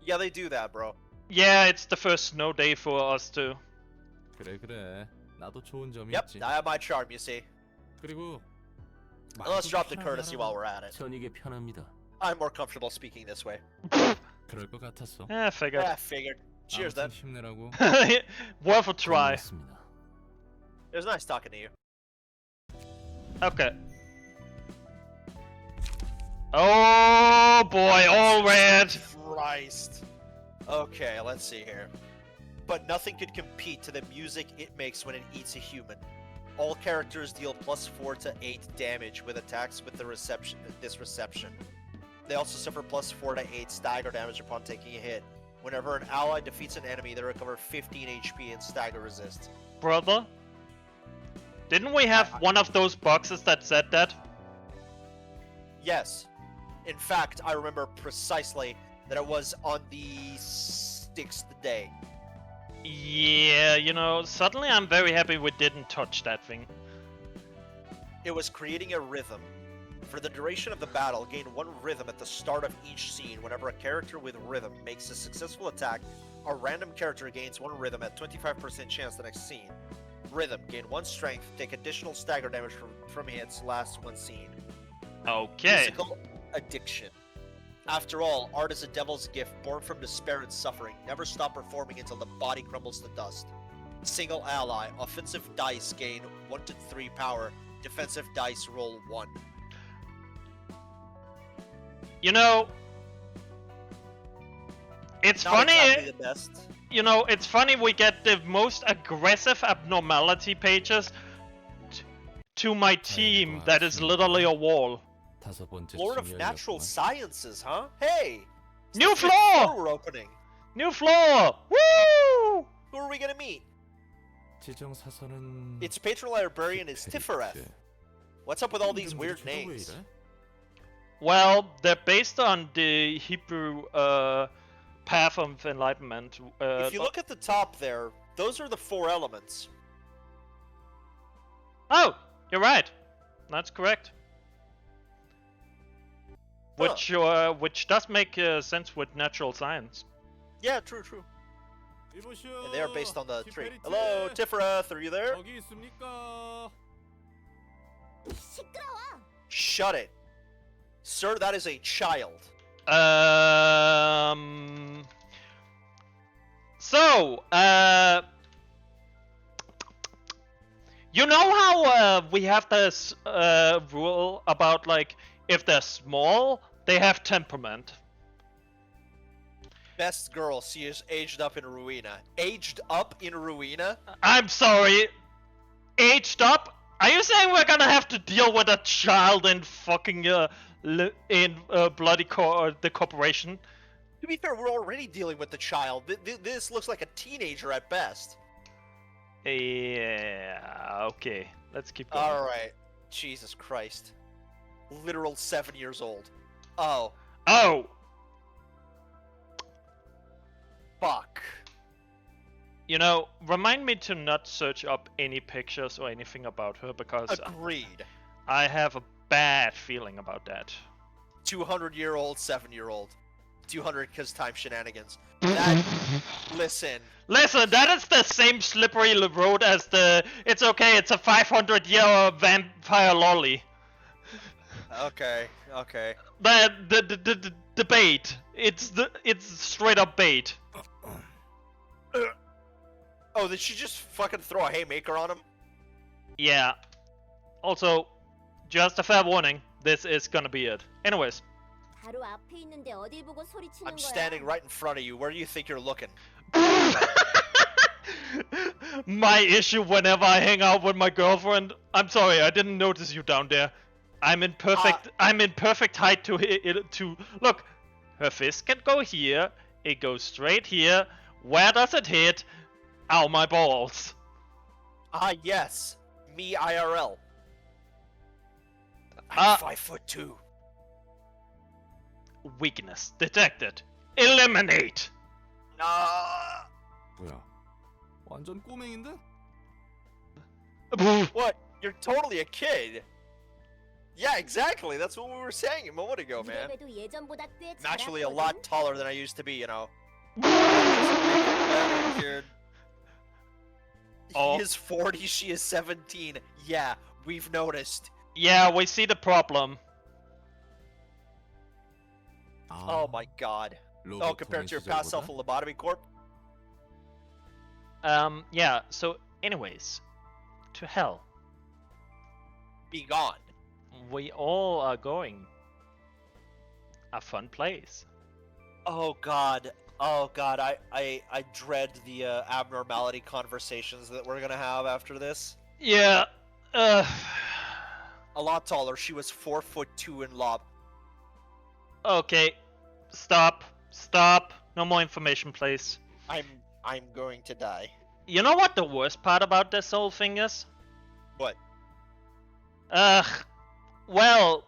Yeah, they do that, bro. Yeah, it's the first snow day for us too. Yep, I have my charm, you see. And let's drop the courtesy while we're at it. I'm more comfortable speaking this way. Yeah, figured. Yeah, figured. Cheers then. Worth a try. It was nice talking to you. Okay. Oh boy, all red. Christ. Okay, let's see here. But nothing could compete to the music it makes when it eats a human. All characters deal +4 to 8 damage with attacks with this reception. They also suffer +4 to 8 stagger damage upon taking a hit Whenever an ally defeats an enemy, they recover 15 HP and stagger resist. Brother? Didn't we have one of those boxes that said that? Yes. In fact, I remember precisely that it was on the 6th day. Yeah, you know, suddenly I'm very happy we didn't touch that thing. It was creating a rhythm. For the duration of the battle, gain 1 rhythm at the start of each scene. Whenever a character with rhythm makes a successful attack, a random character gains 1 rhythm at 25% chance the next scene. Rhythm, gain 1 strength, take additional stagger damage from hits, lasts 1 scene. Okay. Physical addiction. After all, art is a devil's gift, born from despair and suffering. Never stop performing until the body crumbles to dust. Single ally, offensive dice gain 1 to 3 power, defensive dice roll 1. You know, it's Not funny. exactly the best. You know, it's funny we get the most aggressive abnormality pages to my team that is literally a wall. Lord of Natural Sciences, huh? Hey! New floor! We're opening. New floor! Woo! Who are we gonna meet? 지정사선은 Its patron librarian is Tifereth. What's up with all these weird names? Well, they're based on the Hebrew path of enlightenment. If you look at the top there, those are the 4 elements. Oh, you're right. That's correct. Huh. Which does make sense with natural science. Yeah, true. And they are based on the tree. Hello, Tifereth, are you there? 시끄러워. Shut it. Sir, that is a child. So, you know how we have this rule about, like, if they're small, they have temperament. Best girl, she is aged up in Ruina. Aged up in Ruina? I'm sorry. Aged up? Are you saying we're gonna have to deal with a child in fucking the corporation? To be fair, we're already dealing with the child. This looks like a teenager at best. Yeah. Okay. Let's keep going. All right. Jesus Christ. Literal 7 years old. Oh. Oh. Fuck. You know, remind me to not search up any pictures or anything about her because Agreed. I have a bad feeling about that. 200-year-old, 7-year-old. 200 because time shenanigans. That. Listen. Listen, that is the same slippery road as the. It's okay. It's a 500-year vampire lolly. Okay. The bait. It's straight up bait. Oh, did she just fucking throw a haymaker on him? Yeah. Also, just a fair warning. This is gonna be it. Anyways. 바로 앞에 있는데 어딜 보고 소리치는 I'm 거야? standing right in front of you. Where do you think you're looking? My issue whenever I hang out with my girlfriend. I'm sorry, I didn't notice you down there. I'm in perfect height to look. Her fist can go here. It goes straight here. Where does it hit? Ow, my balls. Ah, yes. Me IRL. I'm 5'2". Weakness detected. Eliminate. 뭐야? 완전 꼬맹인데? What? You're totally a kid. Yeah, exactly. That's what we were saying a moment ago, man. 이래봬도 예전보다 꽤 I'm actually a 자랐거든? lot taller than I used to be, you know. Oh. He is 40, she is 17. Yeah, we've noticed. Yeah, we see the problem. Oh my god. Oh, compared to your past self, a lobotomy corp? Yeah, so anyways, to hell. Be gone. We all are going. A fun place. Oh god. Oh god, I dread the abnormality conversations that we're gonna have after this. Yeah, A lot taller, she was 4'2" in lob. okay. Stop. No more information, please. I'm going to die. You know what the worst part about this whole thing is? What? Well,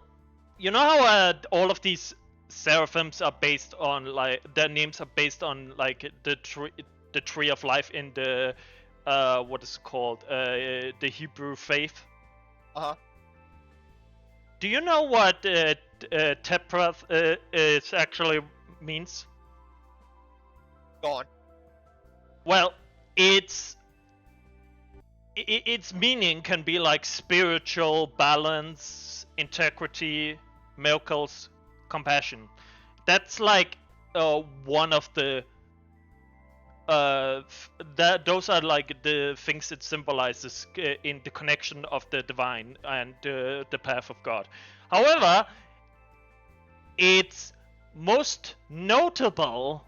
you know how all of these seraphims are based on, like, their names are based on, like, the tree of life in the what is it called, the Hebrew faith. Do you know what Teprath is actually means? Go on. Well, its meaning can be like spiritual balance, integrity, miracles, compassion. That's like one of the those are like the things it symbolizes in the connection of the divine and the path of God. However, its most notable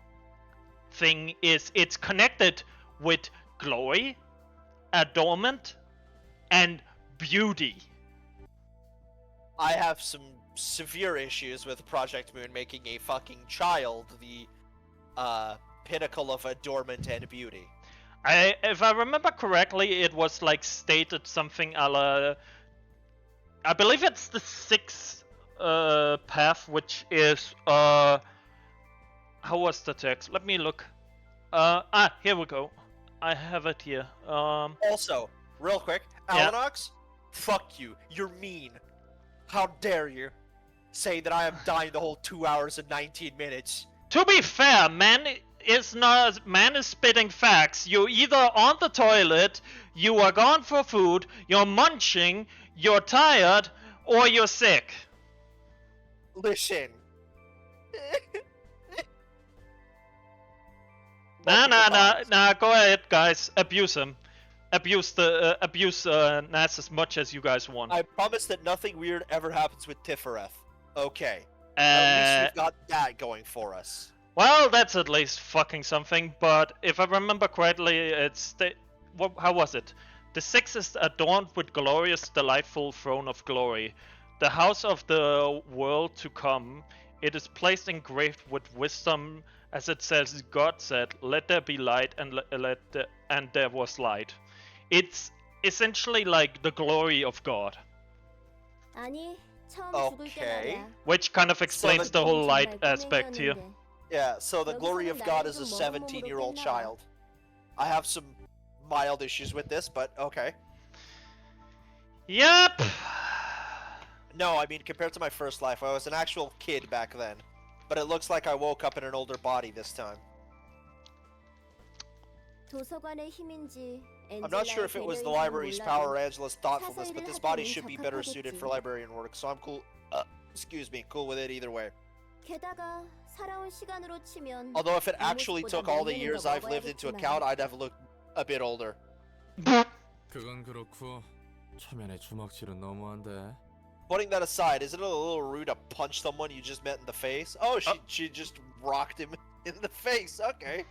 thing is it's connected with glory, adornment, and beauty. I have some severe issues with Project Moon making a fucking child the pinnacle of adornment and beauty. If I remember correctly, it was like stated something a la, I believe it's the sixth path, which is how was the text? Let me look. Here we go. I have it here. Also, real quick, Alanox, fuck you. You're mean. How dare you say that I am dying the whole 2 hours and 19 minutes? To be fair, man is spitting facts. You're either on the toilet, you are gone for food, you're munching, you're tired, or you're sick. Listen. Nah, go ahead, guys. Abuse him. Abuse Nas as much as you guys want. I promise that nothing weird ever happens with Tifereth. Okay. At least we've got that going for us. Well, that's at least fucking something, but if I remember correctly, it's how was it? The sixth is adorned with glorious, delightful throne of glory, the house of the world to come. It is placed engraved with wisdom, as it says, God said, "Let there be light," and there was light. It's essentially like the glory of God. Okay. Which kind of explains the whole light aspect here. Yeah, so the glory of God is a 17-year-old child. I have some mild issues with this, but okay. Yep. No, I mean, compared to my first life, I was an actual kid back then. But it looks like I woke up in an older body this time. I'm not sure if it was the library's power or Angela's thoughtfulness, but this body should be better suited for librarian work, so I'm cool. Cool with it either way. Although if it actually took all the years I've lived into account, I'd have looked a bit older. 그건 그렇고 초면에 주먹질은 너무한데. Putting that aside, is it a little rude to punch someone you just met in the face? Oh, she just rocked him in the face. Okay.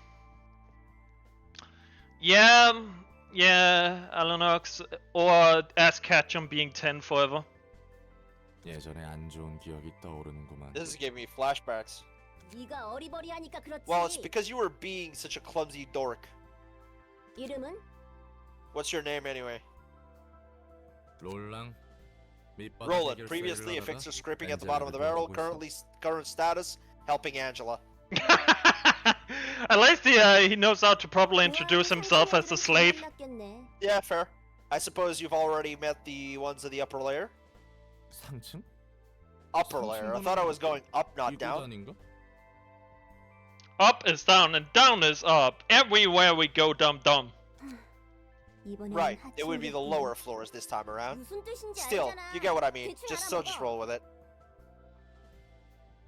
Yeah, Alanox, or ask Ketchum being 10 forever. 예전에 안 좋은 기억이 떠오르는구만. This is giving me flashbacks. Well, it's because you were being such a clumsy dork. What's your name anyway? 롤랑. Roland, previously a fixer scraping at the bottom of the barrel, current status, helping Angela. At least he knows how to properly introduce himself as a slave. Yeah, fair. I suppose you've already met the ones of the upper layer? 3층? Upper layer. I thought I was going up, not down. Up is down and down is up. Everywhere we go, dum-dum. Right, it would be the lower floors this time around. Still, you get what I mean. Just roll with it.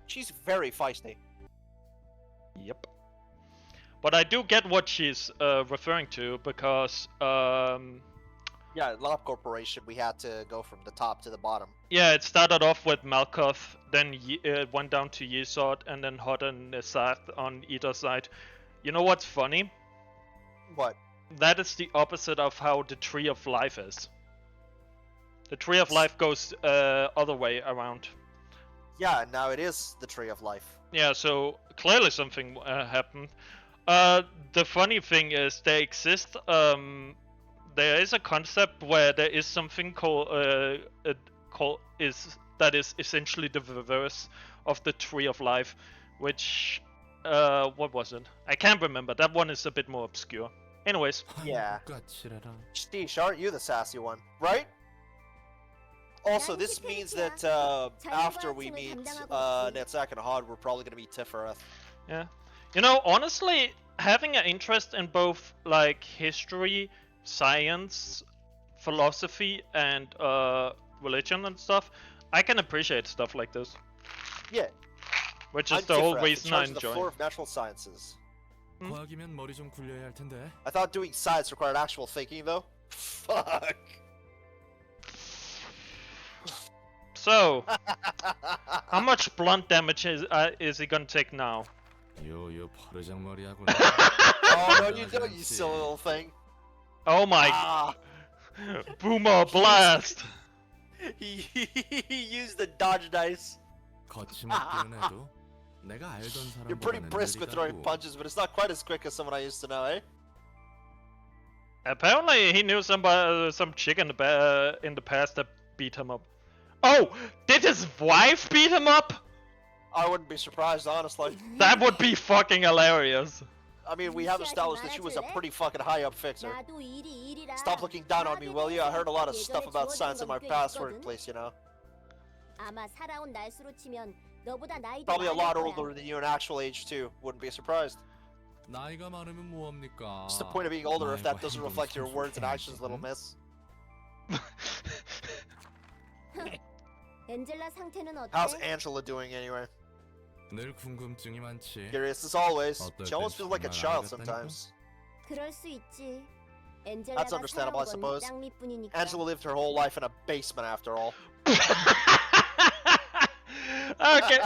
She's very feisty. Yep. But I do get what she's referring to because yeah, Lop Corporation, we had to go from the top to the bottom. Yeah, it started off with Malkoth, then it went down to Yesod, and then Hod and Sath on either side. You know what's funny? What? That is the opposite of how the Tree of Life is. The Tree of Life goes other way around. Yeah, and now it is the Tree of Life. Yeah, so clearly something happened. The funny thing is there exists there is a concept where there is something called that is essentially the reverse of the Tree of Life, which what was it? I can't remember. That one is a bit more obscure. Anyways, Yeah. Sheesh, aren't you the sassy one, right? Also, this means that after we meet Netzak and Hod, we're probably gonna meet Tifereth. yeah. You know, honestly, having an interest in both like history, science, philosophy, and religion and stuff, I can appreciate stuff like this. Yeah. Which is I'm the whole Tifereth, reason in I charge of the enjoy. floor of natural sciences. 과학이면 머리 좀 굴려야 할 텐데. I thought doing science required actual thinking, though. Fuck. So, how much blunt damage is he gonna take now? 요요 버르장머리하고. Oh no, you don't, you silly little thing. Oh my! Ah, Boomer blast! he used the dodge dice. 거침없기는 해도 내가 알던 You're pretty 사람보다는 brisk with throwing 느리다고. punches, but it's not quite as quick as someone I used to know, eh? Apparently, he knew some chick in the past that beat him up. Oh, did his wife beat him up? I wouldn't be surprised, honestly. That would be fucking hilarious. I mean, we have established that she was a pretty fucking high up fixer. Stop looking down on me, will you? I heard a lot of stuff about science in my past workplace, you know. Probably a lot older than you in actual age, too. Wouldn't be surprised. 나이가 많으면 뭐합니까? What's the point of being older if that doesn't reflect your words and actions, little miss? How's Angela doing anyway? 늘 궁금증이 많지. Curious as always. She almost feels like a child sometimes. That's understandable, I suppose. Angela lived her whole life in a basement after all. Okay.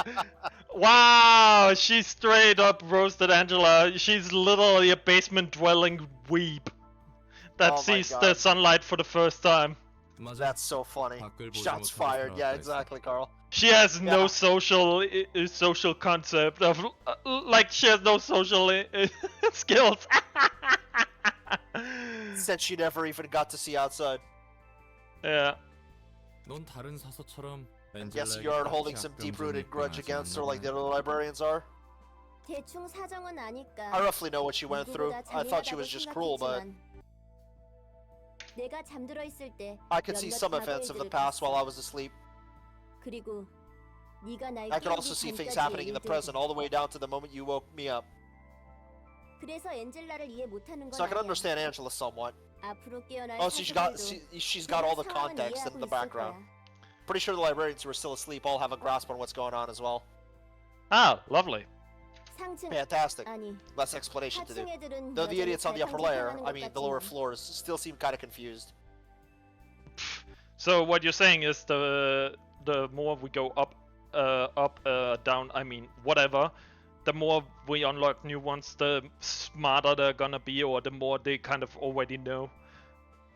Wow, she straight up roasted Angela. She's literally a basement dwelling weeb that Oh my sees God. the sunlight for the first time. 맞아. That's so funny. 밖을 보지 Shots 못하고 fired. Yeah, 살아왔다 exactly, Carl. She has no Yeah. social concept of like she has no social skills. Said she never even got to see outside. Yeah. 넌 다른 사서처럼 I'm guessing you aren't holding some deep-rooted grudge against her like the other librarians are. I roughly know what she went through. I thought she was just cruel, but I could see some events of the past while I was asleep. I could also see things happening in the present all the way down to the moment you woke me up. So I can understand Angela somewhat. Oh, so she's got all the context in the background. Pretty sure the librarians who are still asleep all have a grasp on what's going on as well. Ah, lovely. Fantastic. Less explanation to do. Though the idiots on the upper layer, I mean the lower floors, still seem kinda confused. So what you're saying is the more we go up, down, I mean whatever, the more we unlock new ones, the smarter they're gonna be, or the more they kind of already know.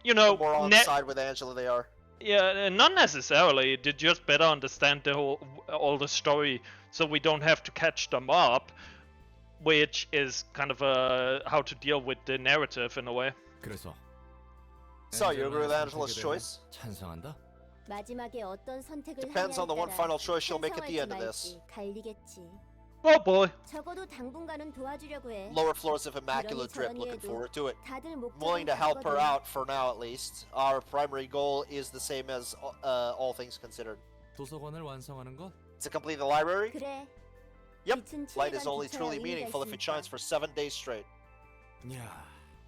You know, The more on side with Angela they are. yeah, not necessarily. They just better understand all the story, so we don't have to catch them up, which is kind of how to deal with the narrative in a way. 그래서 So, you agree with Angela's choice? 찬성한다? Depends on the one final choice she'll make at the end of this. Oh boy. Lower floors of Immaculate Drip, looking forward to it. Willing to help her out for now at least. Our primary goal is the same as all things considered. 도서관을 완성하는 것? To complete the library? Yep. Light is only truly meaningful if it shines for 7 days straight. 야,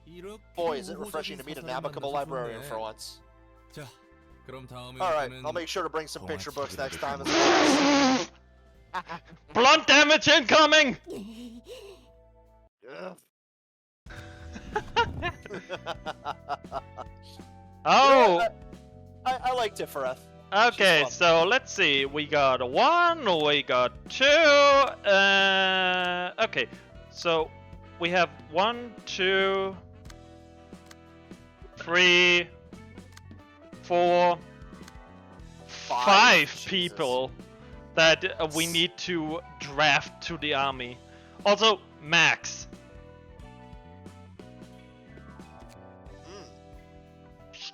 이렇게 Boy, is it refreshing to meet an amicable librarian for once. 자, 그럼 다음에 Alright, 오면은 I'll make sure to bring some 동화 picture books 책이라도 next time as 좀 well. Blunt damage incoming! Ugh. Oh! I like Tifereth. Okay, She's so let's see. We got 1, we got 2. Okay, so we have 1, 2, 3, 4, 5 Jesus. people. that we need to draft to the army. Also, Max.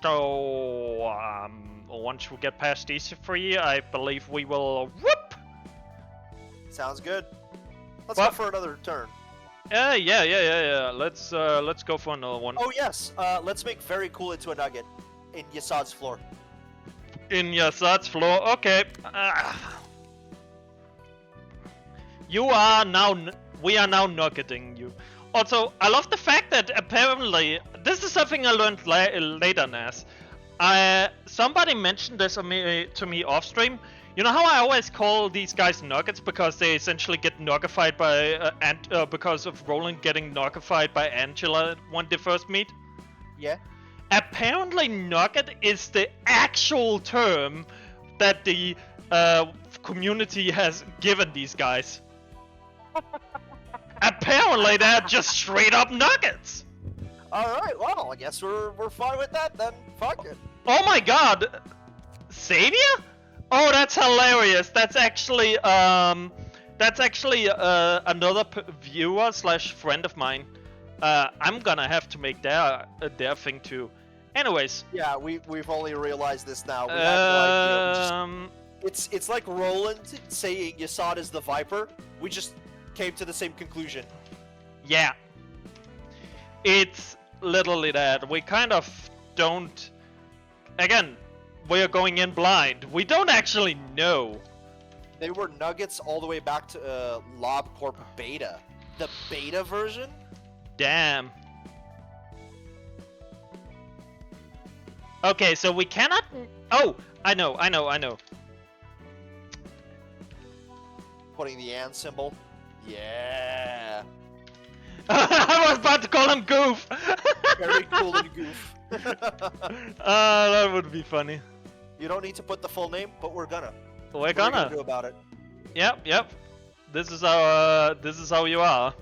So, once we get past these three, I believe we will whoop. Sounds good. Let's Well- go for another turn. Yeah. Let's go for another one. Oh yes, let's make very cool into a nugget in Yasad's floor. In Yasad's floor. Okay. You are now. We are now nuggeting you. Also, I love the fact that apparently this is something I learned later, Nas. Somebody mentioned this to me off stream. You know how I always call these guys nuggets because they essentially get nuggified by because of Roland getting nuggified by Angela when they first meet? Yeah. Apparently, nugget is the actual term that the community has given these guys. Apparently, they're just straight up nuggets. All right. Well, I guess we're fine with that then. Fuck it. Oh my god, Savior? Oh, that's hilarious. That's actually another viewer slash friend of mine. I'm gonna have to make their thing too. Anyways. Yeah, we've only realized this now. We had no idea. It's like Roland saying Yasad is the Viper. We just came to the same conclusion. Yeah. It's literally that. We kind of don't. Again, we are going in blind. We don't actually know. They were nuggets all the way back to LobCorp Beta. The beta version? Damn. Okay, so we cannot. Oh, I know. Putting the and symbol. Yeah. I was about to call him Goof. Very cool and goof. That would be funny. You don't need to put the full name, but we're gonna. We're What are you gonna. do about it? Yep. This is how you are.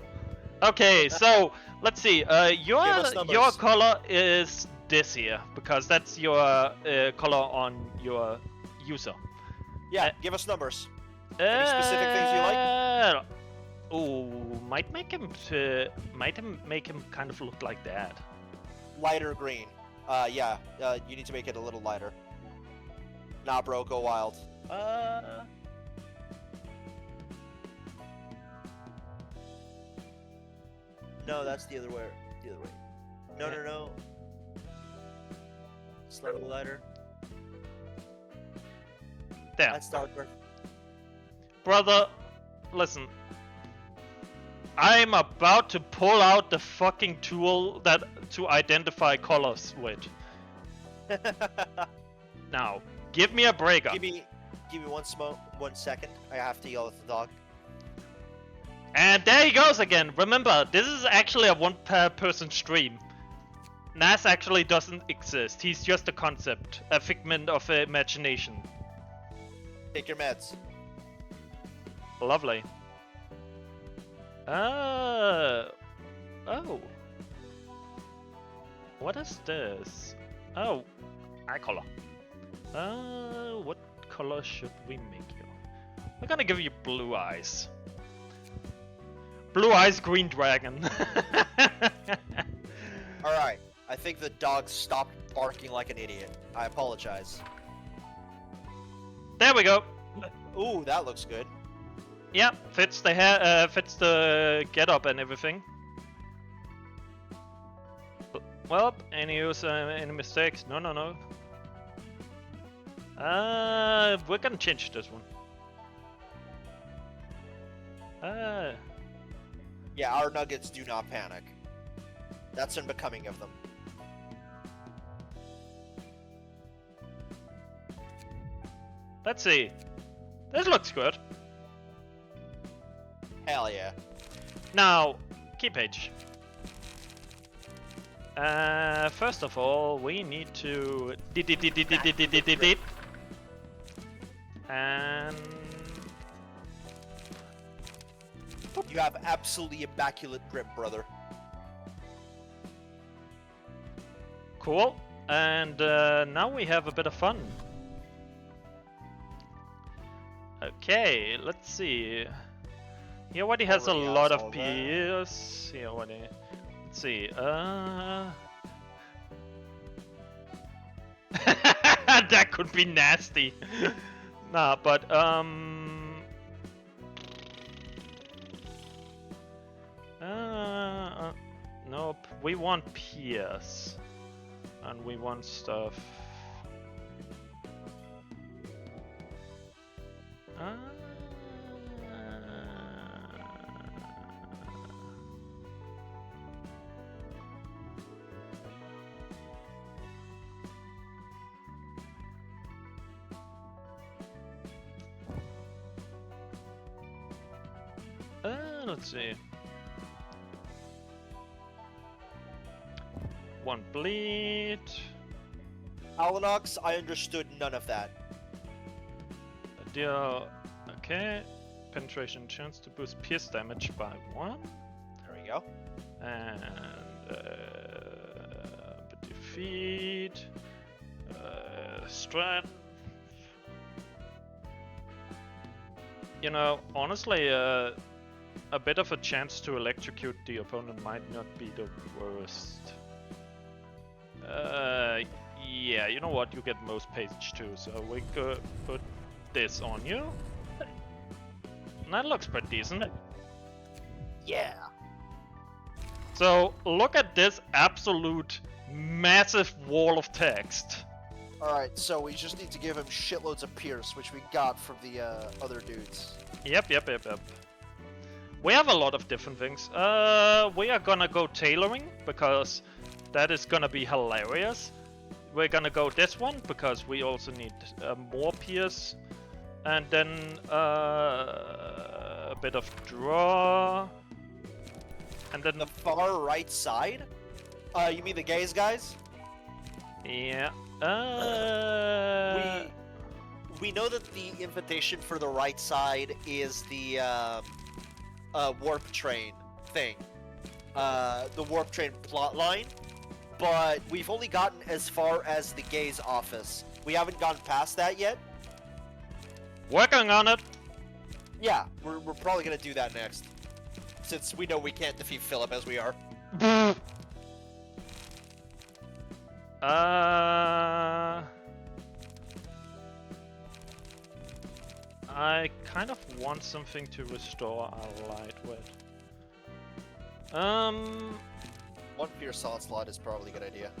Okay, so let's see. Give us Your numbers. color is this here because that's your color on your user. Yeah, give us numbers. Any specific things you like? Oh, might make him kind of look like that. Lighter green. Yeah. You need to make it a little lighter. Nah, bro, go wild. No, that's the other way. The other way. No. Slightly lighter. There. That's darker. Brother, listen. I'm about to pull out the fucking tool to identify colors with. Now, give me a break up. Give me 1 second. I have to yell at the dog. And there he goes again. Remember, this is actually a one-person stream. Nas actually doesn't exist. He's just a concept, a figment of imagination. Take your meds. Lovely. Oh. What is this? Oh, eye color. What color should we make you? We're gonna give you blue eyes. Blue eyes, green dragon. Alright. I think the dog stopped barking like an idiot. I apologize. There we go. Ooh, that looks good. Yeah, fits the hair, fits the getup and everything. Well, any mistakes? No. We're gonna change this one. Yeah, our nuggets do not panic. That's unbecoming of them. Let's see. This looks good. Hell yeah. Now, key page. First of all, we need to and You have absolutely immaculate grip, brother. cool. And now we have a bit of fun. Okay, let's see. He already has Already a has lot all of that. peers. He already. Let's see. That could be nasty. Nah, but nope. We want peers, and we want stuff. Let's see. One bleed. Alanox, I understood none of that. Deal. Okay. Penetration chance to boost pierce damage by 1. There we go. And defeat. Strength. You know, honestly, a bit of a chance to electrocute the opponent might not be the worst. Yeah, you know what? You get most page 2, so we could put this on you. That looks pretty decent. Yeah. So look at this absolute massive wall of text. Alright, so we just need to give him shitloads of pierce, which we got from the other dudes. Yep. We have a lot of different things. We are gonna go tailoring because that is gonna be hilarious. We're gonna go this one because we also need more pierce, and then a bit of draw, and then The far right side? You mean the gays guys? yeah. We know that the invitation for the right side is the warp train thing. The warp train plot line. But we've only gotten as far as the gays office. We haven't gone past that yet. Working on it. Yeah, we're probably gonna do that next. Since we know we can't defeat Philip as we are. I kind of want something to restore our light with. One fierce onslaught is probably a good idea.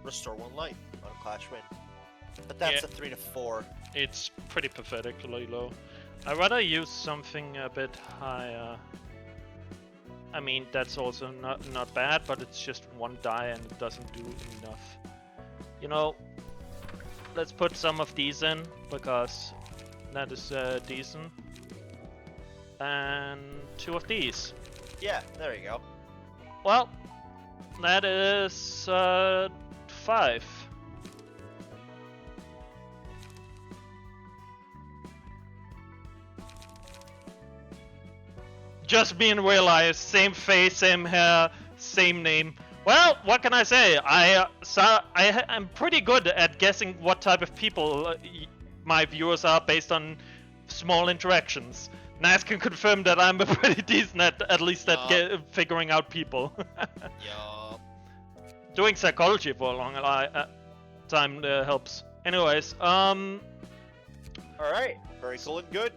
Restore 1 light on a clash win. But that's Yeah. a 3 to 4. It's pretty pathetically low. I'd rather use something a bit higher. I mean, that's also not bad, but it's just 1 die and it doesn't do enough. You know, let's put some of these in, because that is decent. And 2 of these. Yeah, there you go. Well, that is 5. Just being realized, same face, same hair, same name. Well, what can I say? I'm pretty good at guessing what type of people my viewers are based on small interactions. Nas can confirm that I'm pretty decent at least at figuring out people. Yup. Doing psychology for a long time helps. Anyways, Alright, very cool and good.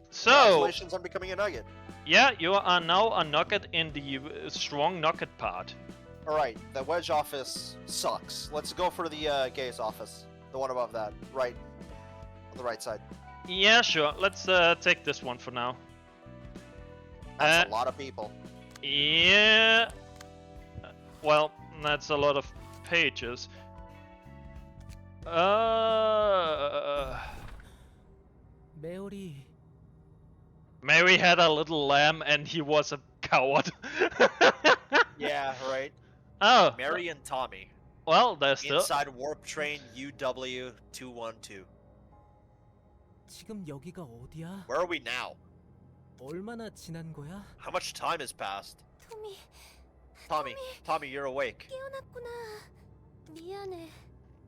so Congratulations on becoming a nugget. yeah, you are now a nugget in the strong nugget part. Alright, the wedge office sucks. Let's go for the gays office. The one above that. Right. On the right side. Yeah, sure. Let's take this one for now. That's a lot of people. Yeah. Well, that's a lot of pages. 메오리 Mary had a little lamb and he was a coward. Yeah, right. Oh, Mary and Tommy. well, they're still. Inside warp train UW212. 지금 여기가 어디야? Where are we now? 얼마나 지난 거야? How much time has passed? 토미, Tommy, you're awake. 깨어났구나. 미안해.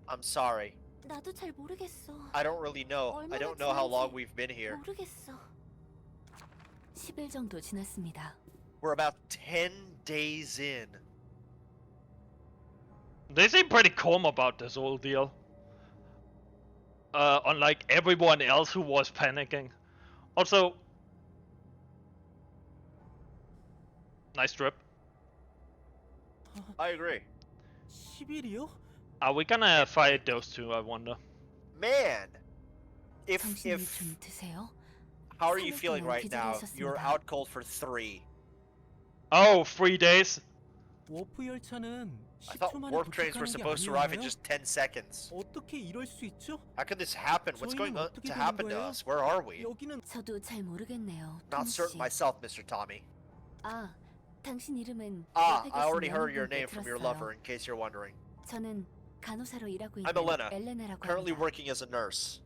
I'm sorry. 나도 잘 모르겠어. I don't really know. I don't know how long we've been here. 모르겠어. 10일 정도 지났습니다. We're about 10 days in. They seem pretty calm about this whole deal. Unlike everyone else who was panicking. Also, nice trip. I agree. 10일이요? Are we gonna fight those two, I wonder? Man! 정신이 좀 드세요? How are you feeling right now? You're out cold for 3. Oh, 3 days? 워프 열차는 I 10초 thought 만에 warp trains were 도착하는 게 supposed to arrive in 아니었나요? just 10 seconds. 어떻게 이럴 수 있죠? How could this happen? What's going 저희는 on 어떻게 to 되는 happen to 거예요? us? Where are we? 여기는 저도 잘 모르겠네요. Not 톰 certain 씨. myself, Mr. Tommy. 아, 당신 이름은 I 페가슨 already heard your 영웅분께 name from your 들었어요. lover, in case you're wondering. 저는 간호사로 일하고 있는 I'm Elena, 엘레나라고 currently 합니다. working as a nurse.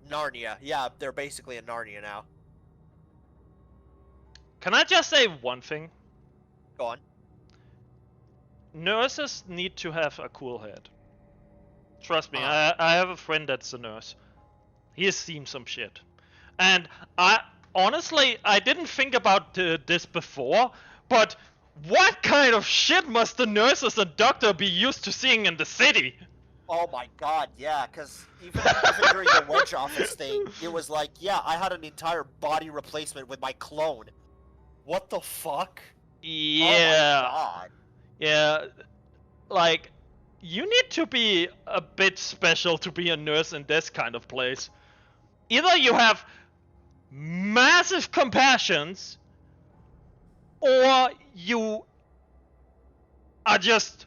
Narnia. Yeah, they're basically in Narnia now. Can I just say one thing? Go on. Nurses need to have a cool head. Trust me, Ah. I have a friend that's a nurse. He has seen some shit. And I honestly, I didn't think about this before, but what kind of shit must the nurses and doctor be used to seeing in the city? Oh my god, yeah, because even during the Wedge office thing, it was like, yeah, I had an entire body replacement with my clone. What the fuck? Yeah. Oh my god. Yeah, like, you need to be a bit special to be a nurse in this kind of place. Either you have massive compassions, or you are just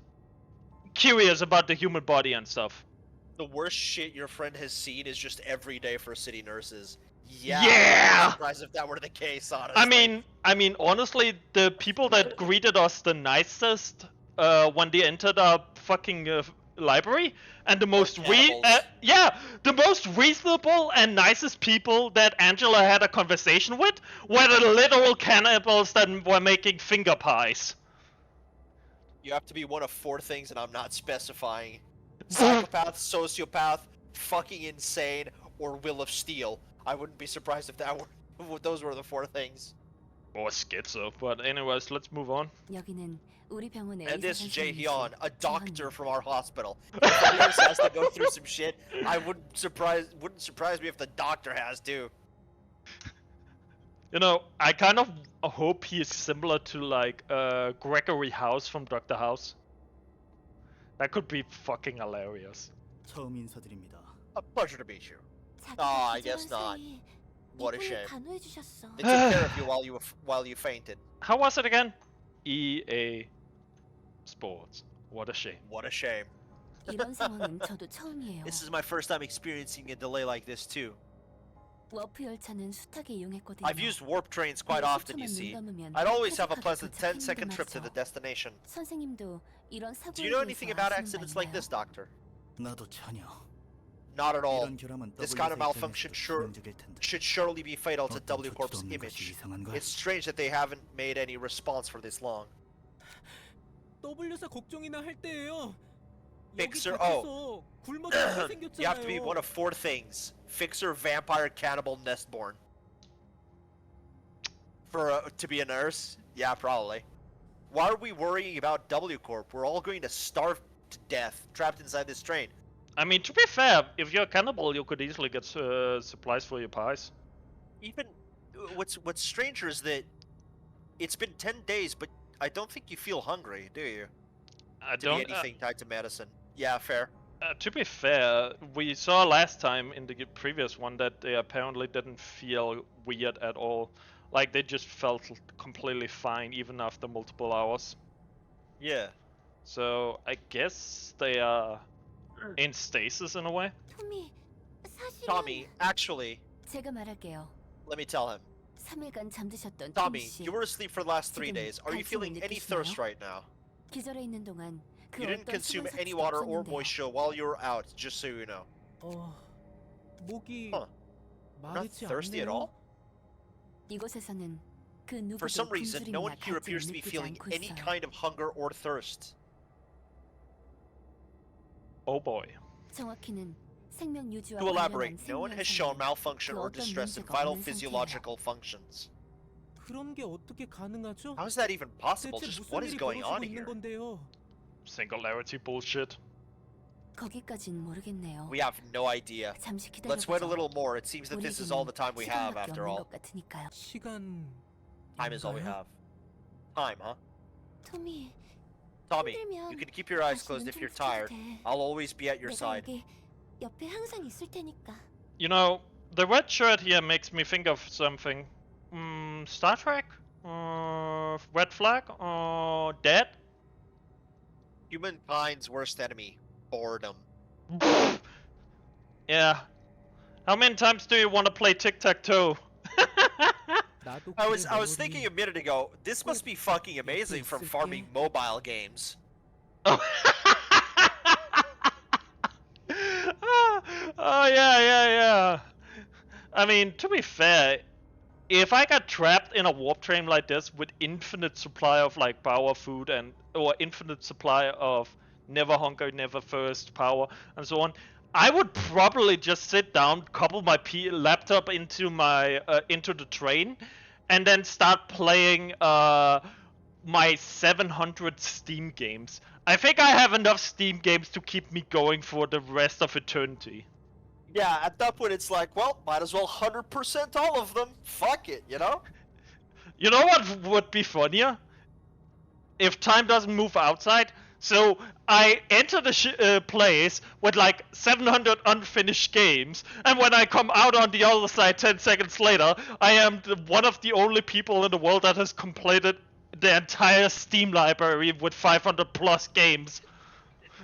curious about the human body and stuff. The worst shit your friend has seen is just every day for city nurses. Yeah! Yeah! I'm surprised if that were the case, honestly. I mean, honestly, the people that greeted us the nicest when they entered our fucking library, and the most cannibals. the most reasonable and nicest people that Angela had a conversation with were the literal cannibals that were making finger pies. You have to be one of 4 things, and I'm not specifying. Psychopath, sociopath, fucking insane, or will of steel. I wouldn't be surprised if those were the 4 things. Or schizo, but anyways, let's move on. 여기는 우리 병원의 And this 의사 Jae 선생님이신 Hyun, a doctor 정한입니다. from our hospital. If the nurse has to go through some shit, wouldn't surprise me if the doctor has too. You know, I kind of hope he is similar to like Gregory House from Dr. House. That could be fucking hilarious. 처음 인사드립니다. A pleasure to meet you. 자기가 I guess 기절한 not. 사이 What a 이분이 shame. 간호해 주셨어. They took care of you while you fainted. How was it again? EA Sports. What a shame. What a shame. 이런 상황은 저도 처음이에요. This is my first time experiencing a delay like this too. 워프 열차는 숱하게 이용했거든요. I've used warp trains quite often, you see. I'd always have a pleasant 10-second trip to the destination. 선생님도 이런 사고에 Do you know anything about 대해서 accidents 아시는 like 거 this, Doctor? 나도 전혀. Not at all. 이런 결함은 This kind of W malfunction 세상에서도 치명적일 텐데. should surely be fatal to 어떤 W 조치도 Corp's 없는 것이 image. 이상한 거야. It's strange that they haven't made any response for this long. W사 걱정이나 할 때예요. Fixer, 여기 갇혀서 굶어 죽게 생겼잖아요. You have to be one of 4 things: fixer, vampire, cannibal, nestborn. To be a nurse? Yeah, probably. Why are we worrying about W Corp? We're all going to starve to death, trapped inside this train. I mean, to be fair, if you're a cannibal, you could easily get supplies for your pies. Even what's stranger is that it's been 10 days, but I don't think you feel hungry, do you? I To don't. be anything tied to medicine. Yeah, fair. To be fair, we saw last time in the previous one that they apparently didn't feel weird at all. Like they just felt completely fine even after multiple hours. Yeah. So I guess they are in stasis in a way. 토미, 사실은 Tommy, actually, 제가 말할게요. let me tell him. 3일간 잠드셨던 톰 Tommy, 씨. you were asleep for the last 3 지금 days. Are you feeling 간침을 any 느끼시나요? thirst right now? 기절해 있는 동안 그 You didn't 어떤 consume 수분 any 섭취도 water or 없었는데요. moisture while you were out, just so you know. 목이 Huh. You're not 마르지 thirsty at 않네요. all? 이곳에서는 그 For 누구도 some reason, no one 굶주림이나 here 갈증을 appears to be 느끼지 feeling 않고 any 있어요. kind of hunger or thirst. Oh boy. 정확히는 생명 유지와 To 관련한 elaborate, no one has shown 생리현상에 malfunction 그 or 어떤 distress in 문제가 vital 없는 physiological functions. 그런 게 어떻게 가능하죠? How is that even possible? 대체 Just what 무슨 is 일이 going 벌어지고 on 있는 here? 건데요? Singularity bullshit. 거기까진 모르겠네요. We have no idea. 잠시 Let's wait a 기다려보죠. little more. It seems that this is all the time we have, 시간밖에 after 없는 all. 것 같으니까요. 시간. Time is all we have. Time, huh? 토미, Tommy, 힘들면 you can keep your eyes 다시 closed 눈 if 좀 you're tired. 붙여도 돼. I'll always be at your 내가 side. 여기 옆에 항상 있을 테니까. You know, the red shirt here makes me think of something. Star Trek? Red Flag? Dead? Humankind's worst enemy, boredom. Yeah. How many times do you want to play tic-tac-toe? 나도 I 그래, was thinking a minute ago, this must be fucking amazing from farming mobile games. Oh. Oh yeah. I mean, to be fair, if I got trapped in a warp train like this with infinite supply of like power, food, and or infinite supply of never hunger, never thirst, power, and so on, I would probably just sit down, couple my laptop into my into the train, and then start playing my 700 Steam games. I think I have enough Steam games to keep me going for the rest of eternity. Yeah, at that point it's like, well, might as well 100% all of them. Fuck it, you know? You know what would be funnier? If time doesn't move outside. So I enter the place with like 700 unfinished games, and when I come out on the other side 10 seconds later, I am one of the only people in the world that has completed the entire Steam library with 500 plus games.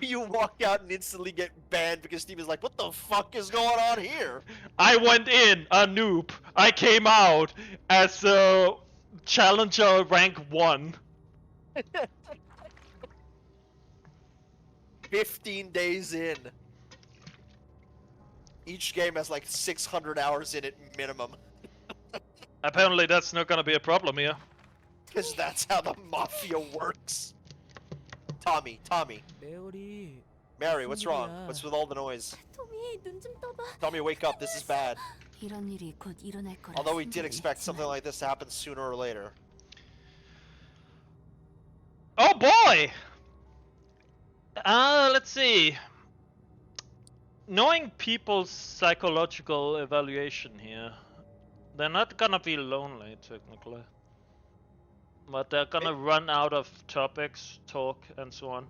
You walk out and instantly get banned because Steam is like, what the fuck is going on here? I went in a noob. I came out as a challenger rank 1. 15 days in. Each game has like 600 hours in it minimum. Apparently that's not gonna be a problem here. Because that's how the mafia works. Tommy. 메어리. Mary, what's wrong? What's with all the noise? 토미, 눈 좀 떠봐. Tommy, wake up. This is bad. 이런 일이 곧 일어날 거라. Although we did 생각은 expect something 했지만 like this to happen sooner or later. Oh boy! Let's see. Knowing people's psychological evaluation here, they're not gonna be lonely, technically. But they're gonna run out of topics, talk, and so on.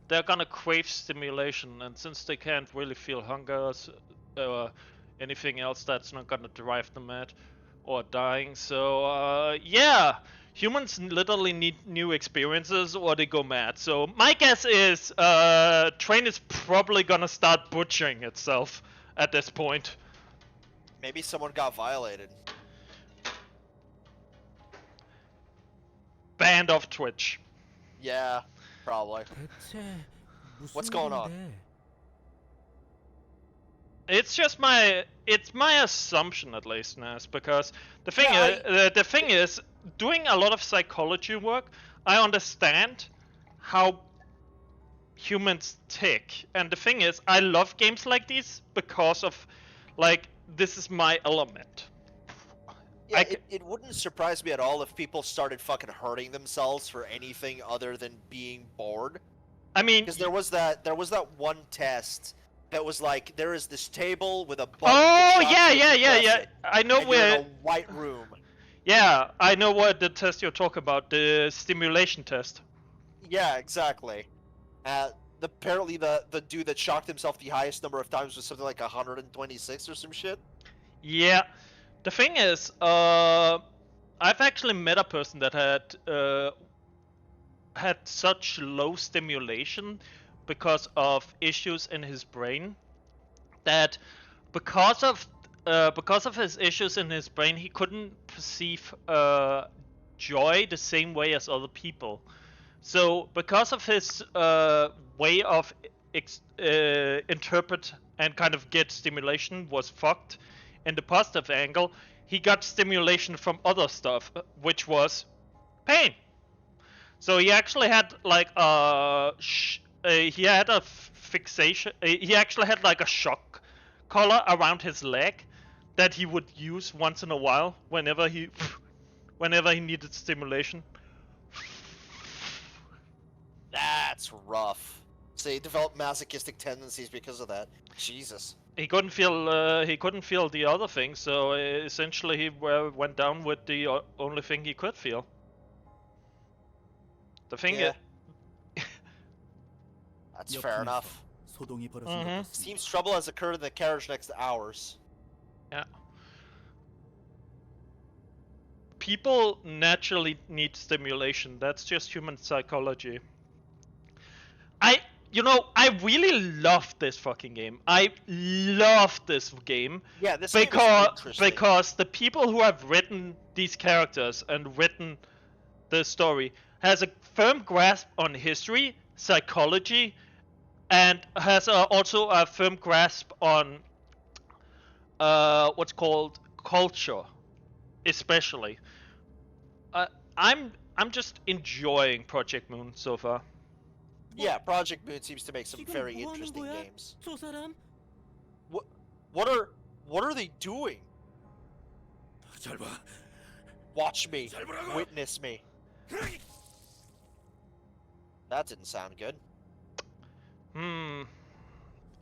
They're gonna crave stimulation, and since they can't really feel hunger or anything else, that's not gonna drive them mad or dying. So, yeah! Humans literally need new experiences or they go mad. So my guess is train is probably gonna start butchering itself at this point. Maybe someone got violated. Banned off Twitch. Yeah, probably. 대체 무슨 What's going on? 일인데? It's just my assumption at least, Nas, because the thing Yeah, the thing is, doing a lot of psychology work, I understand how humans tick, and the thing is, I love games like these because of, like, this is my element. Yeah, it wouldn't surprise me at all if people started fucking hurting themselves for anything other than being bored. I mean, Because there was that one test that was like, there is this table with a button. oh that shocks you if you press yeah. it, I know and you're where. in a white room. Yeah, I know what the test you're talking about. The stimulation test. Yeah, exactly. Apparently the dude that shocked himself the highest number of times was something like 126 or some shit. Yeah, the thing is, I've actually met a person that had such low stimulation because of issues in his brain that because of because of his issues in his brain, he couldn't perceive joy the same way as other people. So because of his way of interpret and kind of get stimulation was fucked in the positive angle, he got stimulation from other stuff, which was pain. So he actually had like he had a fixation. He actually had like a shock collar around his leg that he would use once in a while whenever he needed stimulation. That's rough. So he developed masochistic tendencies because of that. Jesus. He couldn't feel the other thing, so essentially he went down with the only thing he could feel. The thing Yeah. That's fair enough. 소동이 벌어진 Mhm. 것 같습니다. Seems trouble has occurred in the carriage next to ours. Yeah. People naturally need stimulation. That's just human psychology. I really love this fucking game. I love this game Yeah, this game is interesting. because the people who have written these characters and written the story has a firm grasp on history, psychology, and has also a firm grasp on what's called culture, especially. I'm just enjoying Project Moon so far. Yeah, Project Moon seems to make some 지금 very 뭐 하는 interesting 거야? games. 저 사람? What are they doing? 잘 봐. Watch me. 잘 보라고. Witness me. That didn't sound good.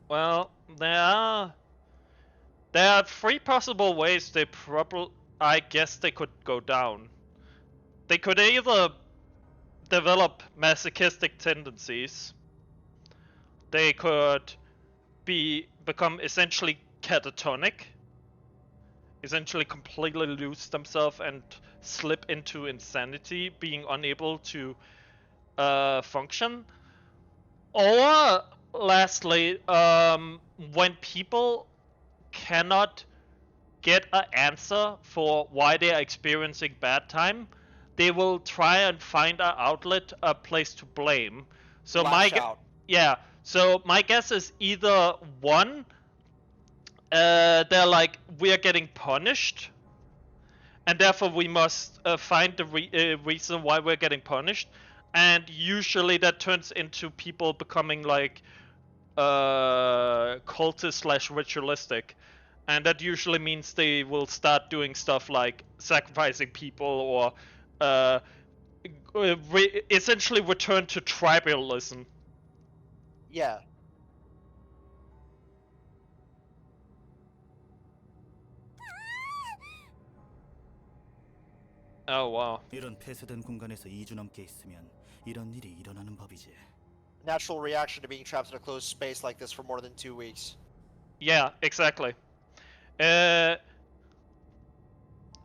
Well, there are three possible ways I guess they could go down. They could either develop masochistic tendencies. They could become essentially catatonic, essentially completely lose themselves and slip into insanity, being unable to function. Or lastly, when people cannot get an answer for why they are experiencing bad time, they will try and find an outlet, a place to blame. So so my guess is either one, they're like, we are getting punished, and therefore we must find the reason why we're getting punished, and usually that turns into people becoming like cultist / ritualistic, and that usually means they will start doing stuff like sacrificing people or essentially return to tribalism. Yeah. Oh wow. 이런 폐쇄된 공간에서 2주 넘게 있으면 이런 일이 일어나는 법이지. Natural reaction to being trapped in a closed space like this for more than 2 weeks. Yeah, exactly. Oh,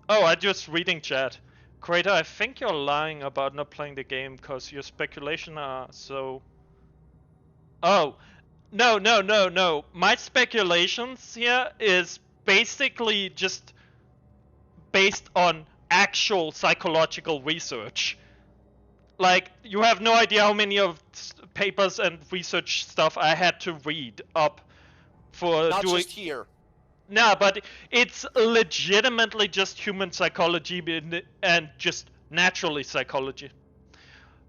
I just reading chat. Creator, I think you're lying about not playing the game because your speculation are so... Oh, no. My speculations here is basically just based on actual psychological research. Like, you have no idea how many of papers and research stuff I had to read up for Not doing... just here. No, but it's legitimately just human psychology and just naturally psychology.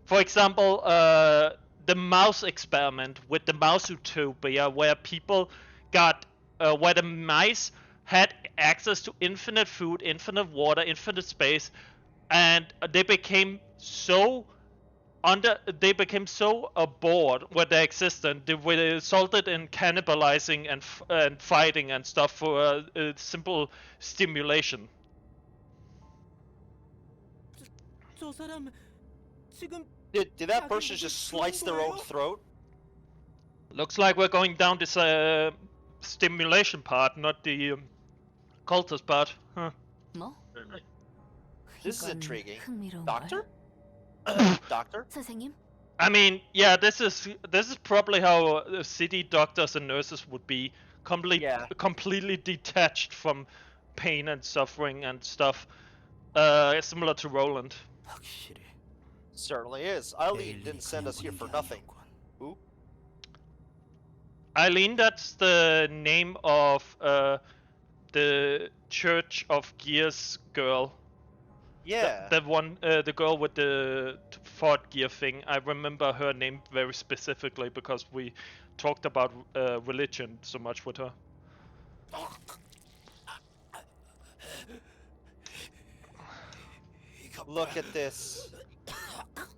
For example, the mouse experiment with the mouse utopia, where where the mice had access to infinite food, infinite water, infinite space, and they became so bored with their existence, they resulted in cannibalizing and fighting and stuff for a simple stimulation. 저 사람 지금 Did that person just slice their own throat? Looks like we're going down this stimulation part, not the cultist part. Huh. 뭐? This is 이건 intriguing. 흥미로운 Doctor? 걸? Doctor? 선생님, I mean, yeah, this is probably how city doctors and nurses would be. Yeah. completely detached from pain and suffering and stuff. Similar to Roland. 확실히 Certainly is. Eileen didn't send us here for nothing. Who? Eileen, that's the name of the Church of Gears girl. Yeah. That one, the girl with the Ford gear thing. I remember her name very specifically because we talked about religion so much with her. Look at this.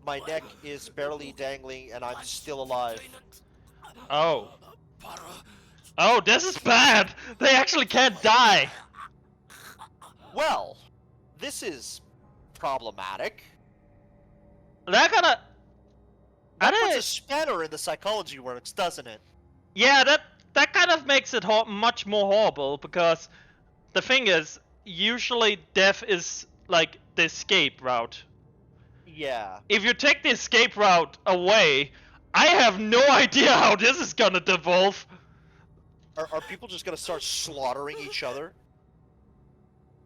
My neck is barely dangling and I'm still alive. Oh. Oh, this is bad! They actually can't die! Well, this is problematic. They're gonna... That puts a spanner in the psychology works, doesn't it? Yeah, that kind of makes it much more horrible, because the thing is, usually death is like the escape route. Yeah. If you take the escape route away, I have no idea how this is gonna devolve. Are people just gonna start slaughtering each other?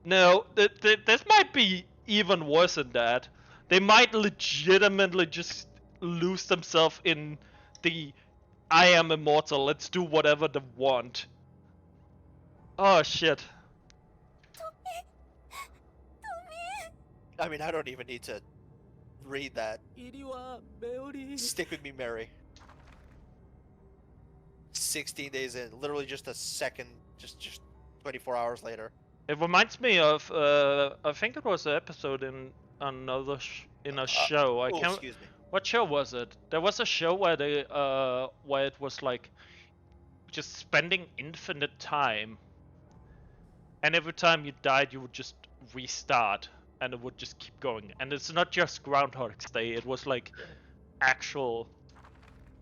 No, this might be even worse than that. They might legitimately just lose themselves in the I am immortal, let's do whatever they want. Oh shit. I mean, I don't even need to read that. 이리 와, 메오리. Stick with me, Mary. 16 days in, literally just a second, just 24 hours later. It reminds me of I think it was an episode in another in a show. I can't. Excuse me. What show was it? There was a show where they where it was like just spending infinite time, and every time you died, you would just restart, and it would just keep going. And it's not just Groundhog's Day; it was like actual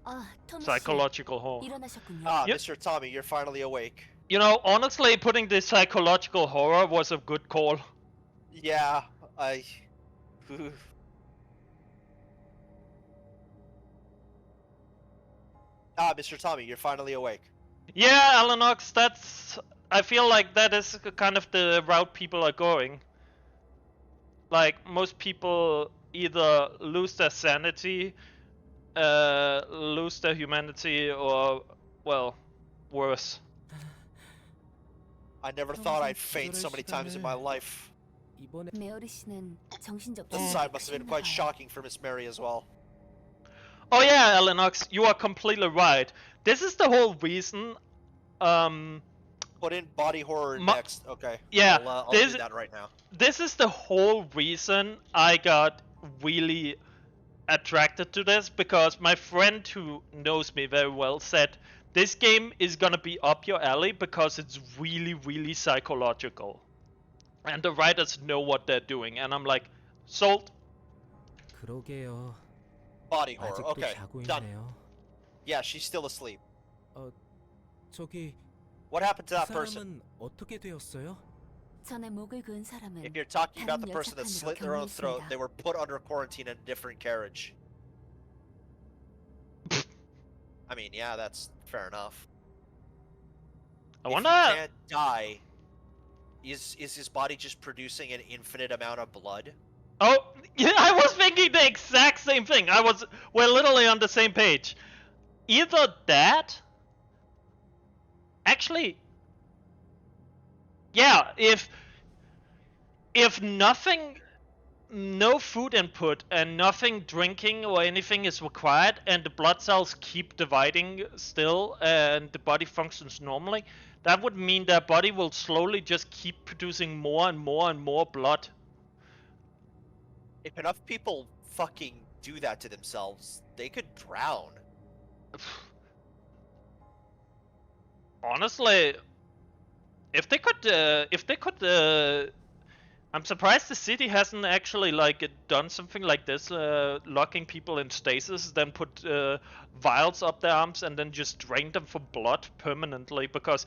아, 토미 씨, psychological horror. 일어나셨군요. Ah, Yep. Mr. Tommy, you're finally awake. You know, honestly, putting the psychological horror was a good call. Yeah, Ah, Mr. Tommy, you're finally awake. Yeah, Alanox, that's... I feel like that is kind of the route people are going. Like, most people either lose their sanity, lose their humanity, or, well, worse. I never thought I'd faint so many times in my life. 이번에 메어리 씨는 정신적 This side must have been quite shocking for Miss Mary as well. Oh yeah, Alanox, you are completely right. This is the whole reason, Put in body horror Ma- next. Okay. Yeah, I'll this- do that right now. this is the whole reason I got really attracted to this, because my friend who knows me very well said this game is gonna be up your alley because it's really, really psychological. And the writers know what they're doing, and I'm like, sold. 그러게요. Body horror. 아직도 Okay. 자고 Done. 있네요. Yeah, she's still asleep. 저기 What happened to 그 that person? 사람은 어떻게 되었어요? 전에 목을 그은 사람은 If you're talking about the 다른 person that 여자칸으로 slit their own throat, 경유했습니다. they were put under quarantine in a different carriage. I mean, yeah, that's fair enough. I If wonder. he can't die, is his body just producing an infinite amount of blood? Oh, yeah, I was thinking the exact same thing. We're literally on the same page. Either that. Actually, yeah, if nothing, no food input and nothing drinking or anything is required, and the blood cells keep dividing still, and the body functions normally, that would mean their body will slowly just keep producing more and more and more blood. If enough people fucking do that to themselves, they could drown. Honestly, if they could, I'm surprised the city hasn't actually like done something like this, locking people in stasis, then put vials up their arms and then just drain them for blood permanently. Because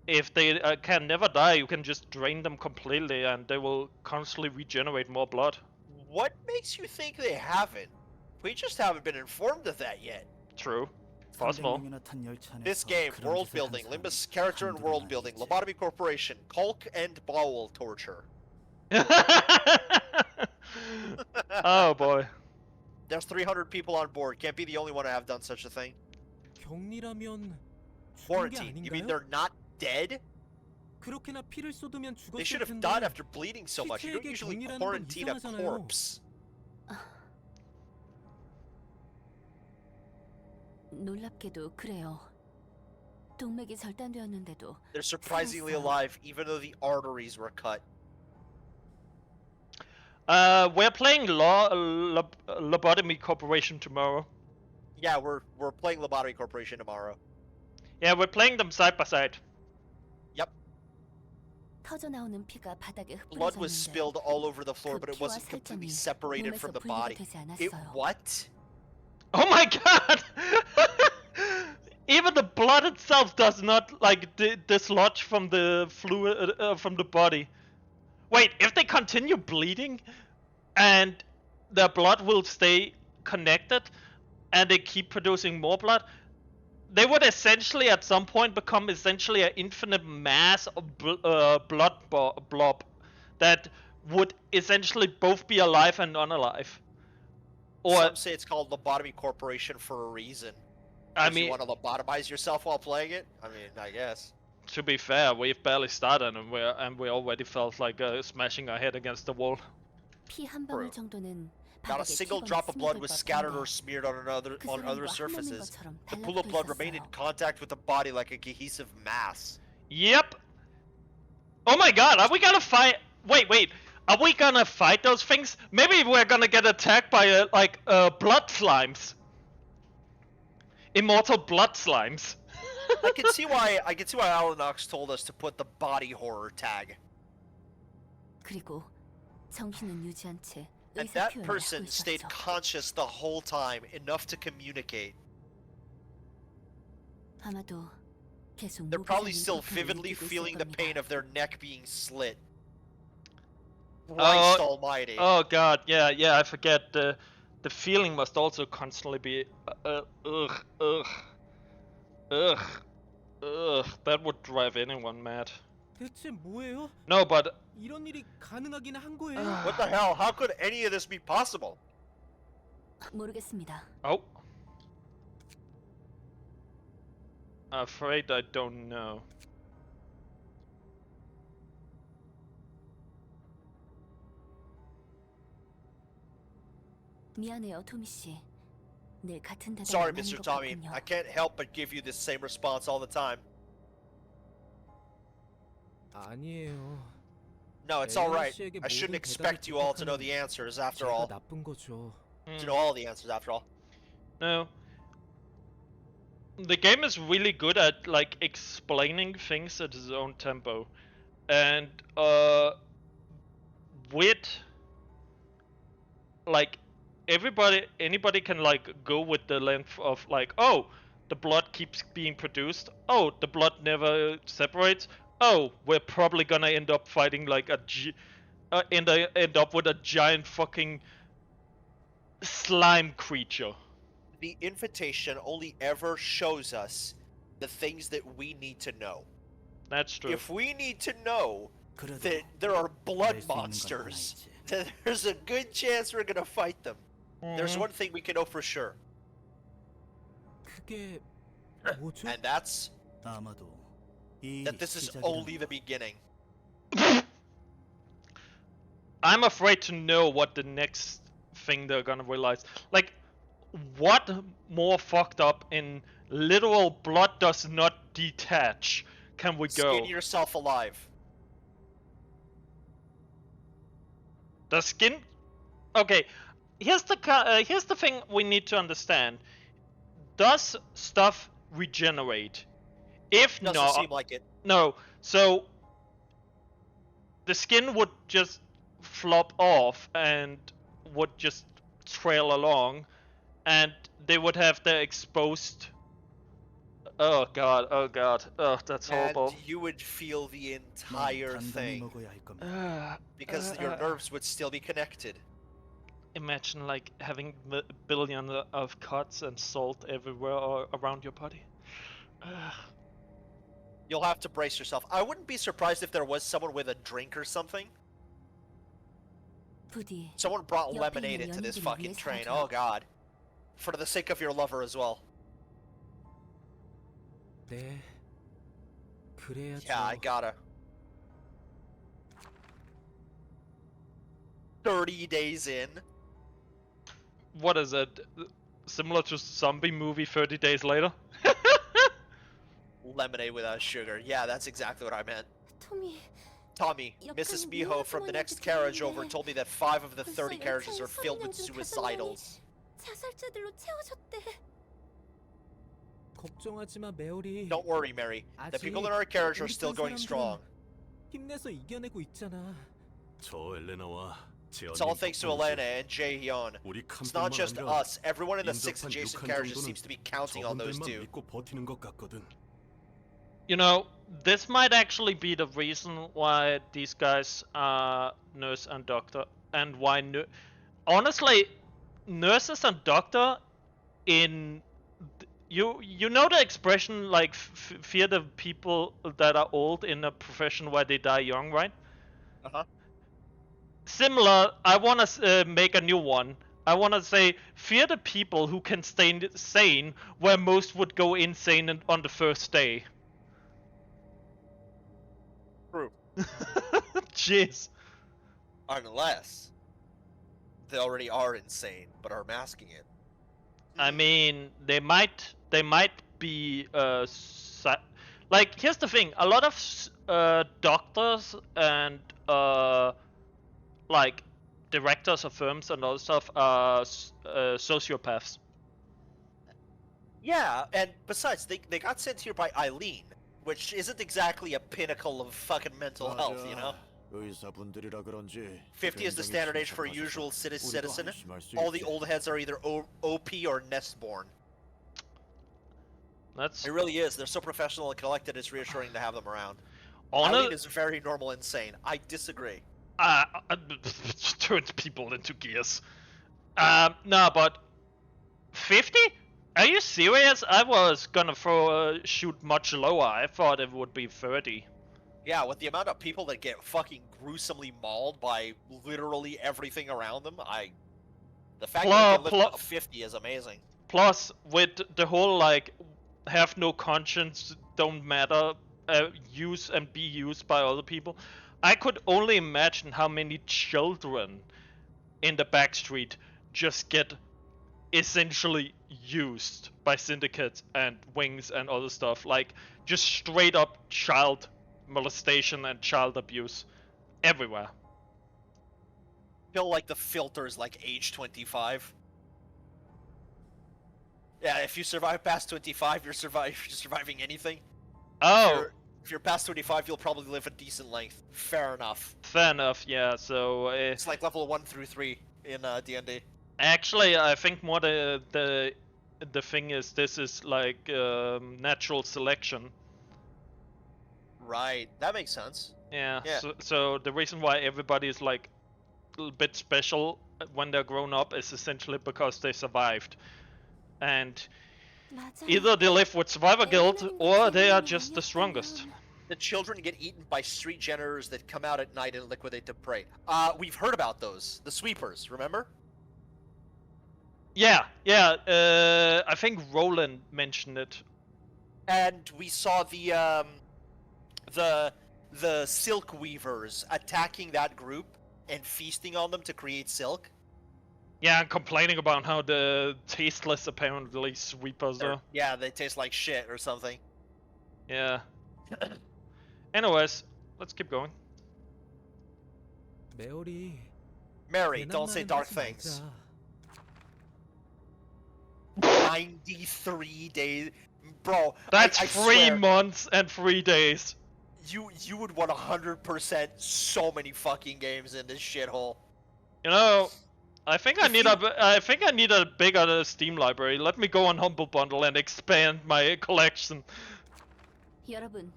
if they can never die, you can just drain them completely, and they will constantly regenerate more blood. What makes you think they haven't? We just haven't been informed of that yet. True. Possible. 300명이나 탄 열차 안에서 This game, 그런 world 짓을 한 building, 사람이 Limbus character and 한둘은 world building, 아니겠지. Lobotomy Corporation, Culk and bowel torture. Oh boy. There's 300 people on board. Can't be the only one to have done such a thing. 격리라면 죽은 게 Quarantine. You mean 아닌가요? they're not dead? 그렇게나 피를 쏟으면 They should 죽었을 have 텐데. died after bleeding so much. You don't 시체에게 usually 격리라는 건 quarantine a 이상하잖아요. corpse. 놀랍게도 그래요. 동맥이 절단되었는데도 They're surprisingly alive, even though the arteries were cut. We're playing Lobotomy Corporation tomorrow. Yeah, we're playing Lobotomy Corporation tomorrow. Yeah, we're playing them side by side. Yep. 터져 나오는 피가 바닥에 Blood was 흩뿌려졌는데 spilled all over the floor, 그 but it 피와 wasn't completely 살점이 separated from 몸에서 the 분리가 body. 되지 It 않았어요. what? Oh my god! Even the blood itself does not like dislodge from the fluid from the body. Wait, if they continue bleeding and their blood will stay connected and they keep producing more blood, they would essentially at some point become essentially an infinite mass of blood blob that would essentially both be alive and unalive. Or Some say it's called Lobotomy Corporation for a reason. I Because mean, you want to lobotomize yourself while playing it? I mean, I guess. to be fair, we've barely started and we already felt like smashing our head against the wall. 피 한 방울 정도는 Not a 바닥에 single 튀거나 drop of blood 스며들 was 것 scattered or 같은데 smeared on other 그 사람과 한 몸인 surfaces. 것처럼 The pool of 달라붙어 blood remained in 있었어요. contact with the body like a cohesive mass. Yep. Oh my god, are we gonna fight? Wait. Are we gonna fight those things? Maybe we're gonna get attacked by blood slimes. Immortal blood slimes. I can see why Alanox told us to put the body horror tag. 그리고 정신은 유지한 채 And 의사 that 표현을 하고 person stayed 있었죠. conscious the whole time, enough to communicate. 아마도 계속 They're probably 무기력인 still 고통을 vividly 느끼고 feeling 있을 the 겁니다. pain of their neck being slit. Christ almighty. Oh god, yeah, I forget. The feeling must also constantly be that would drive anyone mad. 대체 뭐예요? No, but 이런 일이 가능하긴 한 거예요? What the hell? How could any of this be possible? 모르겠습니다. oh. Afraid I don't know. 미안해요, 토미 씨. 늘 같은 대답을 Sorry, 하는 Mr. 것 Tommy. 같군요. I can't help but give you the same response all the time. 아니에요. No, it's alright. 씨에게 I shouldn't 모든 expect 대답을 you all to know 부탁하는 the answers after 제가 all. 나쁜 거죠. To know all the answers after all. No. The game is really good at like explaining things at its own tempo, and with like anybody can like go with the length of like, oh, the blood keeps being produced, oh, the blood never separates, oh, we're probably gonna end up fighting like end up with a giant fucking slime creature. The invitation only ever shows us the things that we need to know. That's true. If we need to know 그래도 that there are blood 수 있는 건 monsters, 하나이지. then there's a good chance we're gonna fight them. There's Mhm. one thing we can know for sure, 그게 뭐죠? and that's 아마도 이 that this is 시작이라는 only the 거. beginning. I'm afraid to know what the next thing they're gonna realize. Like, what more fucked up in literal blood does not detach can we go? Skin yourself alive. The skin? Okay, here's the thing we need to understand. Does stuff regenerate? If Doesn't not, seem like it. no. So the skin would just flop off and would just trail along, and they would have the exposed. Oh god! Oh, that's horrible. And you would feel the entire 단단히 thing 먹어야 할 겁니다. because your nerves would still be connected. Imagine like having billions of cuts and salt everywhere or around your body. You'll have to brace yourself. I wouldn't be surprised if there was someone with a drink or something. 부디 Someone brought 옆에 lemonade 있는 into this 연인들을 fucking 위해 train. 사줘. Oh god. For the sake of your lover as well. 네. 그래야죠. Yeah, I gotta. 30 days in. What is it? Similar to zombie movie 30 days later? Lemonade without sugar. Yeah, that's exactly what I meant. 토미, Tommy, Mrs. Miho from the next carriage over told me that 5 of the 30 carriages are filled with suicidals. 자살자들로 채워졌대. 걱정하지 마, 메오리. Don't worry, Mary. The people in our carriage are still going strong. 힘내서 이겨내고 있잖아. 저 엘레나와 It's all thanks to Elena and Jae-hyun. It's not just us. Everyone in the 6 adjacent carriages seems to be counting on those two. You know, this might actually be the reason why these guys are nurse and doctor, and why honestly, nurses and doctor in you know the expression like fear the people that are old in a profession where they die young, right? Uh-huh. Similar, I want to make a new one. I want to say fear the people who can stay sane where most would go insane on the first day. True. Jeez. Unless they already are insane, but are masking it. I mean, they might be like, here's the thing: a lot of doctors and like directors of firms and all stuff are sociopaths. Yeah, and besides, they got sent here by Eileen, which isn't exactly a pinnacle of fucking mental health, you know? 50 is the standard age for a usual citizen. All the old heads are either OP or nest-born. It really is. They're so professional and collected, it's reassuring to have them around. Eileen is very normal insane. I disagree. Turns people into gears. No, but 50? Are you serious? I was gonna shoot much lower. I thought it would be 30. Yeah, with the amount of people that get fucking gruesomely mauled by literally everything around them, the fact that they live to 50 is amazing. Plus, with the whole like have no conscience, don't matter, use and be used by other people, I could only imagine how many children in the backstreet just get essentially used by syndicates and wings and other stuff, like just straight up child molestation and child abuse everywhere. Feel like the filter's like age 25. Yeah, if you survive past 25, you're surviving anything. Oh. If you're past 25, you'll probably live a decent length. Fair enough. Fair enough, yeah. So it's like level 1 through 3 in D&D. Actually, I think more the thing is this is like natural selection. Right, that makes sense. Yeah. So the reason why everybody is like a bit special when they're grown up is essentially because they survived, and either they live with survivor guilt or they are just the strongest. The children get eaten by street janitors that come out at night and liquidate the prey. We've heard about those. The sweepers, remember? Yeah. I think Roland mentioned it. And we saw the silk weavers attacking that group and feasting on them to create silk. Yeah, and complaining about how the tasteless apparently sweepers are. Yeah, they taste like shit or something. Yeah. Anyways, let's keep going. Mary, don't say dark things. 93 days, bro. That's I 3 months and 3 days. You would want 100% so many fucking games in this shithole. You know, I think I need a bigger Steam library. Let me go on Humble Bundle and expand my collection. 여러분,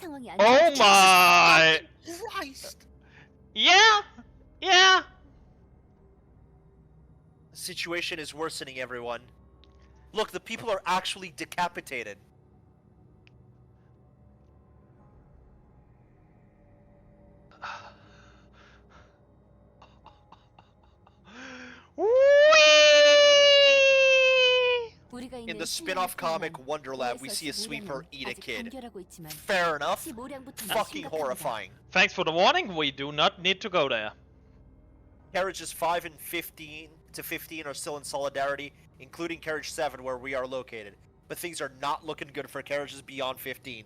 상황이 안 Oh my! Christ! Yeah. situation is worsening, everyone. Look, the people are actually decapitated. In the spin-off comic Wonderlab, we see a sweeper eat a kid. Fair enough. Fucking horrifying. Thanks for the warning. We do not need to go there. Carriages 5 and 15 to 15 are still in solidarity, including carriage 7 where we are located. But things are not looking good for carriages beyond 15.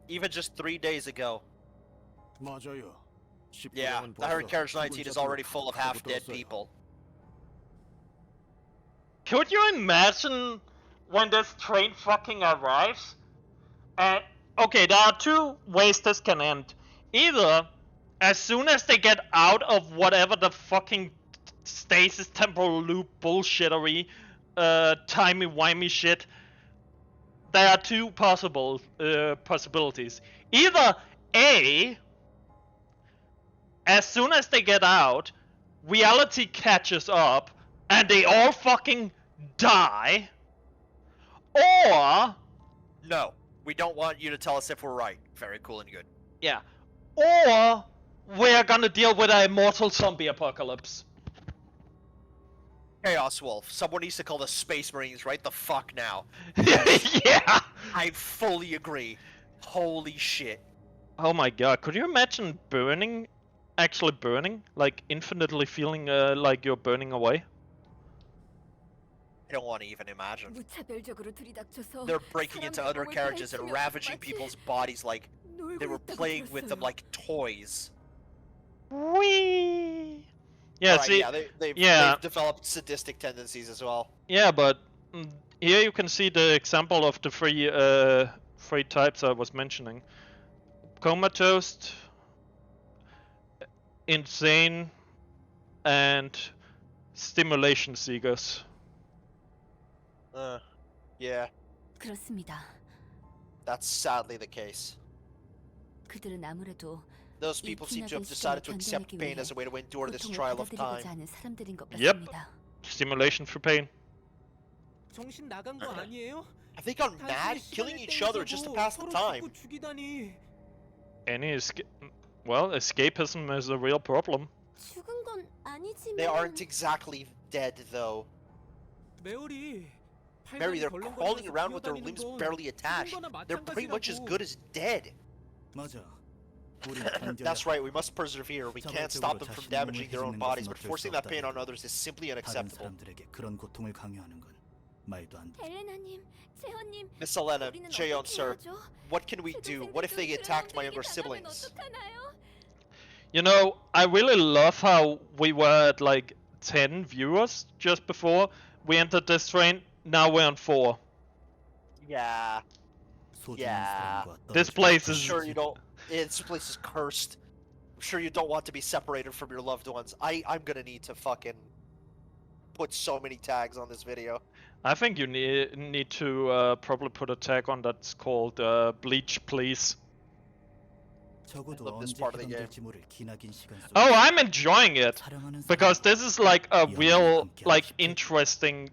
Even just 3 days ago. Yeah, I heard carriage 19 is already full of half-dead people. Could you imagine when this train fucking arrives? Okay, there are two ways this can end. Either, as soon as they get out of whatever the fucking stasis temporal loop bullshittery, timey-wimey shit, there are two possibilities. Either A, as soon as they get out, reality catches up, and they all fucking die, or... No, we don't want you to tell us if we're right. Very cool and good. Yeah. Or we're gonna deal with an immortal zombie apocalypse. Chaos Wolf. Someone needs to call the Space Marines right the fuck now. Yeah! I fully agree. Holy shit. Oh my god, could you imagine burning? Actually burning? Like infinitely feeling like you're burning away? I don't want to even imagine. They're breaking into other carriages and ravaging people's bodies like they were playing with them like toys. Whee! Yeah, right, see, they've developed sadistic tendencies as well. Yeah, but here you can see the example of the three types I was mentioning: comatose, insane, and stimulation seekers. Yeah. That's sadly the case. Those people seem to have decided to accept pain as a way to endure this trial of time. Yep. Stimulation for pain. Have they gone mad? Killing each other just to pass the time. Escapism is a real problem. They aren't exactly dead, though. Mary, they're crawling around with their limbs barely attached. They're pretty much as good as dead. That's right, we must persevere. We can't stop them from damaging their own bodies, but forcing that pain on others is simply unacceptable. Miss Elena, Cheon, sir, what can we do? What if they attacked my younger siblings? You know, I really love how we were at like 10 viewers just before we entered this train. Now we're on 4. Yeah. Yeah. This place is... I'm sure you don't... This place is cursed. I'm sure you don't want to be separated from your loved ones. I'm gonna need to fucking put so many tags on this video. I think you need to probably put a tag on that's called Bleach, please. I love this part of the game. Oh, I'm enjoying it! Because this is like a real, like, interesting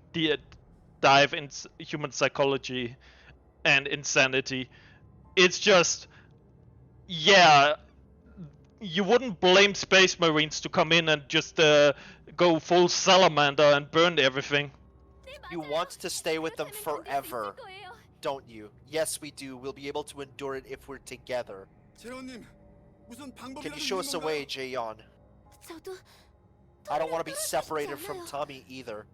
dive in human psychology and insanity. It's just... Yeah, you wouldn't blame Space Marines to come in and just go full salamander and burn everything. You want to stay with them forever, don't you? Yes, we do. We'll be able to endure it if we're together. Can you show us a way, Jaeyeon? I don't want to be separated from Tommy either.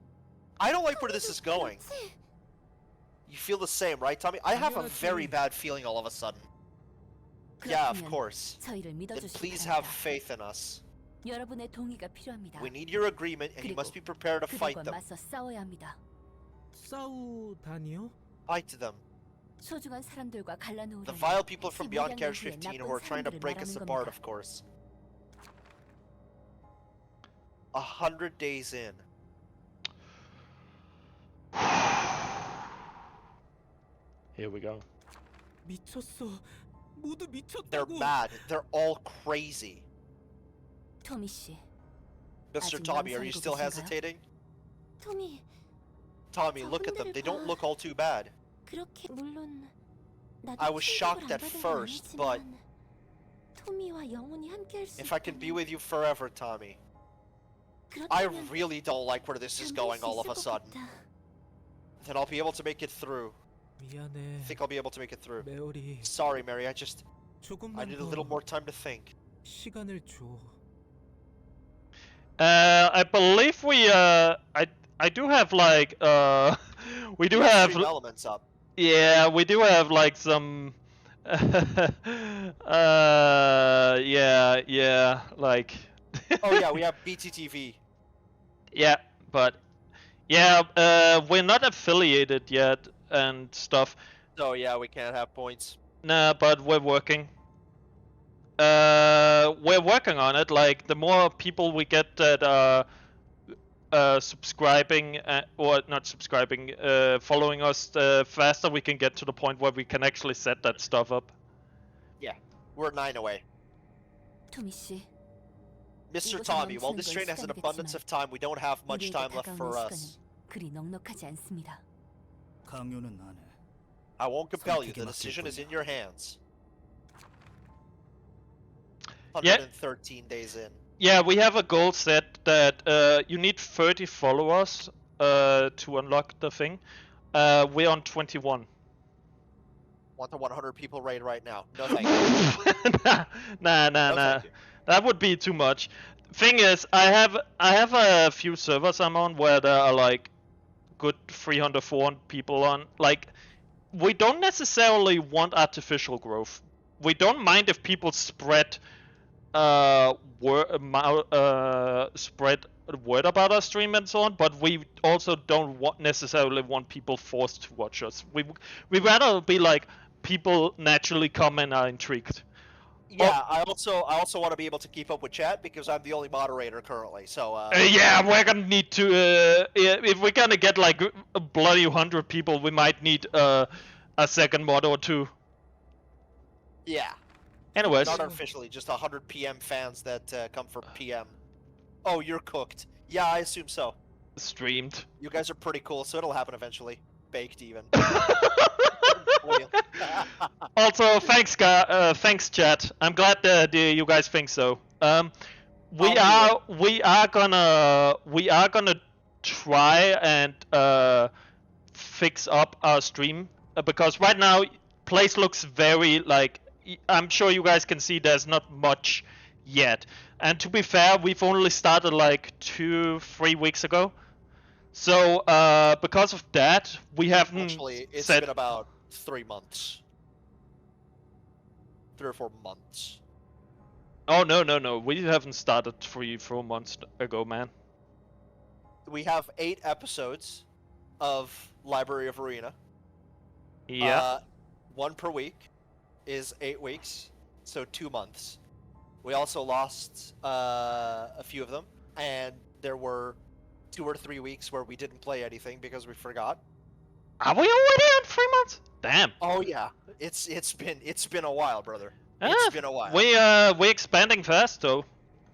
I don't like where this is going. You feel the same, right, Tommy? I have a very bad feeling all of a sudden. Yeah, of course. Then please have faith in us. We need your agreement, and you must be prepared to fight them. Fight them. The vile people from beyond Carriage 15 who are trying to break us apart, of course. 100 days in. Here we go. They're mad. They're all crazy. 토미 씨, Mr. 아직 Tommy, are you still 망설이고 계신가요? hesitating? 토미, Tommy, look at them. They don't look all too bad. 그렇게 물론 나도 I was 충격을 shocked 안 at 받은 건 first, but 아니지만 토미와 영원히 함께할 수 if I can be 있다면 with you forever, Tommy. I 그렇다면 really don't like where this is 잠들 going 수 all of 있을 a 것 sudden. 같다. Then I'll be able to make it through. I 미안해, think I'll be able to make it through. 메오리. Sorry, Mary, I 조금만 need a 더 little more time to think. 시간을 줘. I believe I do have like we do have Extreme elements up. yeah, we do have like some yeah, like Oh yeah, we have BTTV. yeah, but yeah, we're not affiliated yet and stuff. So yeah, we can't have points. Nah, but we're working. We're working on it. Like the more people we get that are subscribing or not subscribing, following us, the faster we can get to the point where we can actually set that stuff up. We're 9 away. 토미 씨, Mr. 이곳에 Tommy, while 멈추는 this 건 train has an 시간이겠지만 abundance of time, we don't have much 우리에게 time left for 다가오는 us. 시간은 그리 넉넉하지 않습니다. 강요는 안 해. I won't compel you. 선택에 The 맡길 decision is 뿐이야. in your hands. Yeah. 113 days in. Yeah, we have a goal set that you need 30 followers to unlock the thing. We're on 21. Want the 100 people raid right now? No thank you. nah. No, thank you. That would be too much. Thing is, I have a few servers I'm on where there are like good 300, 400 people on. Like, we don't necessarily want artificial growth. We don't mind if people spread spread word about our stream and so on, but we also don't necessarily want people forced to watch us. We rather be like people naturally come and are intrigued. Yeah, I also want to be able to keep up with chat because I'm the only moderator currently. So Yeah, we're gonna need to. If we're gonna get like a bloody 100 people, we might need a second mod or two. yeah, Anyways, not officially, just 100 PM fans that come for PM. Oh, you're cooked. Yeah, I assume so. streamed. You guys are pretty cool, so it'll happen eventually. Baked even. Also, thanks, thanks, chat. I'm glad that you guys think so. We are gonna try and fix up our stream because right now place looks very like I'm sure you guys can see there's not much yet. And to be fair, we've only started like 2-3 weeks ago. So because of that, we haven't Actually, it's set. been about 3 months. 3 or 4 months. Oh no! We haven't started 3-4 months ago, man. We have 8 episodes of Library of Ruina. Yeah. 1 per week is 8 weeks, so 2 months. We also lost a few of them, and there were 2 or 3 weeks where we didn't play anything because we forgot. Are we already at 3 months? Damn. Oh yeah, it's been a while, brother. Ah, It's been a while. we're expanding fast though.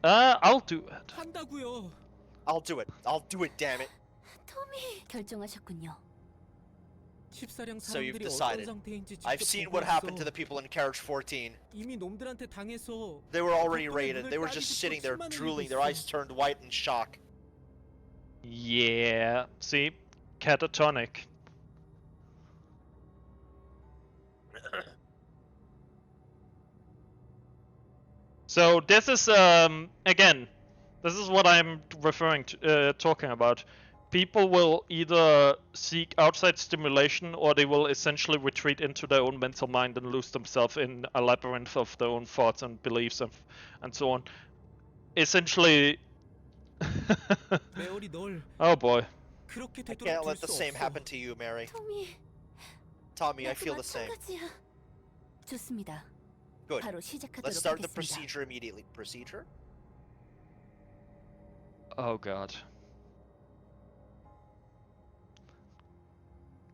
I'll do it. 한다고요. I'll do it. Damn it. 토미 결정하셨군요. 칩사령 So you've 사람들이 어떤 decided. 상태인지 I've 직접 seen 보고 what happened to 있어. the people in Carriage 14. 이미 놈들한테 당해서 They were already 덕분에 raided. 눈을 They were just 빨리 sitting there 씻고 침만을 drooling, 흘리고 their 있어. eyes turned white in shock. Yeah. See, catatonic. So this is again, this is what I'm referring to, talking about. People will either seek outside stimulation, or they will essentially retreat into their own mental mind and lose themselves in a labyrinth of their own thoughts and beliefs and so on. Essentially. 메오리 널 Oh boy. 그렇게 I 되도록 can't 둘 let the 수 same 없어. happen to you, Mary. 토미, Tommy, I 나도 feel the same. 마찬가지야. 좋습니다. Good. 바로 Let's 시작하도록 start the 하겠습니다. procedure immediately. Procedure? Oh god.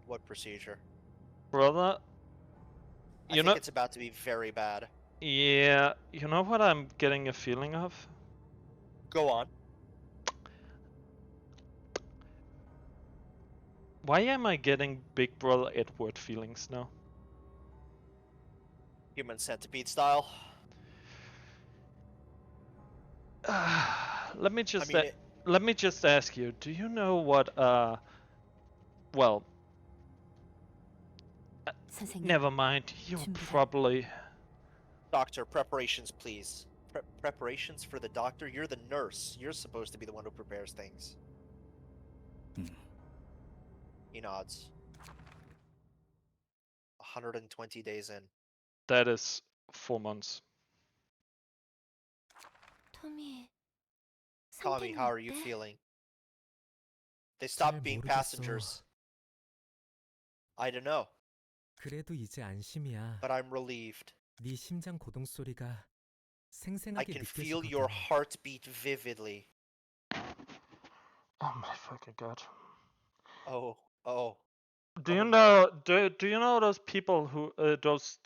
What procedure? Brother, I you think know, it's about to be very bad. yeah, you know what I'm getting a feeling of? Go on. Why am I getting Big Brother Edward feelings now? Human centipede style. Let me just I mean, let me just ask you. Do you know what? Well, 선생님, never mind. You 준비가- probably. Doctor, preparations, please. Preparations for the doctor? You're the nurse. You're supposed to be the one who prepares things. He nods. 120 days in. That is 4 months. 토미, Tommy, 상태는 how are you 어때? feeling? They stopped 잘 being 모르겠어. passengers. I don't know, 그래도 이제 안심이야. but I'm relieved. 네 심장 고동 소리가 I 생생하게 can feel your 느껴지거든. heartbeat vividly. Oh my fucking god. Oh. Do you Oh, know? Do you know those people who those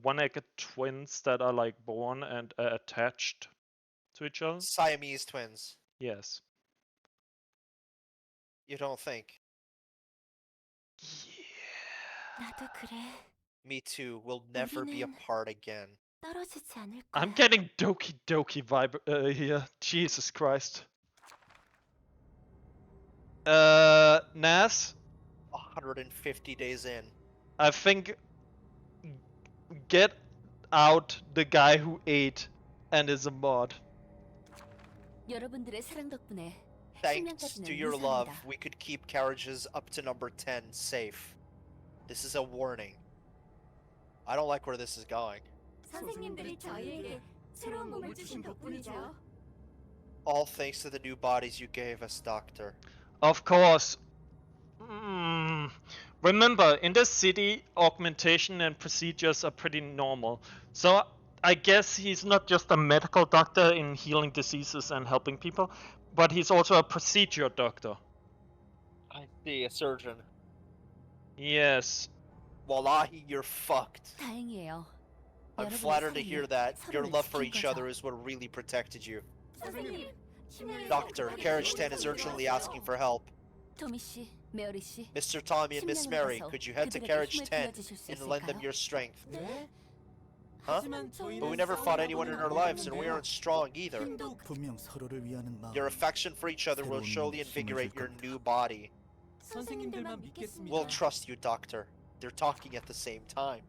one-legged twins that are like born and attached to each other? Siamese twins. Yes. You don't think? 나도 그래. Me too. We'll never be 우리는- apart again. 떨어지지 않을 거야. I'm getting Doki Doki vibe here. Jesus Christ. Nas, 150 days in. I think get out the guy who ate and is a mod. 여러분들의 사랑 덕분에 Thanks 10년까지는 to your love, 무사합니다. we could keep carriages up to number 10 safe. This is a warning. I don't like where this is going. 선생님들이 저희에게 새로운 몸을 주신 덕분이죠. All thanks to the new bodies you gave us, Doctor. Of course. Remember, in this city, augmentation and procedures are pretty normal. So I guess he's not just a medical doctor in healing diseases and helping people, but he's also a procedure doctor. I see, a surgeon. Yes. Wallahi, you're fucked. 다행이에요. I'm 여러분의 flattered to 사랑이 hear that. Your 서로를 love for 지킨 each 거죠. other is what really protected you. 선생님, Doctor, Carriage 10 is urgently asking for help. 토미 씨, 메어리 씨. Mr. Tommy and Miss 심령을 Mary, 가서 could you head to 그들에게 Carriage 힘을 10 빌려주실 수 and lend them 있을까요? your strength? 네. Huh? 하지만 저희는 But we never fought anyone in our lives and we aren't strong either. 분명 서로를 위하는 마음. Your affection for each other will surely invigorate your new body. 선생님들만 믿겠습니다. We'll trust you, Doctor. They're talking at the same time.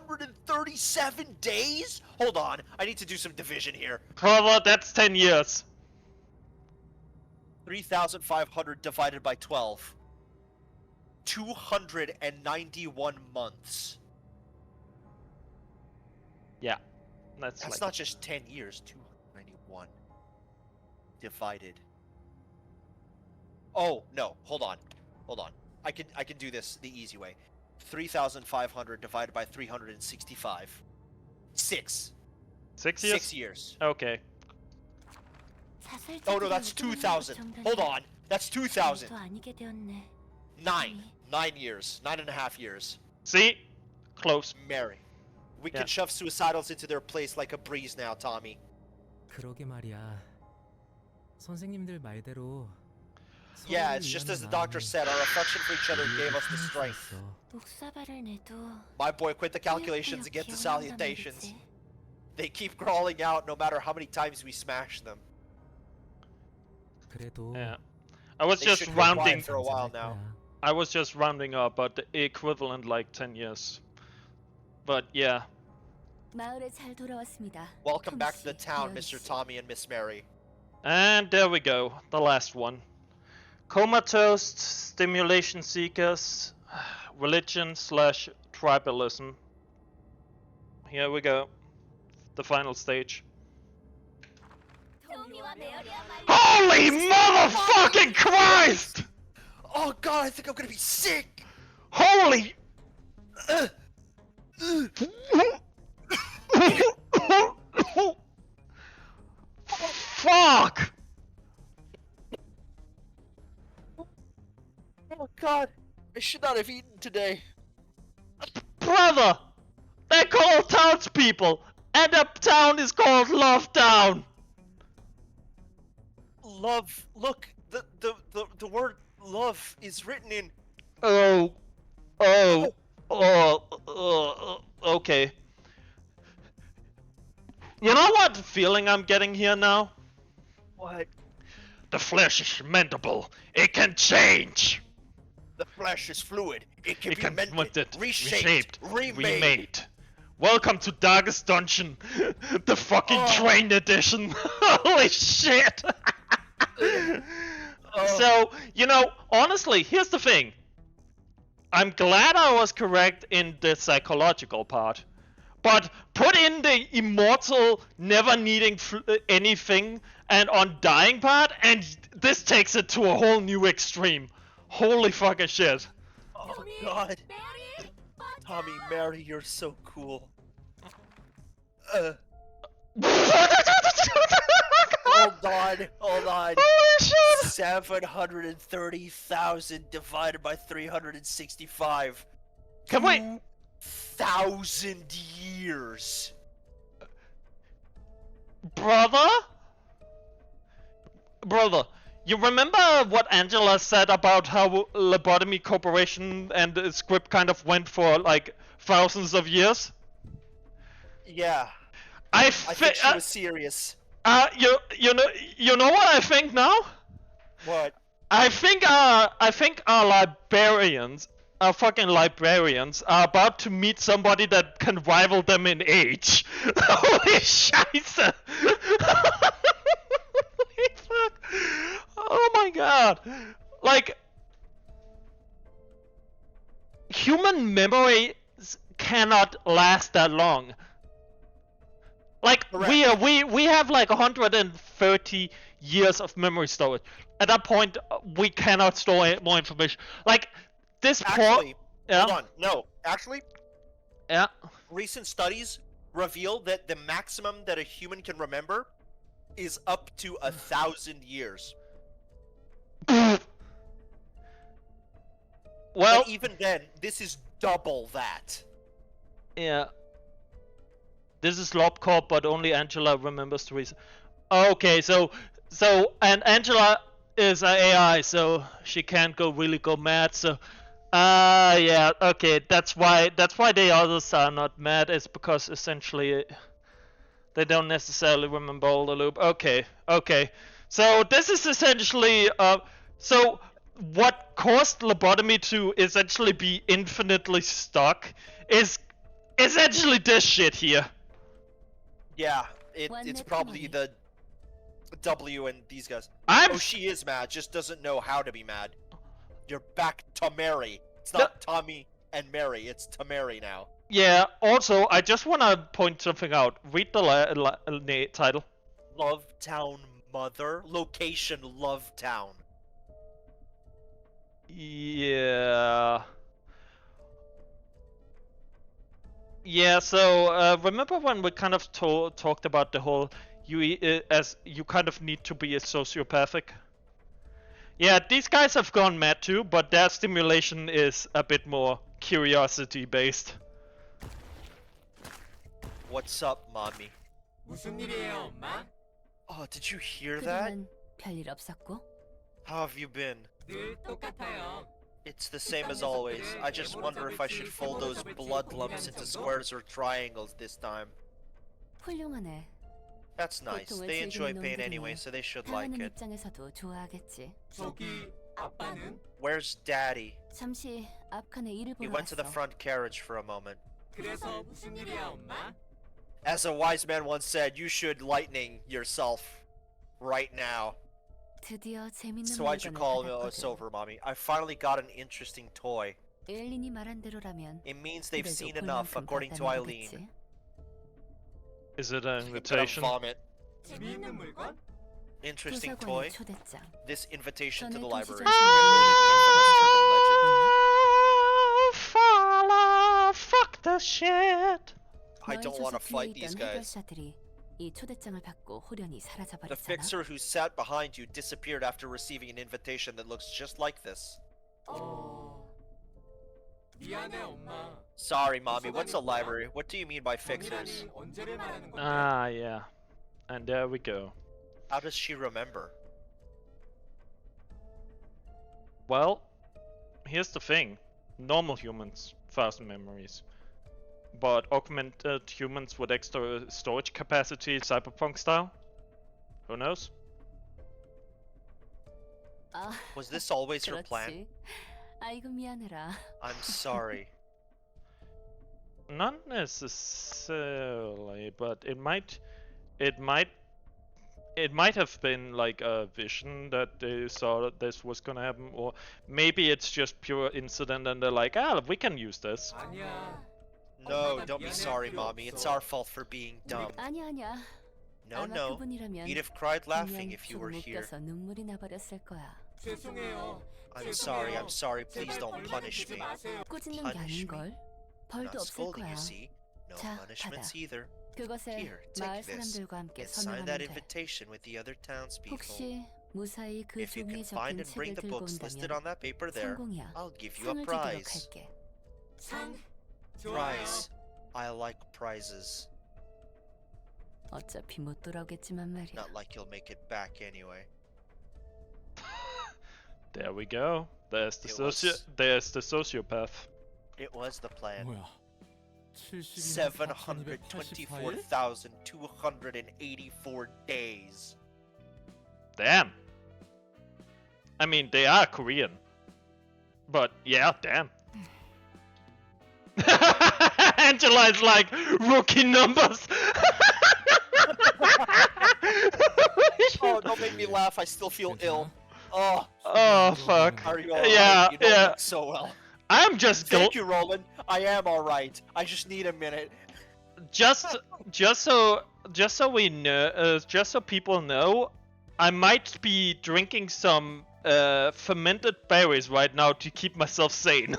3,437 days? Hold on, I need to do some division here. Brother, that's 10 years. 3,500 divided by 12. 291 months. Yeah. That's That's like not just 10 years. 291 divided. Oh, no. Hold on. I can do this the easy way. 3,500 divided by 365. 6. 6 years? 6 years. Okay. Oh no, that's 2,000. Hold on. That's 2,000. 또 아니게 되었네. 9. 9 years. 9.5 years. See? Close. Mary. We Yeah. can shove suicidals into their place like a breeze now, Tommy. 그러게 말이야. 선생님들 말대로 Yeah, it's just as the doctor said, our affection for each other gave us the strength. 목사발을 내도 My boy quit the calculations and get the salutations. They keep crawling out no matter how many times we smash them. 그래도 Yeah. I was They just should go quiet rounding. for a while now. I was just rounding up, but the equivalent like 10 years. But yeah. 마을에 잘 돌아왔습니다. Welcome 토미 back to 씨, the town, 메어리 Mr. 씨. Tommy and Miss Mary. And there we go. The last one. Comatose, stimulation seekers, religion slash tribalism. Here we go. The final stage. Holy motherfucking Christ! Oh god, I think I'm gonna be sick! Holy! Fuck! Oh god, I should not have eaten today. Brother! They're called townspeople! And the town is called Love Town. Love. Look, the word love is written in. Okay. You know what feeling I'm getting here now? What? The flesh is mendable. It can change. The flesh is fluid. It can It be can mended, be reshaped, remade. Welcome to Darkest Dungeon, the fucking train edition. Holy shit! So, you know, honestly, here's the thing. I'm glad I was correct in the psychological part. But put in the immortal, never needing anything and undying part, and this takes it to a whole new extreme. Holy fucking shit. Oh god. Tommy, Mary, you're so cool. Hold on. Holy shit! 730,000 divided by 365. Can we... 1,000 years. Brother, you remember what Angela said about how Lobotomy Corporation and the script kind of went for like thousands of years? Yeah. I think she was serious. you know what I think now? What? I think our librarians, our fucking librarians, are about to meet somebody that can rival them in age. Holy scheiße! Holy fuck! Oh my god! Like, human memory cannot last that long. Like, we have like 130 years of memory storage. At that point, we cannot store more information. Like, this Actually, yeah. hold on. No, actually, Yeah. recent studies reveal that the maximum that a human can remember is up to 1,000 years. Well, But even then, this is double that. yeah. This is LobCorp, but only Angela remembers the reason. Okay, so and Angela is an AI, so she can't really go mad. So, yeah, okay, that's why the others are not mad. It's because essentially they don't necessarily remember all the loop. Okay. So this is essentially so what caused Lobotomy to essentially be infinitely stuck is essentially this shit here. Yeah, it's probably the W and these guys. Oh, she is mad, just doesn't know how to be mad. You're back to Mary. It's not Tommy and Mary, it's to Mary now. Yeah, also, I just want to point something out. Read the title. Love Town Mother. Location Love Town. Yeah. Yeah, so remember when we kind of talked about the whole as you kind of need to be a sociopathic? Yeah, these guys have gone mad too, but their stimulation is a bit more curiosity based. What's up, mommy? 무슨 일이에요, 엄마? Oh, did you hear that? 그동안 별일 없었고? How have you been? 늘 똑같아요. It's the same as always. I just wonder if I should fold those blood lumps into squares or triangles this time. 훌륭하네. That's nice. They enjoy pain anyway, so they should like 당하는 it. 입장에서도 좋아하겠지. 저기 아빠는? Where's Daddy? 잠시 앞칸에 일을 He 보러 went to the 갔어. front carriage for a moment. 그래서 무슨 일이야, 엄마? As a wise man once said, you should lightning yourself right now. 드디어 재밌는 So why'd you 물건을 call 받았거든. us over, mommy? I finally got an interesting toy. 에일린이 말한 대로라면 It means they've 그래도 seen 볼 enough, 만큼 according to 봤다는 Eileen. 거겠지. Is it an You better invitation? vomit. 재미있는 물건? Interesting toy. 도서관의 초대장. This invitation to 전에 the library. 도시장 Fala, fuck the shit. I don't want to fight these guys. 해결사들이 이 초대장을 받고 호련히 The 사라져버렸잖아. fixer who sat behind you disappeared after receiving an invitation that looks just like this. 미안해, 엄마. Sorry, mommy. What's a library? What do you mean by fixers? Ah, yeah. And there we go. How does she remember? Well, here's the thing. Normal humans, fast memories. But augmented humans with extra storage capacity, cyberpunk style? Who knows? 아, Was this always her plan? 그렇지. 아이고 미안해라. I'm sorry. Not necessarily, but it might have been like a vision that they saw that this was gonna happen, or maybe it's just pure incident and they're like, ah, we can use this. No, don't be sorry, mommy. It's our fault for being dumb. 아니야. No, 아마 no. 그분이라면 You'd have cried laughing 그냥 if you were 좀 here. 묶여서 눈물이 나버렸을 거야. I'm sorry. Please don't punish me. 꼬집는 게 Punish me? 아닌걸. I'm 벌도 not 없을 scolding 거야. you, see? No 자, punishments 받아. either. 그것에 Here, 마을 take this. 사람들과 함께 And sign that 서명하면 돼. invitation with the other townspeople. 혹시 무사히 그 If you can 종이에 find 적힌 and bring 책을 the 들고 books listed 온다면 on that paper there, 성공이야. I'll give you a 상을 주도록 prize. 할게. Prize. I like prizes. 어차피 못 돌아오겠지만 말이야. Not like you'll make it back anyway. There we go. There's the sociopath. It was the plan. 뭐야? 724,284 days. Damn. I mean, they are Korean. But yeah, damn. Angela is like, rookie numbers. Oh, don't make me laugh. I still feel ill. Oh, Oh fuck. are you alright? Yeah, You don't yeah. look so well. I'm just Thank you, Roland. I am alright. I just need a minute. just so we know, just so people know, I might be drinking some fermented berries right now to keep myself sane.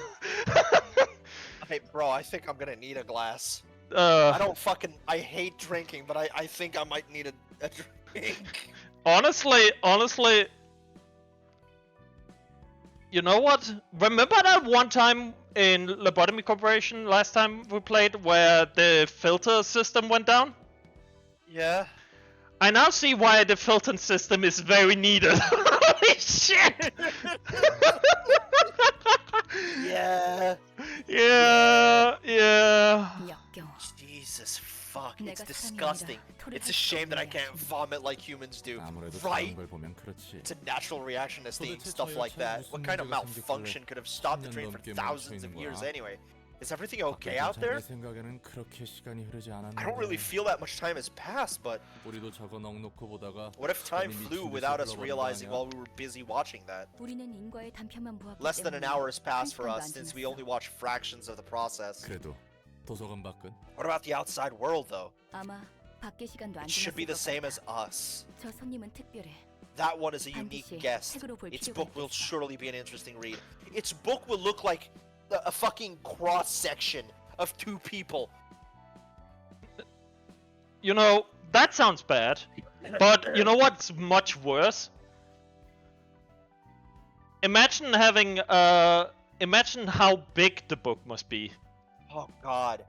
Hey, bro, I think I'm gonna need a glass. I hate drinking, but I think I might need a drink. honestly, you know what? Remember that one time in Lobotomy Corporation last time we played where the filter system went down? Yeah. I now see why the filter system is very needed. Holy shit! Yeah. Yeah. 역겨워. Jesus fuck, it's 내가 disgusting. 사람이 It's a 아니라 shame that I 토를 can't vomit like humans do. 아무래도 Right? 그런 걸 보면 그렇지. It's a natural reaction to seeing 도대체 stuff 저희 like that. 여차에 What 무슨 kind of 문제가 malfunction 생겼길래 could have stopped the train for 10년 넘게 thousands 멈춰 of 있는 years 거야? anyway? Is everything okay out there? 내 생각에는 그렇게 시간이 흐르지 않았는데. I don't really feel that much time has passed, but 우리도 저거 넉놓고 보다가 what if time 시간이 flew 미친 without 듯이 us 흘러버린 거 realizing 아니야? while we were busy watching that? 우리는 인과의 단편만 보았기 Less than an 때문에 hour has passed for 한 us 시간도 안 since we 지났어. only watched fractions of the process. 그래도 도서관 밖은 What about the outside world, though? 아마 밖의 시간도 안 It should be 지났을 the 것 same 같아. as us. 저 손님은 특별해. That one is a unique 반드시 guest. 책으로 볼 Its 필요가 book will 있겠어. surely be an interesting read. Its book will look like a fucking cross section of two people. You know, that sounds bad. But you know what's much worse? Imagine having imagine how big the book must be. Oh God.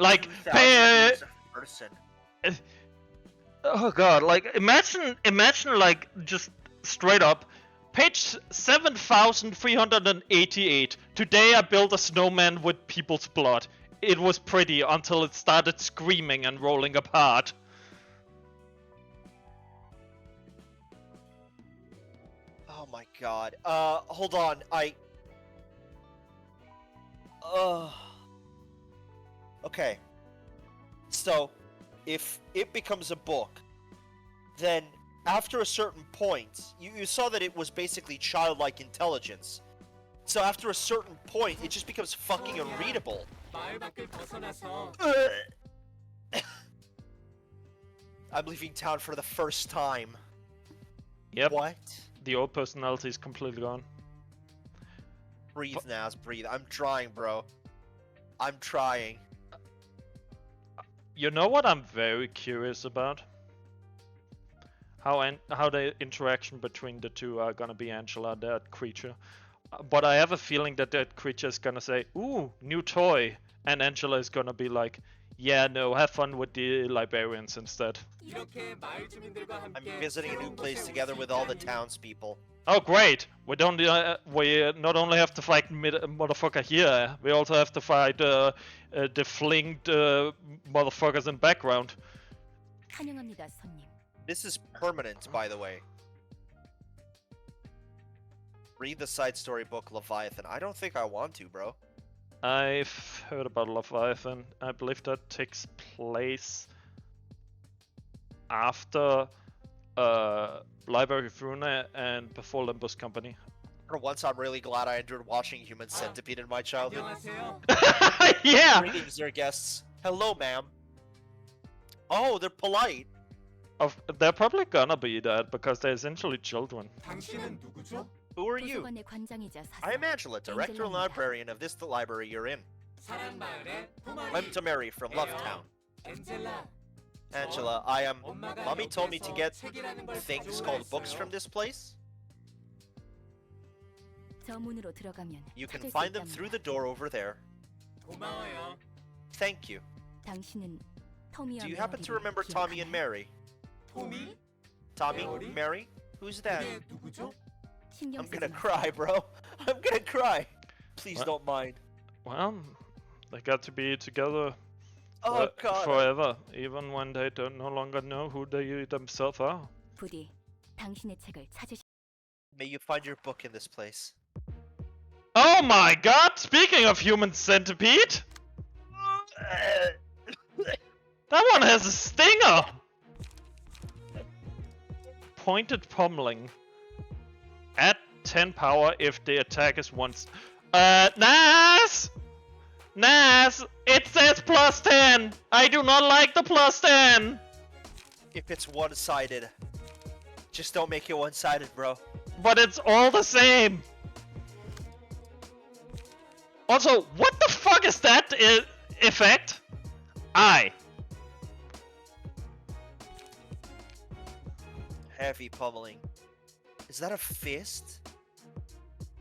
Like 2,000 pay, words a person. oh god, like imagine like just straight up page 7388. Today I built a snowman with people's blood. It was pretty until it started screaming and rolling apart. Oh my God. Hold on. Okay. So, if it becomes a book, then after a certain point, you saw that it was basically childlike intelligence. So after a certain point, it just becomes fucking unreadable. I'm leaving town for the first time. Yep. What? The old personality is completely gone. Breathe, Naz, breathe. I'm trying, bro. I'm trying. You know what I'm very curious about? How the interaction between the two are gonna be, Angela, that creature. but I have a feeling that that creature is gonna say, "Ooh, new toy," and Angela is gonna be like, "Yeah, no, have fun with the librarians instead." I'm visiting a new place together with all the townspeople. Oh, great! We not only have to fight motherfucker here, we also have to fight the flinged motherfuckers in background. 환영합니다, 손님. This is permanent, by the way. Read the side story book Leviathan. I don't think I want to, bro. I've heard about Leviathan. I believe that takes place after Library of Ruina and before Limbus Company. For once, I'm really glad I endured watching Human Centipede in my childhood. Yeah! Greetings, dear guests. Hello, ma'am. Oh, they're polite. They're probably gonna be that because they're essentially children. Who are you? 도서관의 관장이자 I am 사장. Angela, director and librarian of this library you're in. I'm Tamari from Lovetown. Angela, Mommy told me to get things called books from this place. 저 문으로 들어가면 You can 찾을 수 find them 있답니다. through the door over there. Thank you. 당신은 토미와 Do you happen to 메리를 remember Tommy and 기억하나요? Mary? Tommy? Mary? Who's that? 신경 I'm 쓰지 gonna 마세요. cry, bro. I'm gonna cry. Please What? don't mind. Well, they got to be together Oh god. forever, even when they don't no longer know who they themselves are. 부디 당신의 책을 찾으시. May you find your book in this place. Oh my god! Speaking of Human Centipede! That one has a stinger! Pointed pummeling. Add 10 power if the attack is once. Nas! Nas! It says plus 10! I do not like the plus 10! If it's one-sided, just don't make it one-sided, bro. But it's all the same! Also, what the fuck is that effect? Heavy pummeling. Is that a fist?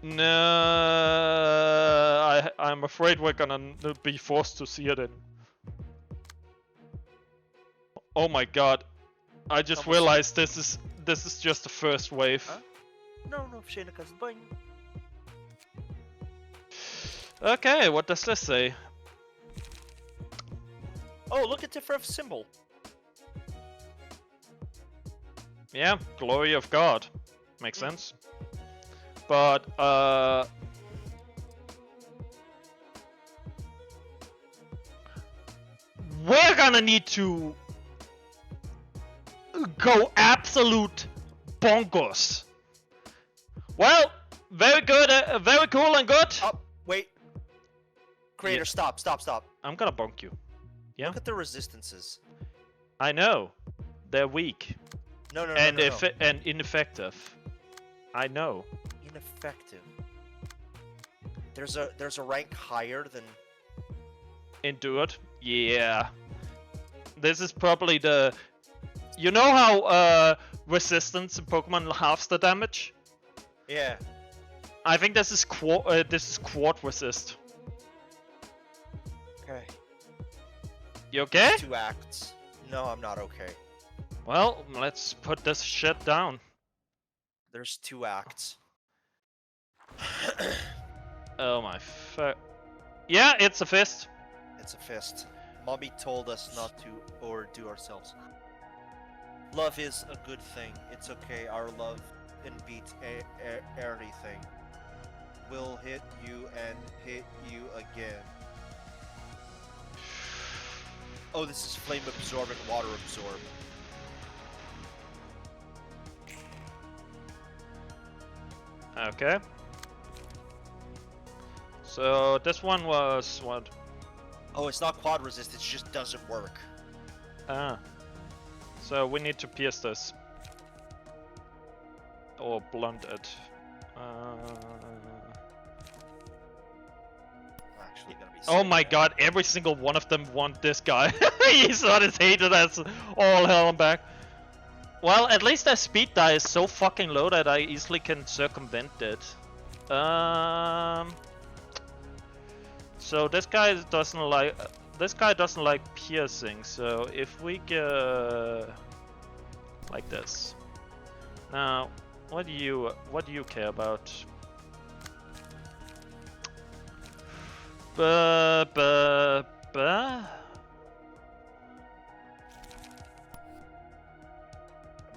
No, I'm afraid we're gonna be forced to see it in. Oh my god! I just Almost. realized this is just the first wave. Huh? No, Shayna cousin boing. Okay, what does this say? Oh, look at Tifref's symbol. Yeah, glory of God. Makes sense. But we're gonna need to go absolute bonkers. Well, very good, very cool and good. Oh, wait. Creator, Yeah. stop. I'm gonna bonk you. Yeah, Look at the resistances. I know. They're weak No. and and ineffective. I know. Ineffective. There's a rank higher than. Endured? Yeah. This is probably the... You know how resistance in Pokemon halves the damage? Yeah. I think this is quad resist. Okay. You okay? 2 acts. No, I'm not okay. Well, let's put this shit down. There's 2 acts. Oh my fuck. Yeah, it's a fist. It's a fist. Mommy told us not to overdo ourselves. Love is a good thing. It's okay. Our love can beat everything. We'll hit you and hit you again. Oh, this is flame absorb and water absorb. Okay. So this one was what? Oh, it's not quad resist. It just doesn't work. Ah. So we need to pierce this. Or blunt it. Actually, gonna be. Oh my god, every single one of them want this guy. He's not as hated as all hell and back. Well, at least their speed die is so fucking low that I easily can circumvent it. So this guy doesn't like piercing. So if we go like this. Now, what do you care about? But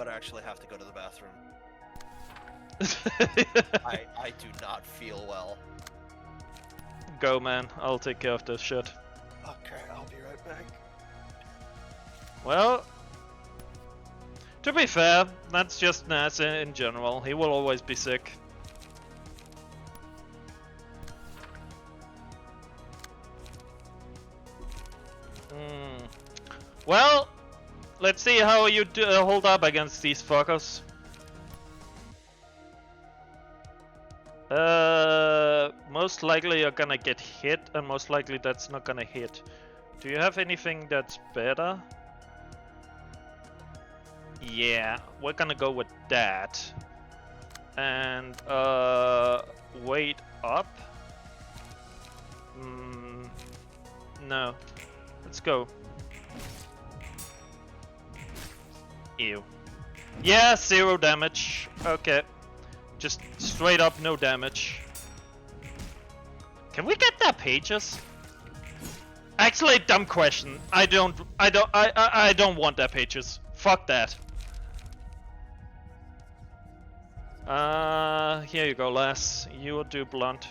I actually have to go to the bathroom. I do not feel well. Go, man. I'll take care of this shit. Okay, I'll be right back. Well, to be fair, that's just Naz in general. He will always be sick. Well, let's see how you hold up against these fuckers. Most likely you're gonna get hit, and most likely that's not gonna hit. Do you have anything that's better? Yeah, we're gonna go with that. And wait up. No. Let's go. Ew. Yeah, 0 damage. Okay. Just straight up no damage. Can we get their pages? Actually, dumb question. I don't want their pages. Fuck that. Here you go, lass. You will do blunt.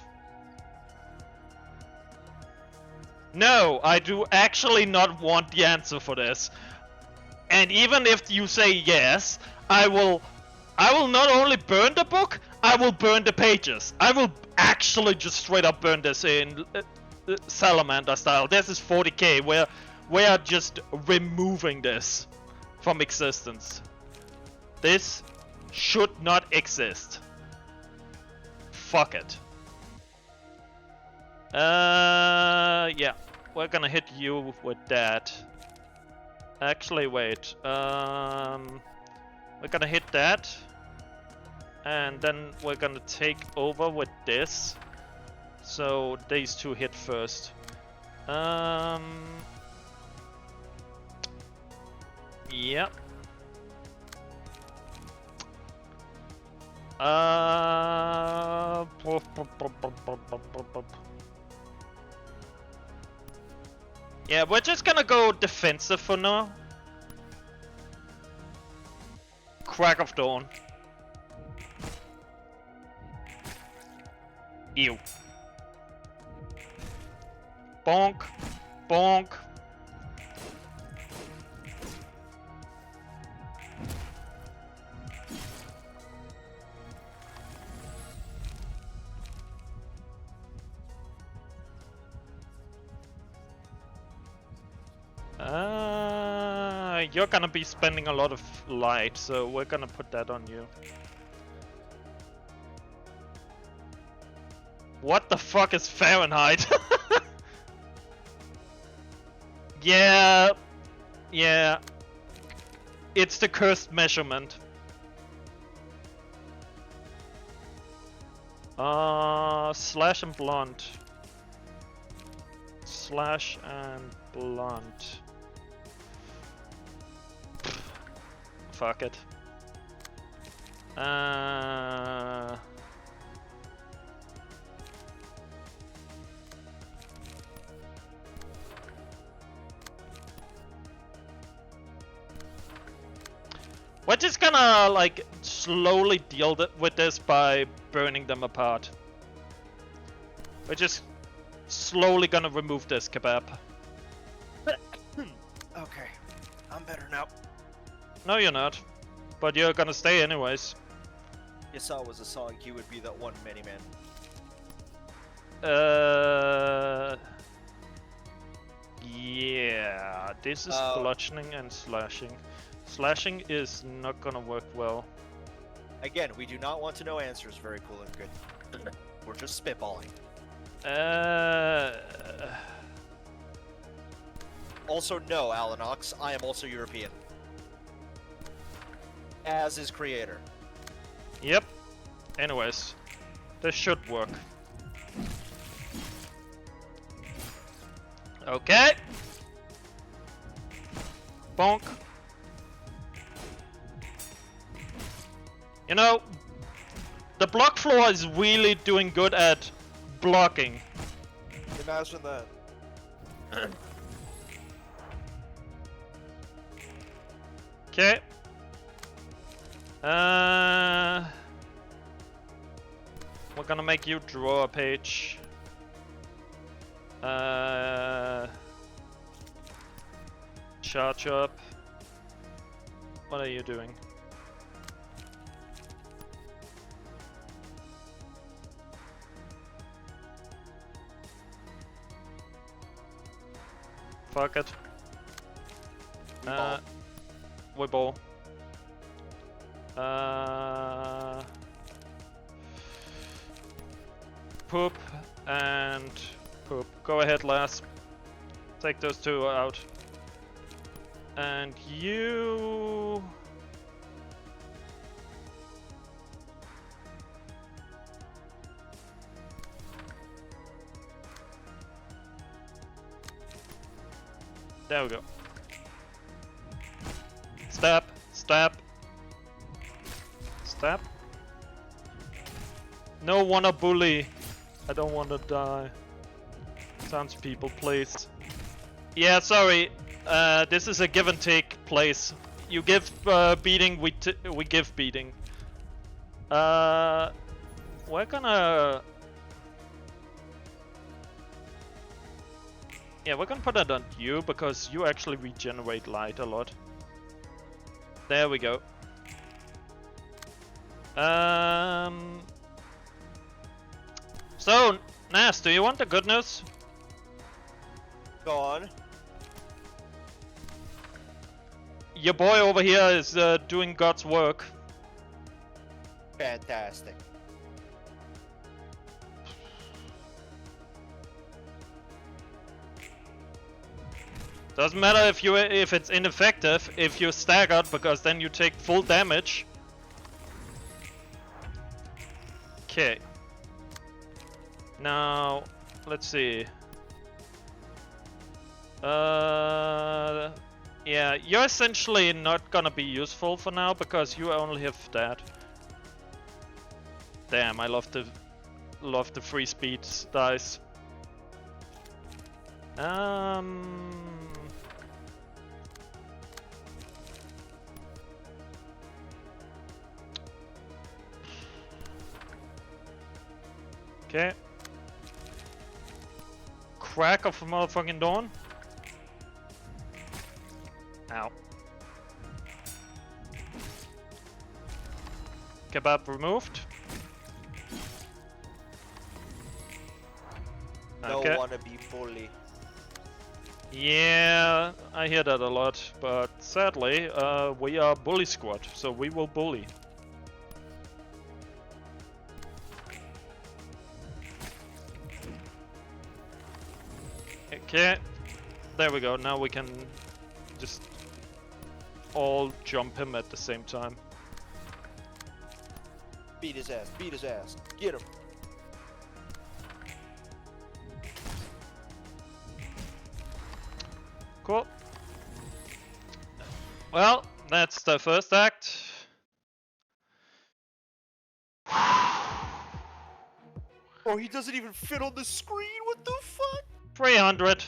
No, I do actually not want the answer for this. And even if you say yes, I will not only burn the book, I will burn the pages. I will actually just straight up burn this in Salamander style. This is 40k. We are just removing this from existence. This should not exist. Fuck it. Yeah, we're gonna hit you with that. Actually, wait. We're gonna hit that, and then we're gonna take over with this. So these two hit first. Yep. Yeah, we're just gonna go defensive for now. Crack of Dawn. Ew. Bonk. Bonk. You're gonna be spending a lot of light, so we're gonna put that on you. What the fuck is Fahrenheit? Yeah. Yeah. It's the cursed measurement. Slash and blunt. Slash and blunt. Fuck it. We're just gonna like slowly deal with this by burning them apart. We're just slowly gonna remove this kebab. Okay, I'm better now. No, you're not. But you're gonna stay anyways. Yasa was a song, he would be that one mini-man. Yeah. This is bludgeoning and slashing. Slashing is not gonna work well. Again, we do not want to know answers. Very cool and good. We're just spitballing. Also, no, Alanox, I am also European. As is Creator. Yep. Anyways. This should work. Okay. Bonk. You know, the block floor is really doing good at blocking. Imagine that. Okay. We're gonna make you draw a page. Charge up. What are you doing? Fuck it. We ball. Poop and poop. Go ahead, lass. Take those two out. And you... There we go. Step, step, step. No wanna bully. I don't wanna die. Townspeople, please. Yeah, sorry. This is a give and take place. You give beating, we give beating. We're gonna... Yeah, we're gonna put it on you because you actually regenerate light a lot. There we go. So, Nas, do you want the good news? Go on. Your boy over here is doing God's work. Fantastic. Doesn't matter if it's ineffective if you're staggered, because then you take full damage. Okay. Now, let's see. Yeah, you're essentially not gonna be useful for now because you only have that. Damn, I love the free speed dice. Okay. Crack of a motherfucking dawn. Ow. Kebab removed. No Okay. wanna be bully. Yeah, I hear that a lot, but sadly, we are bully squad, so we will bully. Okay, there we go. Now we can just all jump him at the same time. Beat his ass, beat his ass. Get him. Cool. Well, that's the first act. Oh, he doesn't even fit on the screen. What the fuck? 300.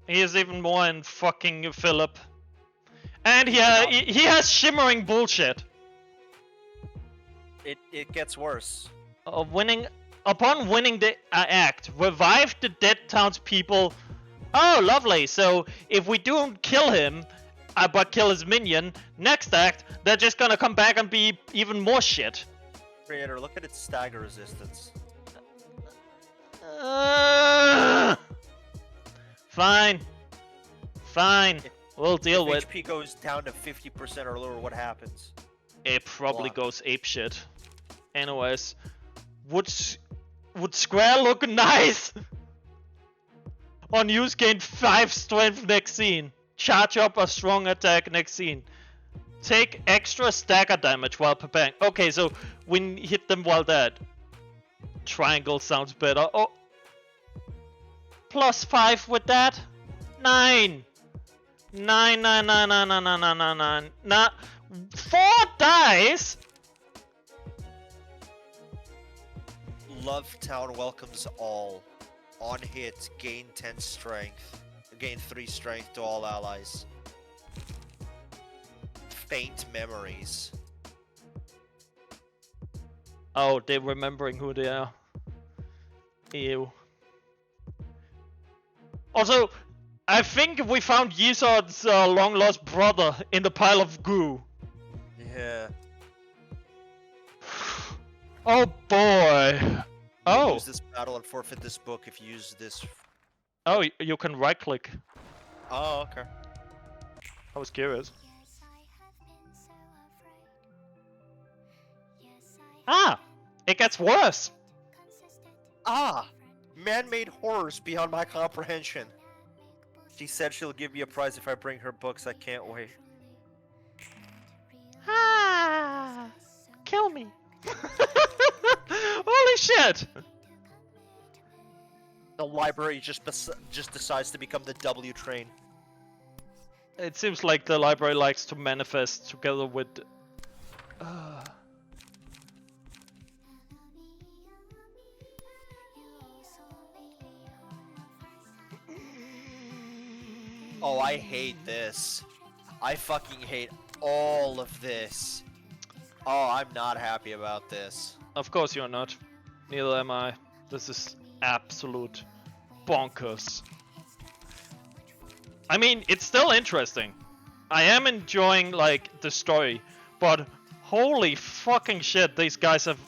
He is even more in fucking Philip. And he has shimmering bullshit. It gets worse. Upon winning the act, revive the dead townspeople. Oh, lovely. So if we don't kill him, but kill his minion, next act, they're just gonna come back and be even more shit. Creator, look at its stagger resistance. Fine. Fine. We'll deal with If HP goes down to 50% or lower, what happens? it. Probably Block. goes apeshit. Anyways, would Square look nice? On use, gain 5 strength next scene. Charge up a strong attack next scene. Take extra stagger damage while preparing. Okay, so when hit them while dead. triangle sounds better. Oh, +5 with that. 9. 9, 9, 9, 9, 9, 9, 9, 9, 9. Nah, 4 dice. Love Town welcomes all. On hit, gain 10 strength. Gain 3 strength to all allies. Faint memories. Oh, they're remembering who they are. Ew. Also, I think we found Yizard's long lost brother in the pile of goo. Yeah. Oh boy. Oh. Use this battle and forfeit this book if you use this. Oh, you can right click. Oh, okay. I was curious. Ah! It gets worse! Ah! Man-made horrors beyond my comprehension. She said she'll give me a prize if I bring her books. I can't wait. Ah! Kill me! Holy shit! The library just decides to become the W train. It seems like the library likes to manifest together with... Oh, I hate this. I fucking hate all of this. Oh, I'm not happy about this. Of course you're not. Neither am I. This is absolute bonkers. I mean, it's still interesting. I am enjoying, like, the story. But holy fucking shit, these guys have...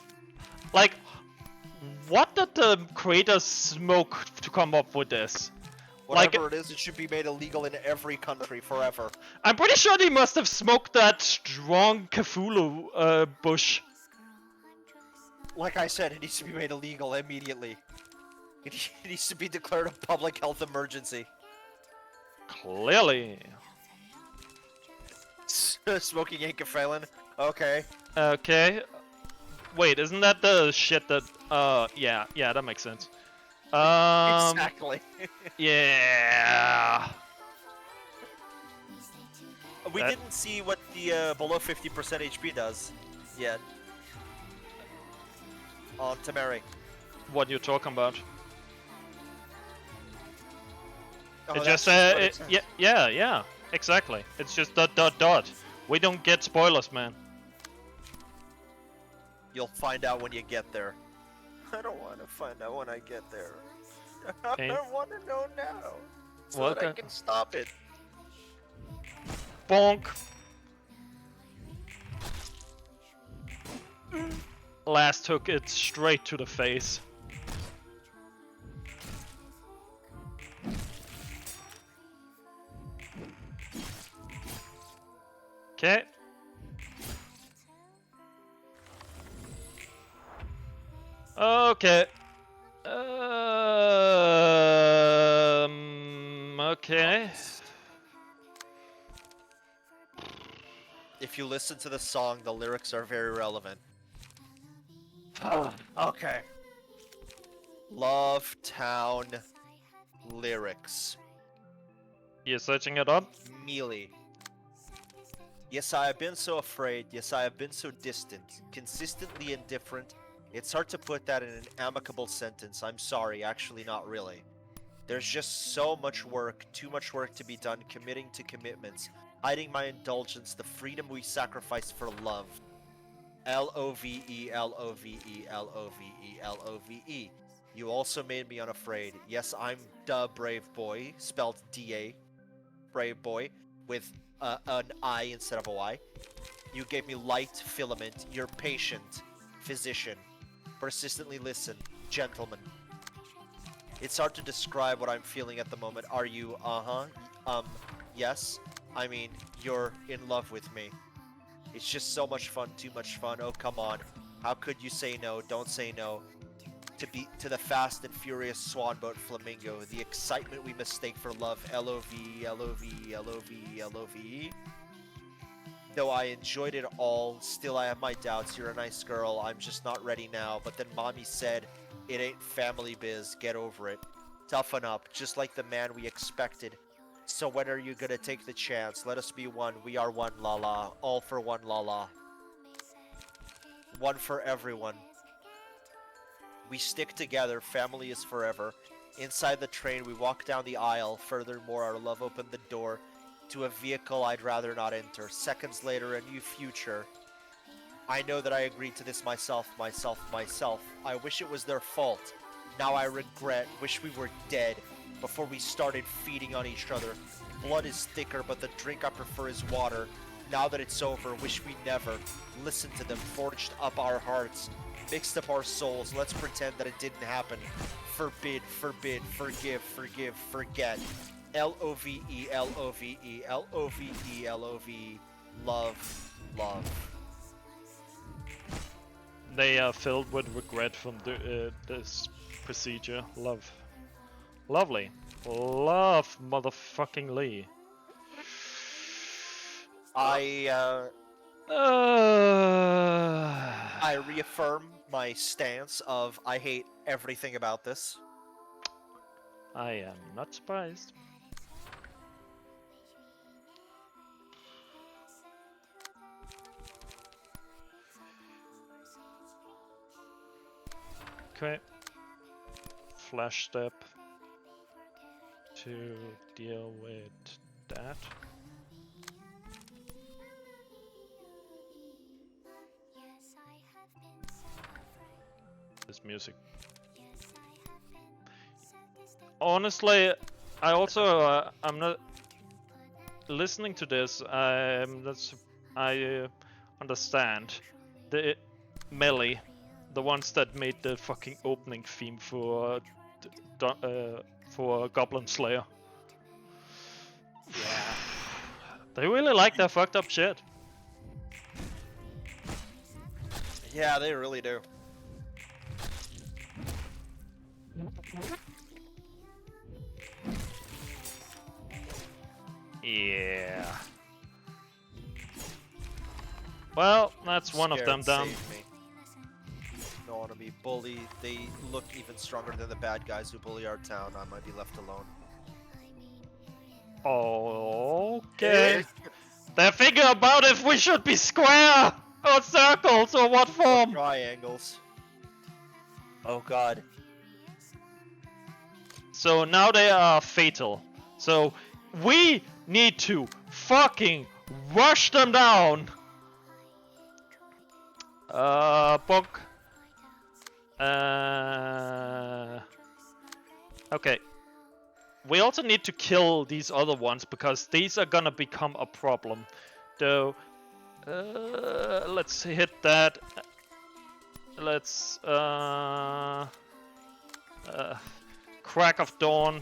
Like, what did the creators smoke to come up with this? Whatever it is, it should be made illegal in every country forever. I'm pretty sure they must have smoked that strong Cthulhu bush. Like I said, it needs to be made illegal immediately. It needs to be declared a public health emergency. Clearly. Smoking ain't Phelan. Okay. Okay. Wait, isn't that the shit that... yeah, that makes sense. Exactly. Yeah. We didn't see what the below 50% HP does yet. On Tamari. What you're talking about? Oh, It that's just what it says. yeah, exactly. It's just ... We don't get spoilers, man. You'll find out when you get there. I don't want to find out when I get there. Okay. I want to know now, so What that I the- can stop it. Bonk. Last took it straight to the face. Okay. Okay. Okay. If you listen to the song, the lyrics are very relevant. Okay. Love Town lyrics. You're searching it up? Mealy. Yes, I have been so afraid. Yes, I have been so distant. Consistently indifferent. It's hard to put that in an amicable sentence. I'm sorry, actually not really. There's just so much work, too much work to be done, committing to commitments, hiding my indulgence, the freedom we sacrifice for love. L-O-V-E, L-O-V-E, L-O-V-E, L-O-V-E. You also made me unafraid. Yes, I'm the brave boy, spelled D-A, brave boy, with an I instead of a Y. You gave me light, filament. You're patient, physician. Persistently listen, gentleman. It's hard to describe what I'm feeling at the moment. Are you, yes? I mean, you're in love with me. It's just so much fun, too much fun. Oh, come on. How could you say no? Don't say no. To the fast and furious swanboat flamingo, the excitement we mistake for love. L-O-V, L-O-V, L-O-V, L-O-V. Though I enjoyed it all, still I have my doubts. You're a nice girl. I'm just not ready now. But then mommy said, It ain't family biz, get over it. Toughen up, just like the man we expected. So when are you gonna take the chance? Let us be one, we are one, la la. All for one, la la. One for everyone. We stick together, family is forever. Inside the train, we walk down the aisle. Furthermore, our love opened the door to a vehicle I'd rather not enter. Seconds later, a new future. I know that I agreed to this myself. I wish it was their fault. Now I regret, wish we were dead before we started feeding on each other. Blood is thicker, but the drink I prefer is water. Now that it's over, wish we never listened to them, forged up our hearts, mixed up our souls. Let's pretend that it didn't happen. Forbid, forgive, forget. L-O-V-E, L-O-V-E, L-O-V-E, L-O-V-E. Love, love. They are filled with regret from this procedure. Love. Lovely. Love, motherfucking Lee. I reaffirm my stance of I hate everything about this. I am not surprised. Okay. Flash step to deal with that. This music. Honestly, I also I'm not listening to this. I understand the Melee, the ones that made the fucking opening theme for Goblin Slayer. Yeah. They really like their fucked up shit. Yeah, they really do. Yeah. Well, that's one of them done. Save me. Don't want to be bullied. They look even stronger than the bad guys who bully our town. I might be left alone. Okay. They're thinking about if we should be square or circles or what form. Triangles. Oh god. So now they are fatal. So we need to fucking rush them down. Bonk. Okay. We also need to kill these other ones because these are gonna become a problem. Though, let's hit that. Let's Crack of Dawn.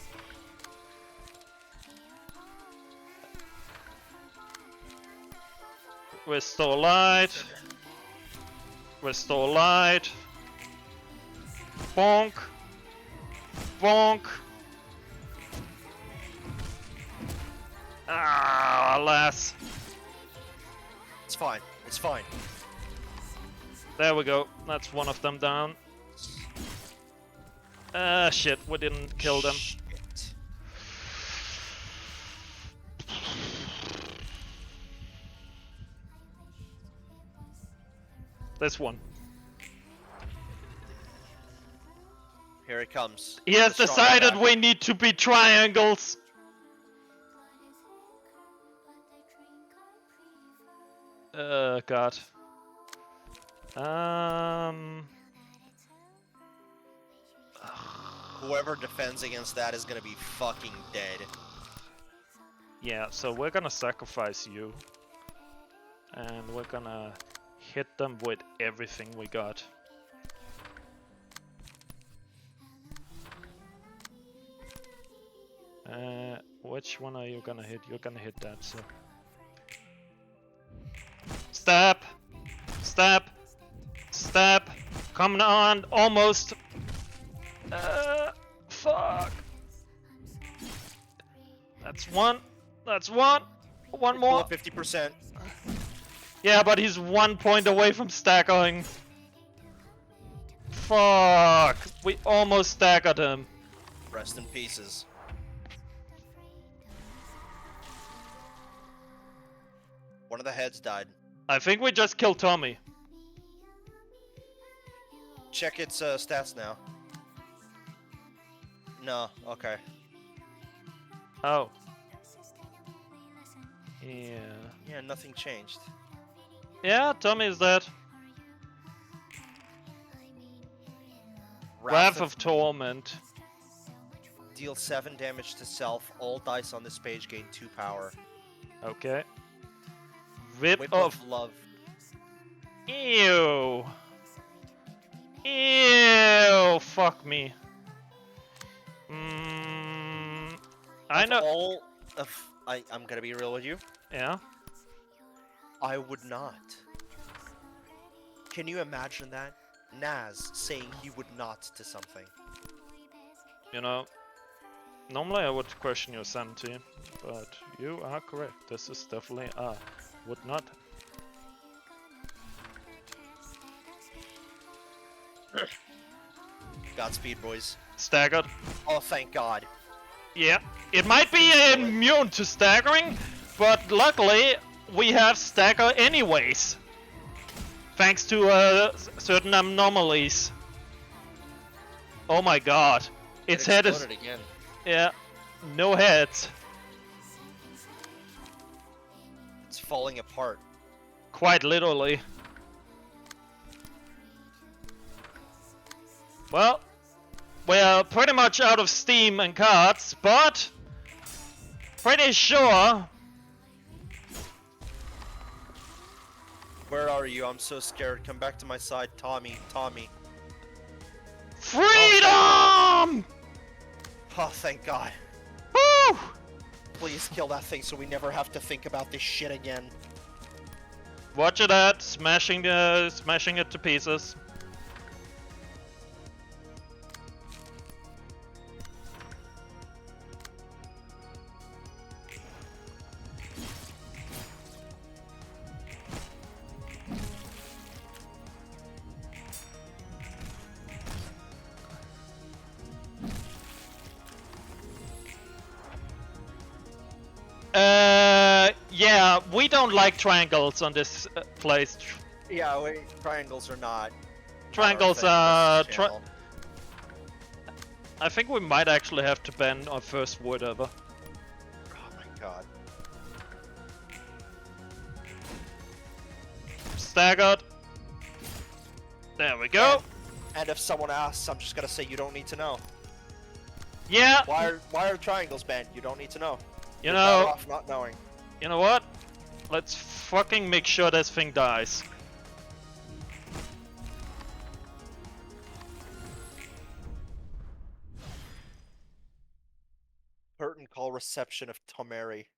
Restore light. Restore light. Bonk. Bonk. Ah, alas. It's fine. It's fine. There we go. That's one of them down. Shit, we didn't kill them. Shit. This one. Here it comes. He has The strong decided attack. we need to be triangles. God. Whoever defends against that is gonna be fucking dead. Yeah, so we're gonna sacrifice you. And we're gonna hit them with everything we got. Which one are you gonna hit? You're gonna hit that, so... Stab! Stab! Stab! Come on! Almost! Fuck! That's one! That's one! One more! 50%. Yeah, but he's 1 point away from staggering. Fuck! We almost staggered him. Rest in pieces. One of the heads died. I think we just killed Tommy. Check its stats now. No, okay. Oh. Yeah. Yeah, nothing changed. Yeah, Tommy is dead. Wrath of Torment. Deal 7 damage to self. All dice on this page gain 2 power. Okay. Whip Whip of... of Love. Ew. Ew. Fuck me. I know. All of... I'm gonna be real with you. Yeah. I would not. Can you imagine that? Naz saying he would not to something. You know, normally I would question your sanity, but you are correct. This is definitely would not. Godspeed, boys. Staggered. Oh, thank God. Yeah, it might be immune to staggering, but luckily we have stagger anyways. Thanks to certain anomalies. Oh my god. Its head is... Again. Yeah, no heads. It's falling apart. Quite literally. Well, we're pretty much out of steam and cards, but pretty sure... Where are you? I'm so scared. Come back to my side, Tommy. Tommy. Freedom! Oh, thank God. Woo! Please kill that thing so we never have to think about this shit again. Watch it out, smashing it to pieces. Yeah, we don't like triangles on this place. Yeah, wait, triangles are not. Triangles are... I think we might actually have to ban our first word ever. Oh my God. Staggered. There we go. And if someone asks, I'm just gonna say you don't need to know. Yeah. Why are triangles banned? You don't need to know. You You're better know... off not knowing. You know what? Let's fucking make sure this thing dies. Curtain call reception of Tomeri.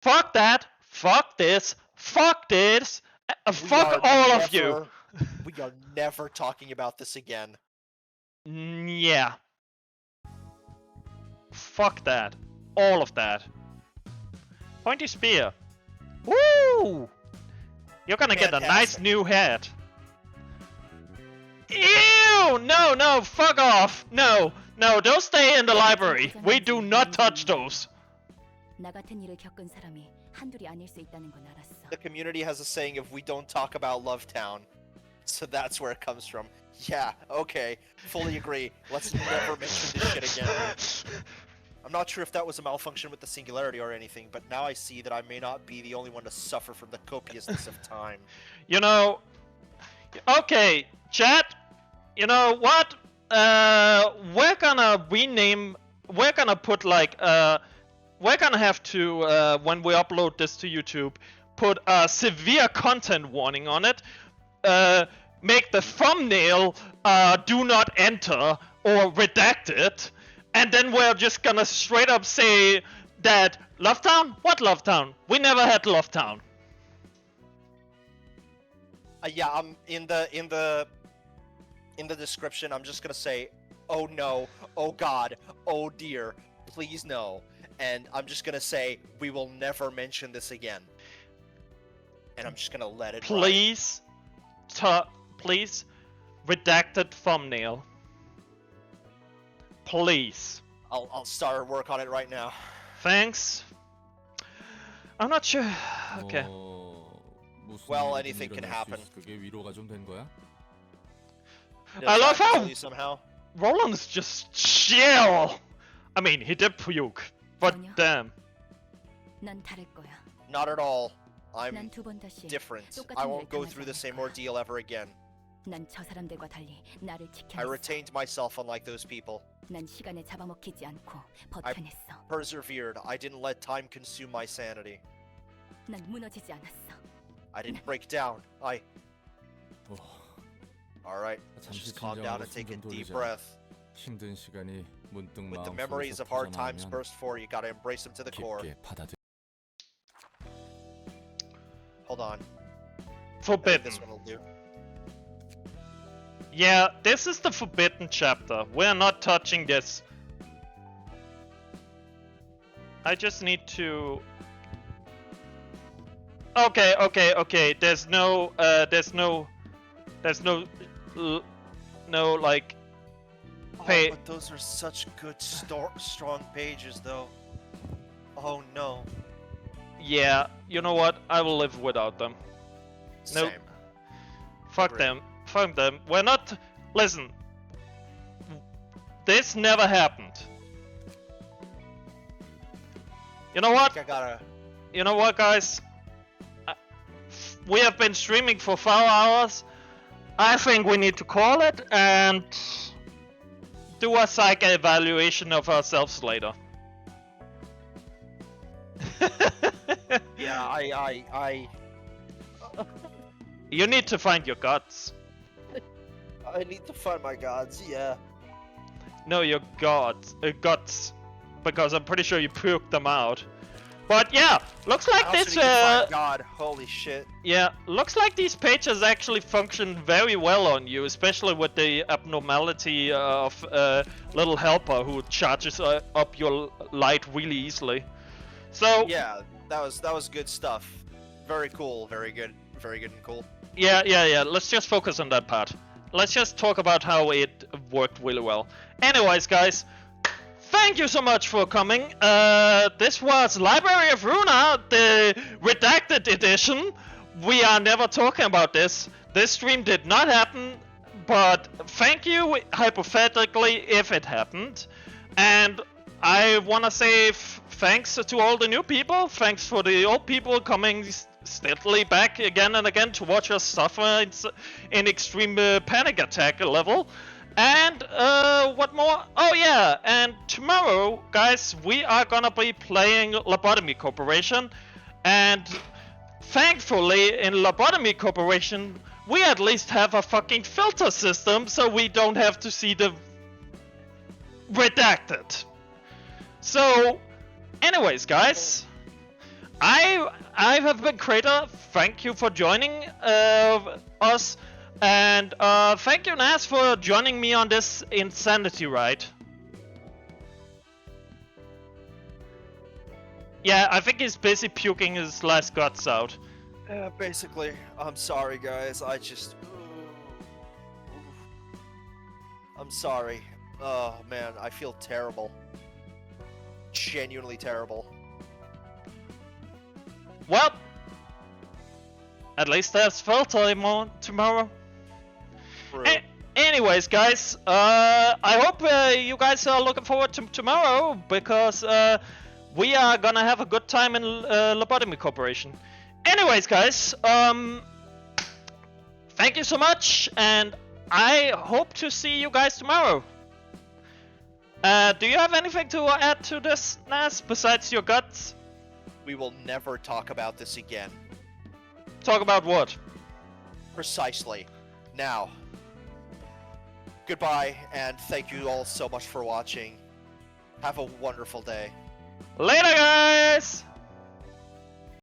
Fuck that! Fuck this! Fuck this! Fuck all of you! We are never talking about this again. Yeah. Fuck that. All of that. Pointy spear. Woo! You're gonna get a nice new head. Ew! No, no, fuck off! No, no, don't stay in the library. We do not touch those. 나 같은 일을 겪은 사람이 한둘이 아닐 수 있다는 건 알았어. The community has a saying of we don't talk about Lovetown. So that's where it comes from. Yeah, okay. Fully agree. Let's never mention this shit again. I'm not sure if that was a malfunction with the singularity or anything, but now I see that I may not be the only one to suffer from the copiousness of time. You know... Okay, chat. You know what? We're gonna rename... We're gonna put like... we're gonna have to, when we upload this to YouTube, put a severe content warning on it. Make the thumbnail do not enter or redacted. And then we're just gonna straight up say that Lovetown? What Lovetown? We never had Lovetown. Yeah, I'm in the description. I'm just gonna say, oh no, oh God, oh dear, please no, and I'm just gonna say we will never mention this again. And I'm just gonna let it. Please, please, redacted thumbnail. Please. I'll start work on it right now. Thanks. I'm not sure. Okay. Well, anything can happen. 그게 위로가 좀 된 거야? I love how Kill you somehow. Roland is just chill. I mean, he did puke, but 전혀. damn. 난 다를 거야. Not at all. I'm 난 두 번 다시 different. 똑같은 I 일을 won't go 당하지 through the 않을 same 거야. ordeal ever again. 난 저 사람들과 달리 나를 I 지켜냈어. retained myself unlike those people. 난 시간에 잡아먹히지 않고 버텨냈어. Persevered. I didn't let time consume my sanity. 난 무너지지 않았어. I didn't break down. 오, Alright, let's 잠시 just calm down 진정하고 and take a 숨 좀 deep 돌리자. breath. 힘든 시간이 문득 With the memories 마음속에서 of hard times 터져나오면 burst forth, you gotta embrace them to the core. 깊게 받아들. Hold on. I think Forbidden. this one will do. Yeah, this is the forbidden chapter. We're not touching this. I just need to... Okay. There's no, like... Pay... But those are such good, strong pages, though. Oh no. Yeah, you know what? I will live without them. Nope. Same. Fuck Agree. them. Fuck them. We're not... Listen. This never happened. You know what? I gotta. You know what, guys? We have been streaming for 4 hours. I think we need to call it and do a psych evaluation of ourselves later. Yeah, I You need to find your guts. need to find my gods. Yeah. No, your guts. Because I'm pretty sure you puked them out. But yeah, looks like I also this need to find God. Holy shit. yeah, looks like these pages actually function very well on you, especially with the abnormality of little helper who charges up your light really easily. So Yeah, that was good stuff. Very cool. Very good and cool. yeah. Let's just focus on that part. Let's just talk about how it worked really well. Anyways, guys, thank you so much for coming. This was Library of Ruina, the redacted edition. We are never talking about this. This stream did not happen, but thank you, hypothetically, if it happened. And I want to say thanks to all the new people. Thanks for the old people coming steadily back again and again to watch us suffer in extreme panic attack level. And what more? Oh yeah, and tomorrow, guys, we are gonna be playing Lobotomy Corporation. And thankfully, in Lobotomy Corporation, we at least have a fucking filter system, so we don't have to see the redacted. So, anyways, guys, I have been Creator. Thank you for joining us, and thank you, Naz, for joining me on this insanity ride. Yeah, I think he's busy puking his last guts out. Yeah, basically. I'm sorry, guys. I'm sorry. Oh man, I feel terrible. Genuinely terrible. Well, at least there's filter tomorrow. True. Anyways, guys, I hope you guys are looking forward to tomorrow, because we are gonna have a good time in Lobotomy Corporation. Anyways, guys, thank you so much, and I hope to see you guys tomorrow. Do you have anything to add to this, Nas, besides your guts? We will never talk about this again. Talk about what? Precisely. Now, goodbye, and thank you all so much for watching. Have a wonderful day. Later, guys!